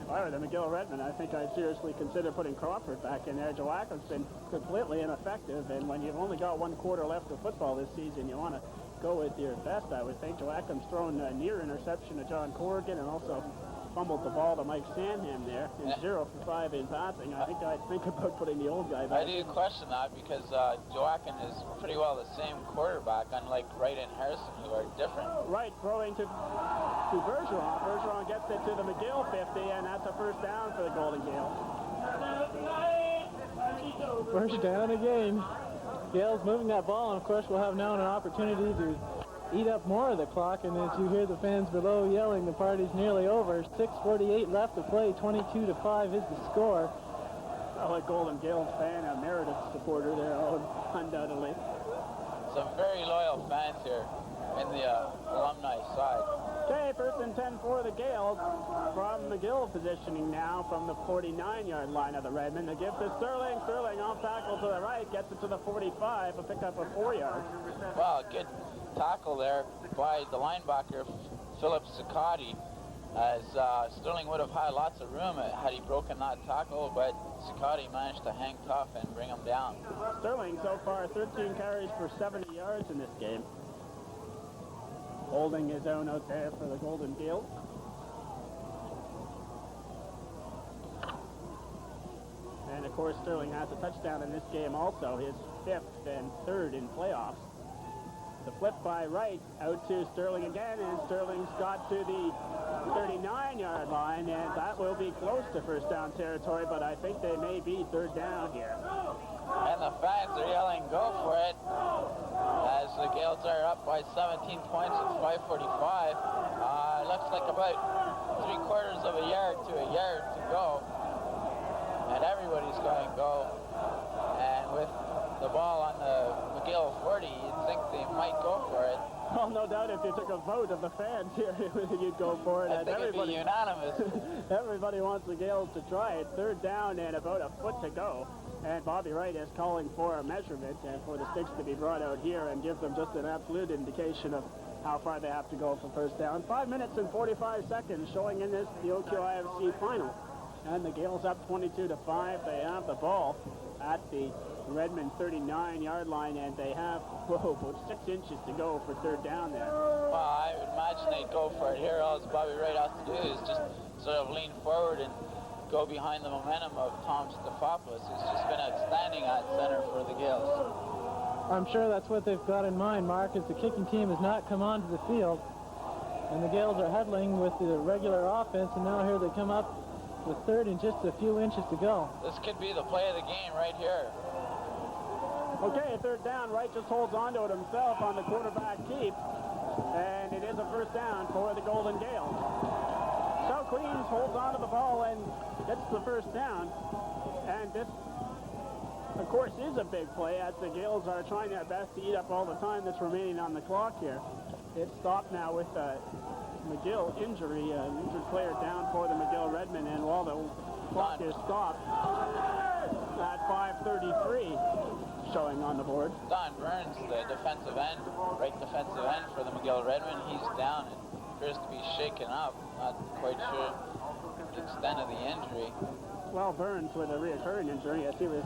If I were the McGill Redmen, I think I'd seriously consider putting Crawford back in there. Joachim's been completely ineffective, and when you've only got 1 quarter left of football this season, you want to go with your best, I would think. Joachim's thrown a near interception to John Corrigan and also fumbled the ball to Mike Sandham there. And 0 for 5 in passing. I think I'd think about putting the old guy back. I do question that because Joachim is pretty well the same quarterback, unlike Wright and Harrison, who are different. Wright throwing to Bergeron. Bergeron gets it to the McGill 50, and that's a 1st down for the Golden Gaels. 1st down again. Gaels moving that ball, and of course we'll have now an opportunity to eat up more of the clock, and as you hear the fans below yelling, the party's nearly over. 6:48 left to play, 22-5 is the score. Well, a Golden Gaels fan, a Meredith supporter there, undoubtedly. some very loyal fans here in the alumni side. Okay, 1st and 10 for the Gaels from McGill positioning now from the 49-yard line of the Redmen. They give to Sterling. Sterling off tackle to the right, gets it to the 45, a pickup of 4 yards. Well, good tackle there by the linebacker, Philip Sicati, as Sterling would have had lots of room had he broken that tackle, but Sicati managed to hang tough and bring him down. Sterling so far 13 carries for 70 yards in this game. Holding his own out there for the Golden Gaels. And of course Sterling has a touchdown in this game also, his 5th and 3rd in playoffs. The flip by Wright out to Sterling again, and Sterling's got to the 39-yard line, and that will be close to first down territory, but I think they may be 3rd down here. And the fans are yelling, go for it, as the Gaels are up by 17 points with 5:45. Looks like about 3/4 of a yard to a yard to go, and everybody's going to go. And with the ball on the McGill 40, you'd think they might go for it. Well, no doubt if you took a vote of the fans here, you'd go for it. I think it'd be unanimous. Everybody wants the Gaels to try it. 3rd down and about a foot to go. And Bobby Wright is calling for a measurement and for the sticks to be brought out here and give them just an absolute indication of how far they have to go for first down. 5 minutes and 45 seconds showing in this, the O-QIFC final. And the Gaels up 22-5. They have the ball at the Redmen 39-yard line, and they have about 6 inches to go for 3rd down there. Well, I would imagine they'd go for it here. All Bobby Wright has to do is just sort of lean forward and go behind the momentum of Tom Stefopoulos, who's just been outstanding at center for the Gaels. I'm sure that's what they've got in mind, Mark, as the kicking team has not come onto the field. And the Gaels are huddling with the regular offense, and now here they come up with 3rd and just a few inches to go. This could be the play of the game right here. Okay, 3rd down. Wright just holds on to it himself on the quarterback keep. And it is a first down for the Golden Gaels. So Queens holds on to the ball and gets the first down. And this, of course, is a big play as the Gaels are trying their best to eat up all the time that's remaining on the clock here. It's stopped now with McGill injury, an injured player down for the McGill Redmen, and while the clock is stopped at 5:33 showing on the board. Don Burns, the defensive end, right defensive end for the McGill Redmen, he's down and appears to be shaken up. Not quite sure the extent of the injury. Well, Burns with a reoccurring injury, as he was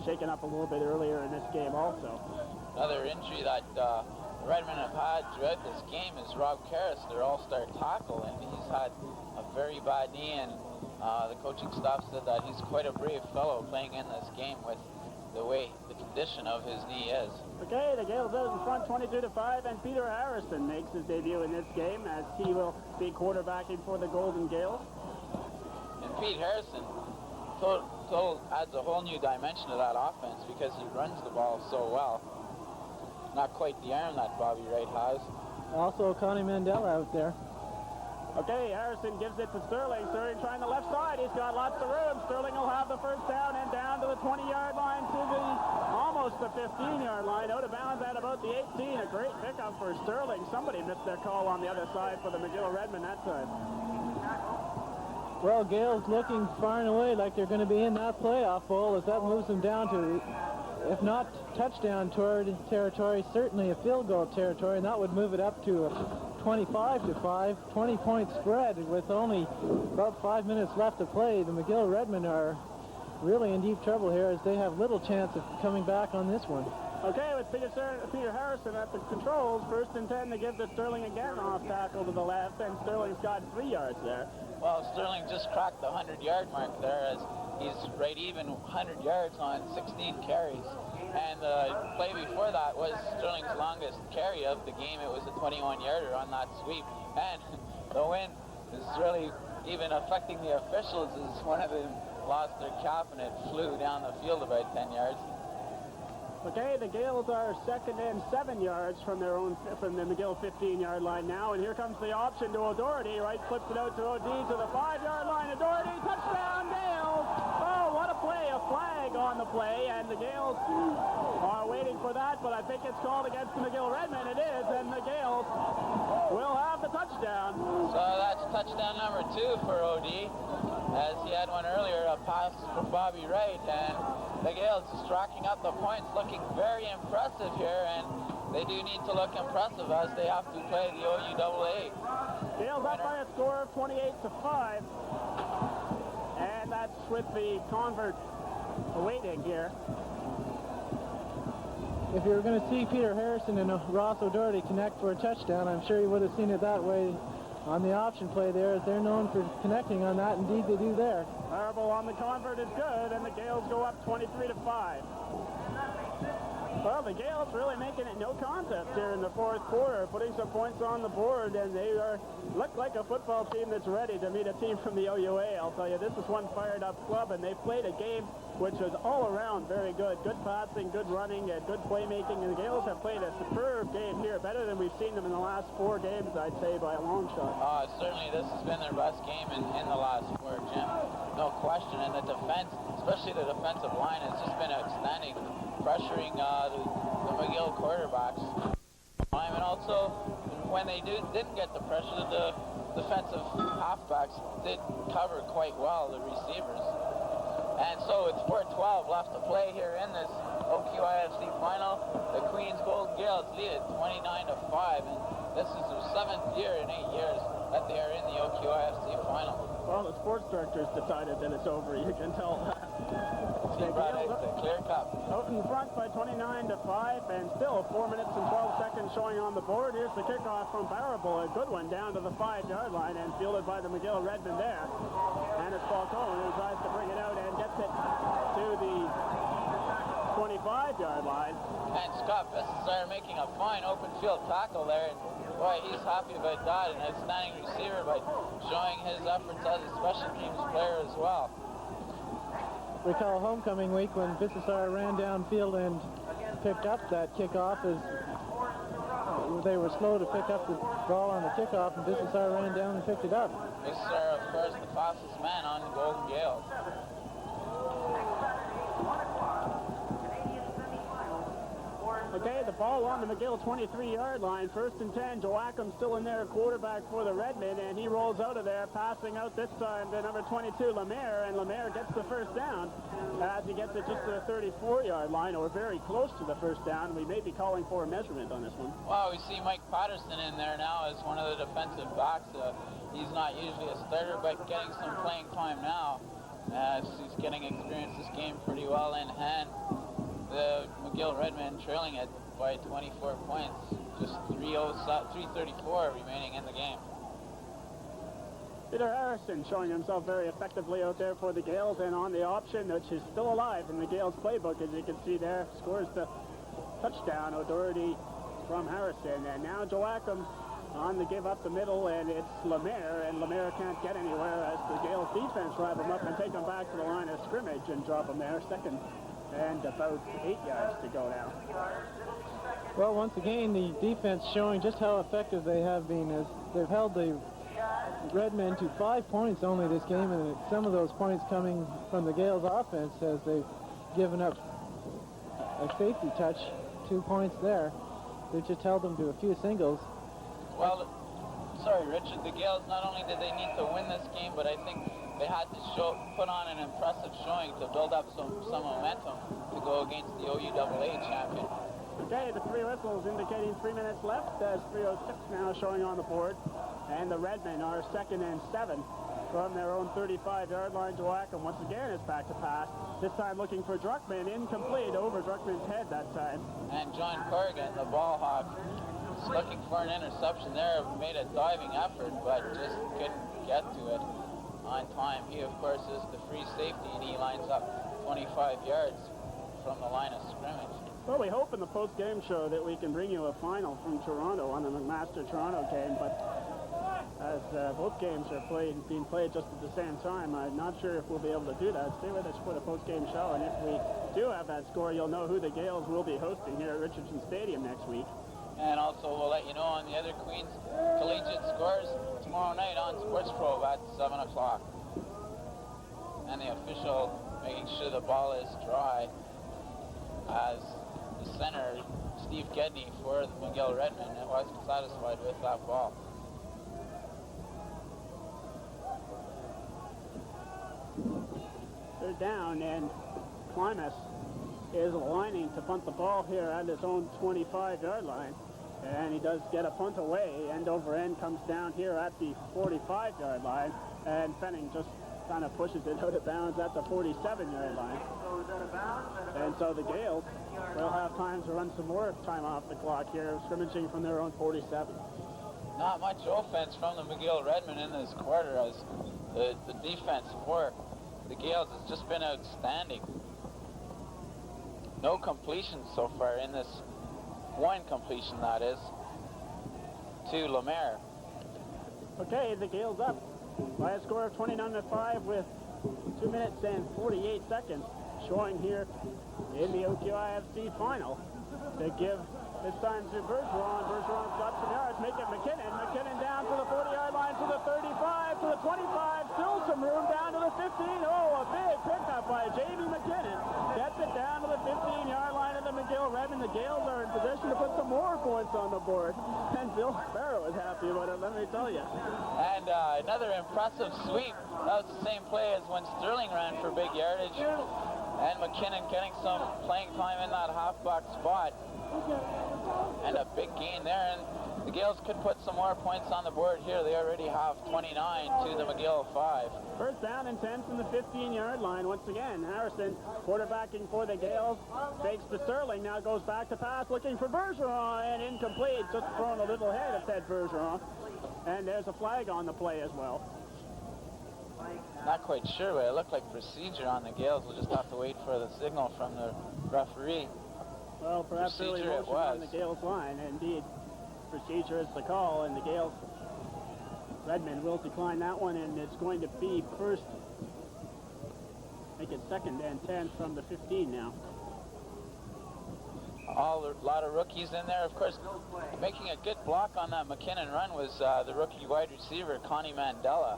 shaken up a little bit earlier in this game also. Another injury that the Redmen have had throughout this game is Rob Karras, their all-star tackle, and he's had a very bad knee, and the coaching staff said that he's quite a brave fellow playing in this game with the way the condition of his knee is. Okay, the Gaels out in front 22-5, and Peter Harrison makes his debut in this game as he will be quarterbacking for the Golden Gaels. And Pete Harrison adds a whole new dimension to that offense because he runs the ball so well. Not quite the arm that Bobby Wright has. Also Connie Mandela out there. Okay, Harrison gives it to Sterling. Sterling trying the left side. He's got lots of room. Sterling will have the first down and down to the 20-yard line to the almost the 15-yard line. Out of bounds at about the 18. A great pickup for Sterling. Somebody missed their call on the other side for the McGill Redmen that time. Well, Gaels looking far and away like they're going to be in that playoff bowl as that moves them down to, if not touchdown territory, certainly a field goal territory, and that would move it up to a 25-5, 20-point spread with only about 5 minutes left to play. The McGill Redmen are really in deep trouble here as they have little chance of coming back on this one. Okay, with Peter Harrison at the controls, 1st and 10 to give to Sterling again off tackle to the left, and Sterling's got 3 yards there. Well, Sterling just cracked the 100-yard mark there as he's right even 100 yards on 16 carries. And the play before that was Sterling's longest carry of the game. It was a 21-yarder on that sweep. And the wind is really even affecting the officials as one of them lost their cap and it flew down the field about 10 yards. Okay, the Gaels are 2nd and 7 yards from the McGill 15-yard line now, and here comes the option to O'Doherty. Wright flips it out to O'D to the 5-yard line. O'Doherty, touchdown, Gaels! Oh, what a play! A flag on the play, and the Gaels are waiting for that, but I think it's called against the McGill Redmen. It is, and the Gaels will have the touchdown. So that's touchdown number 2 for OD, as he had one earlier, a pass from Bobby Wright, and the Gaels just racking up the points, looking very impressive here, and they do need to look impressive as they have to play the OUAA. Gaels up by a score of 28-5, and that's with the convert waiting here. If you were going to see Peter Harrison and Ross O'Doherty connect for a touchdown, I'm sure you would have seen it that way on the option play there, as they're known for connecting on that. Indeed, they do there. Marble on the convert is good, and the Gaels go up 23-5. Well, the Gaels really making it no contest here in the fourth quarter, putting some points on the board, and they look like a football team that's ready to meet a team from the OUA. I'll tell you, this is one fired-up club, and they played a game which was all around very good. Good passing, good running, and good playmaking, and the Gaels have played a superb game here, better than we've seen them in the last 4 games, I'd say, by a long shot. Certainly this has been their best game in the last 4, Jim. No question, and the defense, especially the defensive line, has just been outstanding, pressuring the McGill quarterbacks. And also, when they didn't get the pressure, the defensive halfbacks did cover quite well, the receivers. And so with 4:12 left to play here in this O-QIFC final, the Queens Gold Gaels lead it 29-5, and this is their 7th year in 8 years that they are in the O-QIFC final. Well, the sports director's decided that it's over, you can tell that. He brought out the clear cup. Out in front by 29-5, and still 4 minutes and 12 seconds showing on the board. Here's the kickoff from Barrable, a good one down to the 5-yard line, and fielded by the McGill Redmen there. And it's Falcone who tries to bring it out and gets it to the 25-yard line. And Scott Bissessar making a fine open field tackle there. And boy, he's happy about that. An outstanding receiver, but showing his efforts as a special teams player as well. Recall homecoming week when Bissessar ran downfield and picked up that kickoff, as they were slow to pick up the ball on the kickoff, and Bissessar ran down and picked it up. Bissessar, of course, the fastest man on the Golden Gaels. Okay, the ball on the McGill 23-yard line. 1st and 10. Joachim still in there, quarterback for the Redmen, and he rolls out of there, passing out this time to number 22, Lemaire, and Lemaire gets the first down as he gets it just to the 34-yard line, or very close to the first down. We may be calling for a measurement on this one. Well, we see Mike Patterson in there now as one of the defensive backs. He's not usually a starter, but getting some playing time now, as he's getting experience this game pretty well in hand. The McGill Redmen trailing it by 24 points, just 3:34 remaining in the game. Peter Harrison showing himself very effectively out there for the Gaels, and on the option, which is still alive in the Gaels playbook, as you can see there, scores the touchdown. O'Doherty from Harrison, and now Joachim on the give up the middle, and it's Lemaire, and Lemaire can't get anywhere as the Gaels defense wrap him up and take him back to the line of scrimmage and drop him there. 2nd and about 8 yards to go now. Well, once again, the defense showing just how effective they have been, as they've held the Redmen to 5 points only this game, and some of those points coming from the Gaels offense, as they've given up a safety touch, 2 points there. They've just held them to a few singles. Well, sorry, Richard, the Gaels, not only did they need to win this game, but I think they had to put on an impressive showing to build up some momentum to go against the OUAA champion. Okay, the 3 whistles indicating 3 minutes left. There's 3:06 now showing on the board. And the Redmen are 2nd and 7 from their own 35-yard line. Joachim once again is back to pass. This time looking for Druckmann, incomplete over Druckmann's head that time. And John Corrigan, the ball hawk, is looking for an interception there. Made a diving effort, but just couldn't get to it on time. He, of course, is the free safety, and he lines up 25 yards from the line of scrimmage. Well, we hope in the post-game show that we can bring you a final from Toronto on the McMaster Toronto game, but as both games are being played just at the same time, I'm not sure if we'll be able to do that. Stay with us for the post-game show, and if we do have that score, you'll know who the Gaels will be hosting here at Richardson Stadium next week. And also, we'll let you know on the other Queens collegiate scores tomorrow night on Sports Probe at 7 o'clock. And the official making sure the ball is dry, as the center, Steve Gedney, for the McGill Redmen, wasn't satisfied with that ball. They're down, and Klimas is aligning to punt the ball here at his own 25-yard line. And he does get a punt away. End over end comes down here at the 45-yard line. And Fenning just kind of pushes it out of bounds at the 47-yard line. And so the Gaels will have time to run some more time off the clock here, scrimmaging from their own 47. Not much offense from the McGill Redmen in this quarter, as the defense for the Gaels has just been outstanding. No completions so far in this. One completion, that is, to Lemaire. Okay, the Gaels up by a score of 29-5 with 2 minutes and 48 seconds showing here in the O-QIFC final. They give this time to Bergeron. Bergeron's got some yards, make it McKinnon. McKinnon down to the 40-yard line, to the 35, to the 25, still some room down to the 15. Oh, a big pickup by Jamie McKinnon. Gets it down to the 15-yard line of the McGill Redmen. The Gaels are in position to put some more points on the board. And Bill Barrow is happy about it, let me tell you. And another impressive sweep. That was the same play as when Sterling ran for big yardage. And McKinnon getting some playing time in that halfback spot. And a big gain there, and the Gaels could put some more points on the board here. They already have 29 to the McGill 5. First down and 10 from the 15-yard line. Once again, Harrison quarterbacking for the Gaels. Fakes to Sterling, now goes back to pass, looking for Bergeron, and incomplete. Just thrown a little ahead of Ted Bergeron. And there's a flag on the play as well. Not quite sure, but it looked like procedure on the Gaels. We'll just have to wait for the signal from the referee. Well, perhaps early motion on the Gaels line. Indeed, procedure is the call, and the Gaels, Redmen will decline that one, and it's going to be first, make it second and 10 from the 15 now. A lot of rookies in there. Of course, making a good block on that McKinnon run was the rookie wide receiver, Connie Mandela,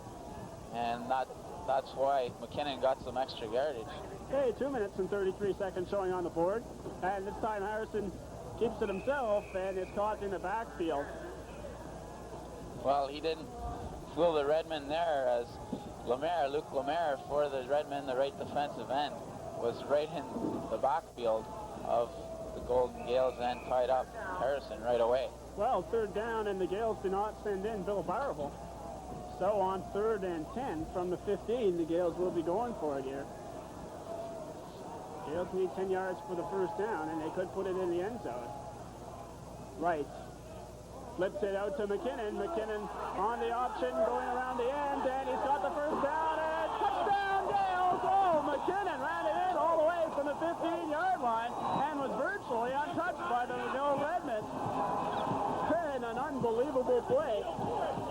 and that's why McKinnon got some extra yardage. Okay, 2 minutes and 33 seconds showing on the board. And this time Harrison keeps it himself and is caught in the backfield. Well, he didn't fool the Redmen there, as Luke Lemaire for the Redmen, the right defensive end, was right in the backfield of the Golden Gaels and tied up Harrison right away. Well, third down, and the Gaels do not send in Bill Barable. So on 3rd and 10 from the 15, the Gaels will be going for it here. Gaels need 10 yards for the first down, and they could put it in the end zone. Right. Flips it out to McKinnon. McKinnon on the option, going around the end, and he's got the first down, and touchdown Gaels! Oh, McKinnon ran it in all the way from the 15-yard line and was virtually untouched by the McGill Redmen. And an unbelievable play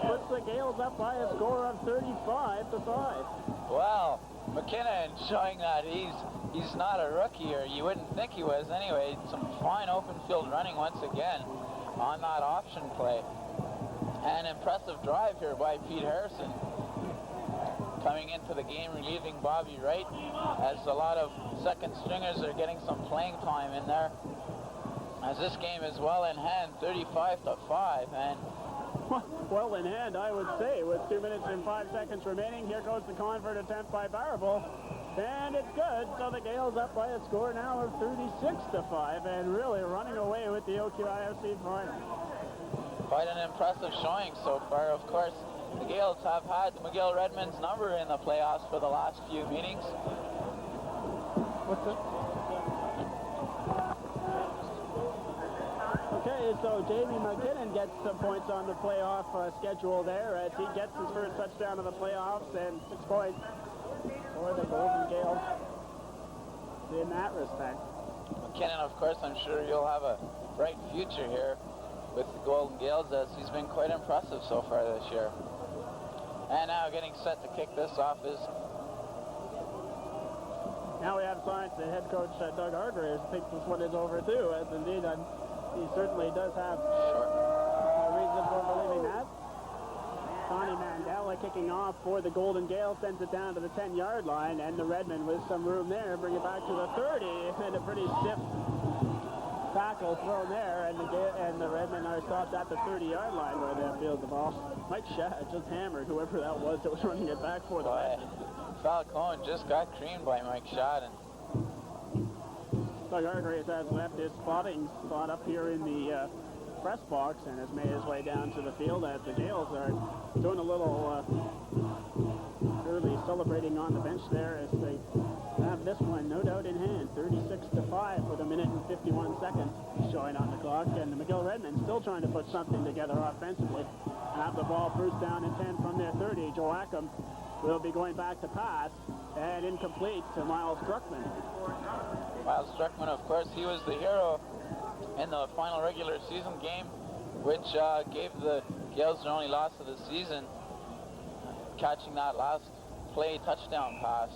puts the Gaels up by a score of 35-5. Well, McKinnon showing that he's not a rookie, or you wouldn't think he was anyway. Some fine open field running once again on that option play. An impressive drive here by Pete Harrison. Coming into the game, relieving Bobby Wright, as a lot of second stringers are getting some playing time in there. As this game is well in hand, 35-5, and well in hand, I would say, with 2 minutes and 5 seconds remaining. Here goes the convert attempt by Barable, and it's good. So the Gaels up by a score now of 36-5, and really running away with the O-QIFC final. Quite an impressive showing so far. Of course, the Gaels have had the McGill Redmen's number in the playoffs for the last few meetings. What's it? Okay, so Jamie McKinnon gets some points on the playoff schedule there as he gets his first touchdown of the playoffs, and 6 points for the Golden Gaels in that respect. McKinnon, of course, I'm sure you'll have a bright future here with the Golden Gaels, as he's been quite impressive so far this year. And now getting set to kick this off is... Now we have signs that head coach Doug Hargreaves thinks this one is over too, as indeed he certainly does have reason for believing that. Connie Mandela kicking off off for the Golden Gaels, sends it down to the 10-yard line, and the Redmen with some room there bring it back to the 30, and a pretty stiff tackle thrown there, and the Redmen are stopped at the 30-yard line where they field the ball. Mike Shad just hammered whoever that was running it back for the Redmen. Falcone just got creamed by Mike Shad. Doug Hargraves has left his spotting spot up here in the press box and has made his way down to the field as the Gaels are doing a little early celebrating on the bench there as they have this one no doubt in hand. 36-5 with a minute and 51 seconds showing on the clock, and the McGill Redmen still trying to put something together offensively. Have the ball first down and 10 from their 30. Joachim will be going back to pass, and incomplete to Miles Druckmann. Miles Druckmann, of course, he was the hero in the final regular season game, which gave the Gaels their only loss of the season, catching that last play touchdown pass.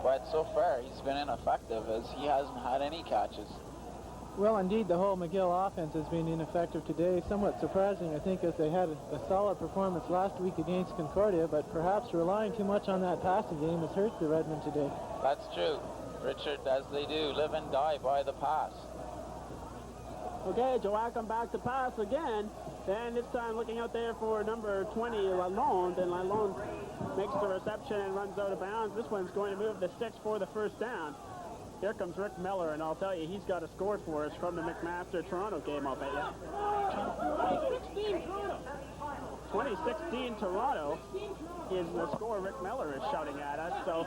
But so far, he's been ineffective as he hasn't had any catches. Well, indeed, the whole McGill offense has been ineffective today. Somewhat surprising, I think, as they had a solid performance last week against Concordia, but perhaps relying too much on that passing game has hurt the Redmen today. That's true, Richard, as they do live and die by the pass. Okay, Joachim back to pass again, and this time looking out there for number 20, Lalonde, and Lalonde makes the reception and runs out of bounds. This one's going to move the 6 for the first down. Here comes Rick Miller, and I'll tell you, he's got a score for us from the McMaster-Toronto game, I'll bet you. 2016 Toronto is the score Rick Miller is shouting at us, so...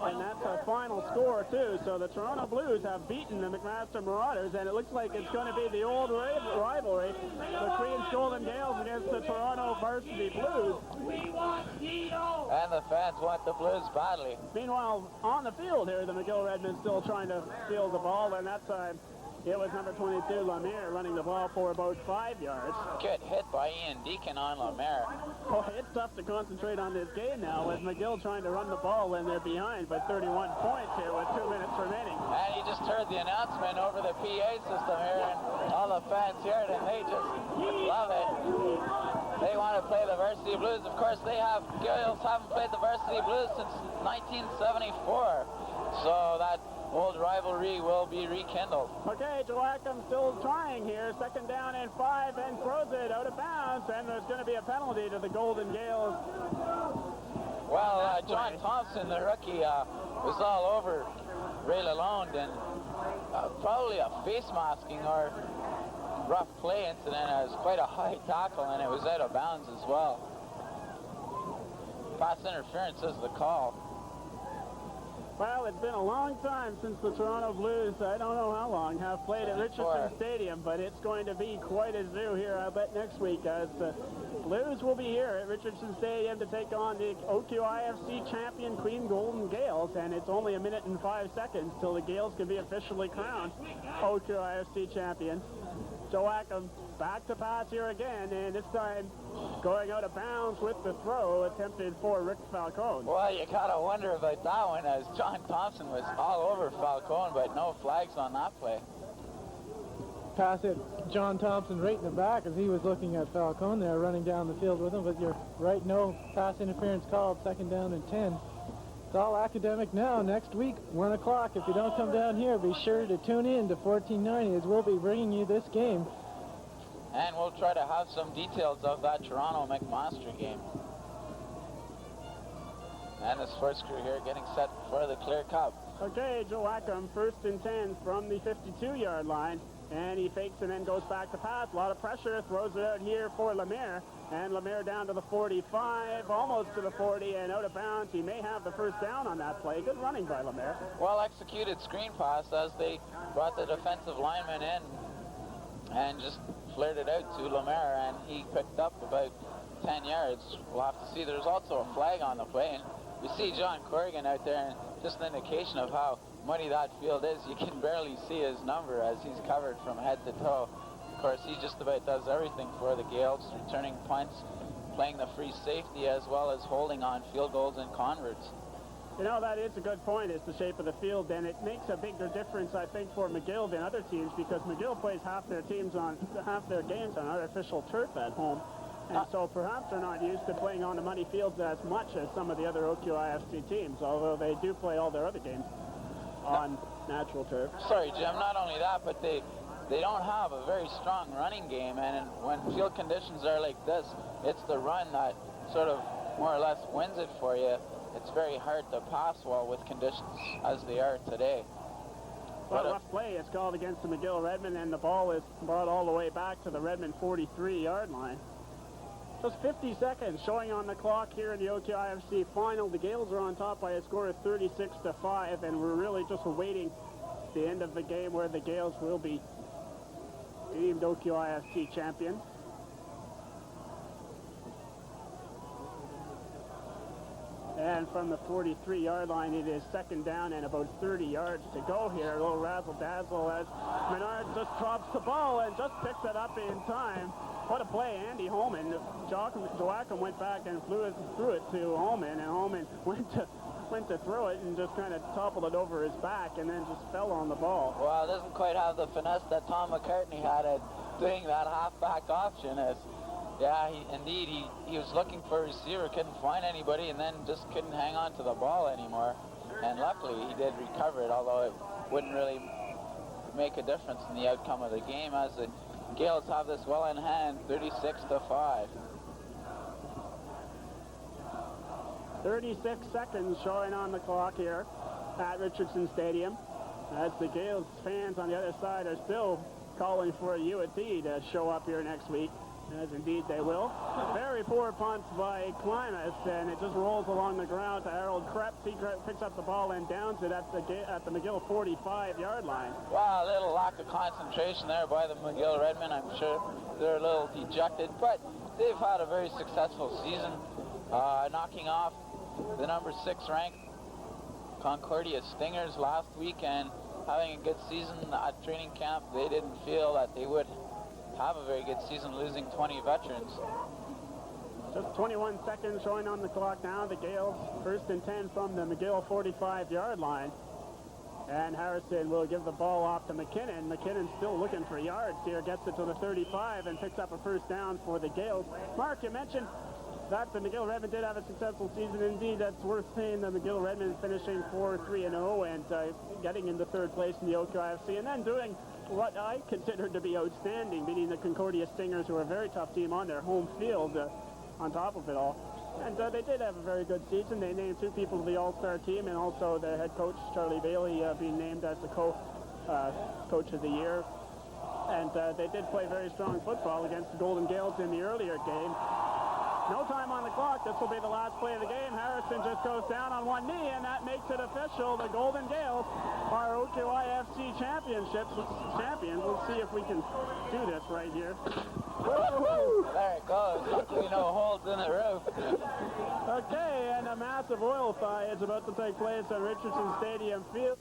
And that's our final score, too. So the Toronto Blues have beaten the McMaster Marauders, and it looks like it's going to be the old rivalry, the Queen's Golden Gaels against the Toronto Varsity Blues. And the fans want the Blues badly. Meanwhile, on the field here, the McGill Redmen still trying to field the ball, and that time it was number 22, Lemire, running the ball for about 5 yards. Good hit by Ian Deacon on Lemire. Oh, it's tough to concentrate on this game now with McGill trying to run the ball when they're behind by 31 points here with 2 minutes remaining. And you just heard the announcement over the PA system here, and all the fans hear it, and they just love it. They want to play the Varsity Blues. Of course, Gaels haven't played the Varsity Blues since 1974. So that old rivalry will be rekindled. Okay, Joachim still trying here. Second down and 5, and throws it out of bounds, and there's going to be a penalty to the Golden Gaels. Well, John Thompson, the rookie, was all over Ray Lalonde, and probably a face masking or rough play incident. It was quite a high tackle, and it was out of bounds as well. Pass interference is the call. Well, it's been a long time since the Toronto Blues, I don't know how long, have played at Richardson Stadium, but it's going to be quite a zoo here, I bet, next week, as the Blues will be here at Richardson Stadium to take on the O-QIFC champion Queen Golden Gaels, and it's only a minute and 5 seconds till the Gaels can be officially crowned O-QIFC champion. Joachim back to pass here again, and this time going out of bounds with the throw attempted for Rick Falcone. Well, you gotta wonder about that one, as John Thompson was all over Falcone, but no flags on that play. Pass it, John Thompson right in the back as he was looking at Falcone there, running down the field with him, but you're right, no pass interference called, second down and 10. It's all academic now. Next week, 1 o'clock. If you don't come down here, be sure to tune in to 1490 as we'll be bringing you this game. And we'll try to have some details of that Toronto McMaster game. And the sports crew here getting set for the clear cup. Okay, Joachim, first and 10 from the 52-yard line. And he fakes and then goes back to pass. A lot of pressure. Throws it out here for Lemire. And Lemire down to the 45, almost to the 40, and out of bounds. He may have the first down on that play. Good running by Lemire. Well executed screen pass as they brought the defensive lineman in and just flared it out to Lemire, and he picked up about 10 yards. We'll have to see. There's also a flag on the play, and we see John Corrigan out there, and just an indication of how muddy that field is. You can barely see his number as he's covered from head to toe. Of course, he just about does everything for the Gaels, returning punts, playing the free safety, as well as holding on field goals and converts. You know, that is a good point, is the shape of the field, and it makes a bigger difference, I think, for McGill than other teams, because McGill plays half their games on artificial turf at home. And so perhaps they're not used to playing on the muddy fields as much as some of the other O-QIFC teams, although they do play all their other games on natural turf. Sorry, Jim, not only that, but they don't have a very strong running game, and when field conditions are like this, it's the run that sort of more or less wins it for you. It's very hard to pass well with conditions as they are today. But a rough play is called against the McGill Redmen, and the ball is brought all the way back to the Redmen 43-yard line. Just 50 seconds showing on the clock here in the O-QIFC final. The Gaels are on top by a score of 36-5, and we're really just awaiting the end of the game where the Gaels will be deemed O-QIFC champions. And from the 43-yard line, it is second down and about 30 yards to go here. A little razzle-dazzle as Menard just drops the ball and just picks it up in time. What a play, Andy Holman. Joachim went back and threw it to Holman, and Holman went to throw it and just kind of toppled it over his back and then just fell on the ball. Well, it doesn't quite have the finesse that Tom McCartney had at doing that halfback option. Yeah, he was looking for a receiver, couldn't find anybody, and then just couldn't hang on to the ball anymore. And luckily, he did recover it, although it wouldn't really make a difference in the outcome of the game, as the Gaels have this well in hand, 36-5. 36 seconds showing on the clock here at Richardson Stadium, as the Gaels fans on the other side are still calling for a UAT to show up here next week, as indeed they will. Very poor punt by Klimas, and it just rolls along the ground to Harold Krebs. He picks up the ball and downs it at the McGill 45-yard line. Wow, a little lack of concentration there by the McGill Redmen. I'm sure they're a little dejected, but they've had a very successful season, knocking off the number 6 ranked Concordia Stingers last weekend, having a good season at training camp. They didn't feel that they would have a very good season, losing 20 veterans. Just 21 seconds showing on the clock now. The Gaels first and 10 from the McGill 45-yard line. And Harrison will give the ball off to McKinnon. McKinnon still looking for yards here, gets it to the 35 and picks up a first down for the Gaels. Mark, you mentioned that the McGill Redmen did have a successful season. Indeed, that's worth saying. The McGill Redmen finishing 4-3-0 and getting into third place in the O-QIFC, and then doing what I consider to be outstanding, beating the Concordia Stingers, who are a very tough team on their home field on top of it all. And they did have a very good season. They named 2 people to the All-Star team, and also the head coach, Charlie Bailey, being named as the coach of the year. And they did play very strong football against the Golden Gaels in the earlier game. No time on the clock. This will be the last play of the game. Harrison just goes down on one knee, and that makes it official. The Golden Gaels are O-QIFC champions. We'll see if we can do this right here. Woo-hoo! There it goes. Luckily no holes in the roof. Okay, and a massive oil fire is about to take place on Richardson Stadium Field.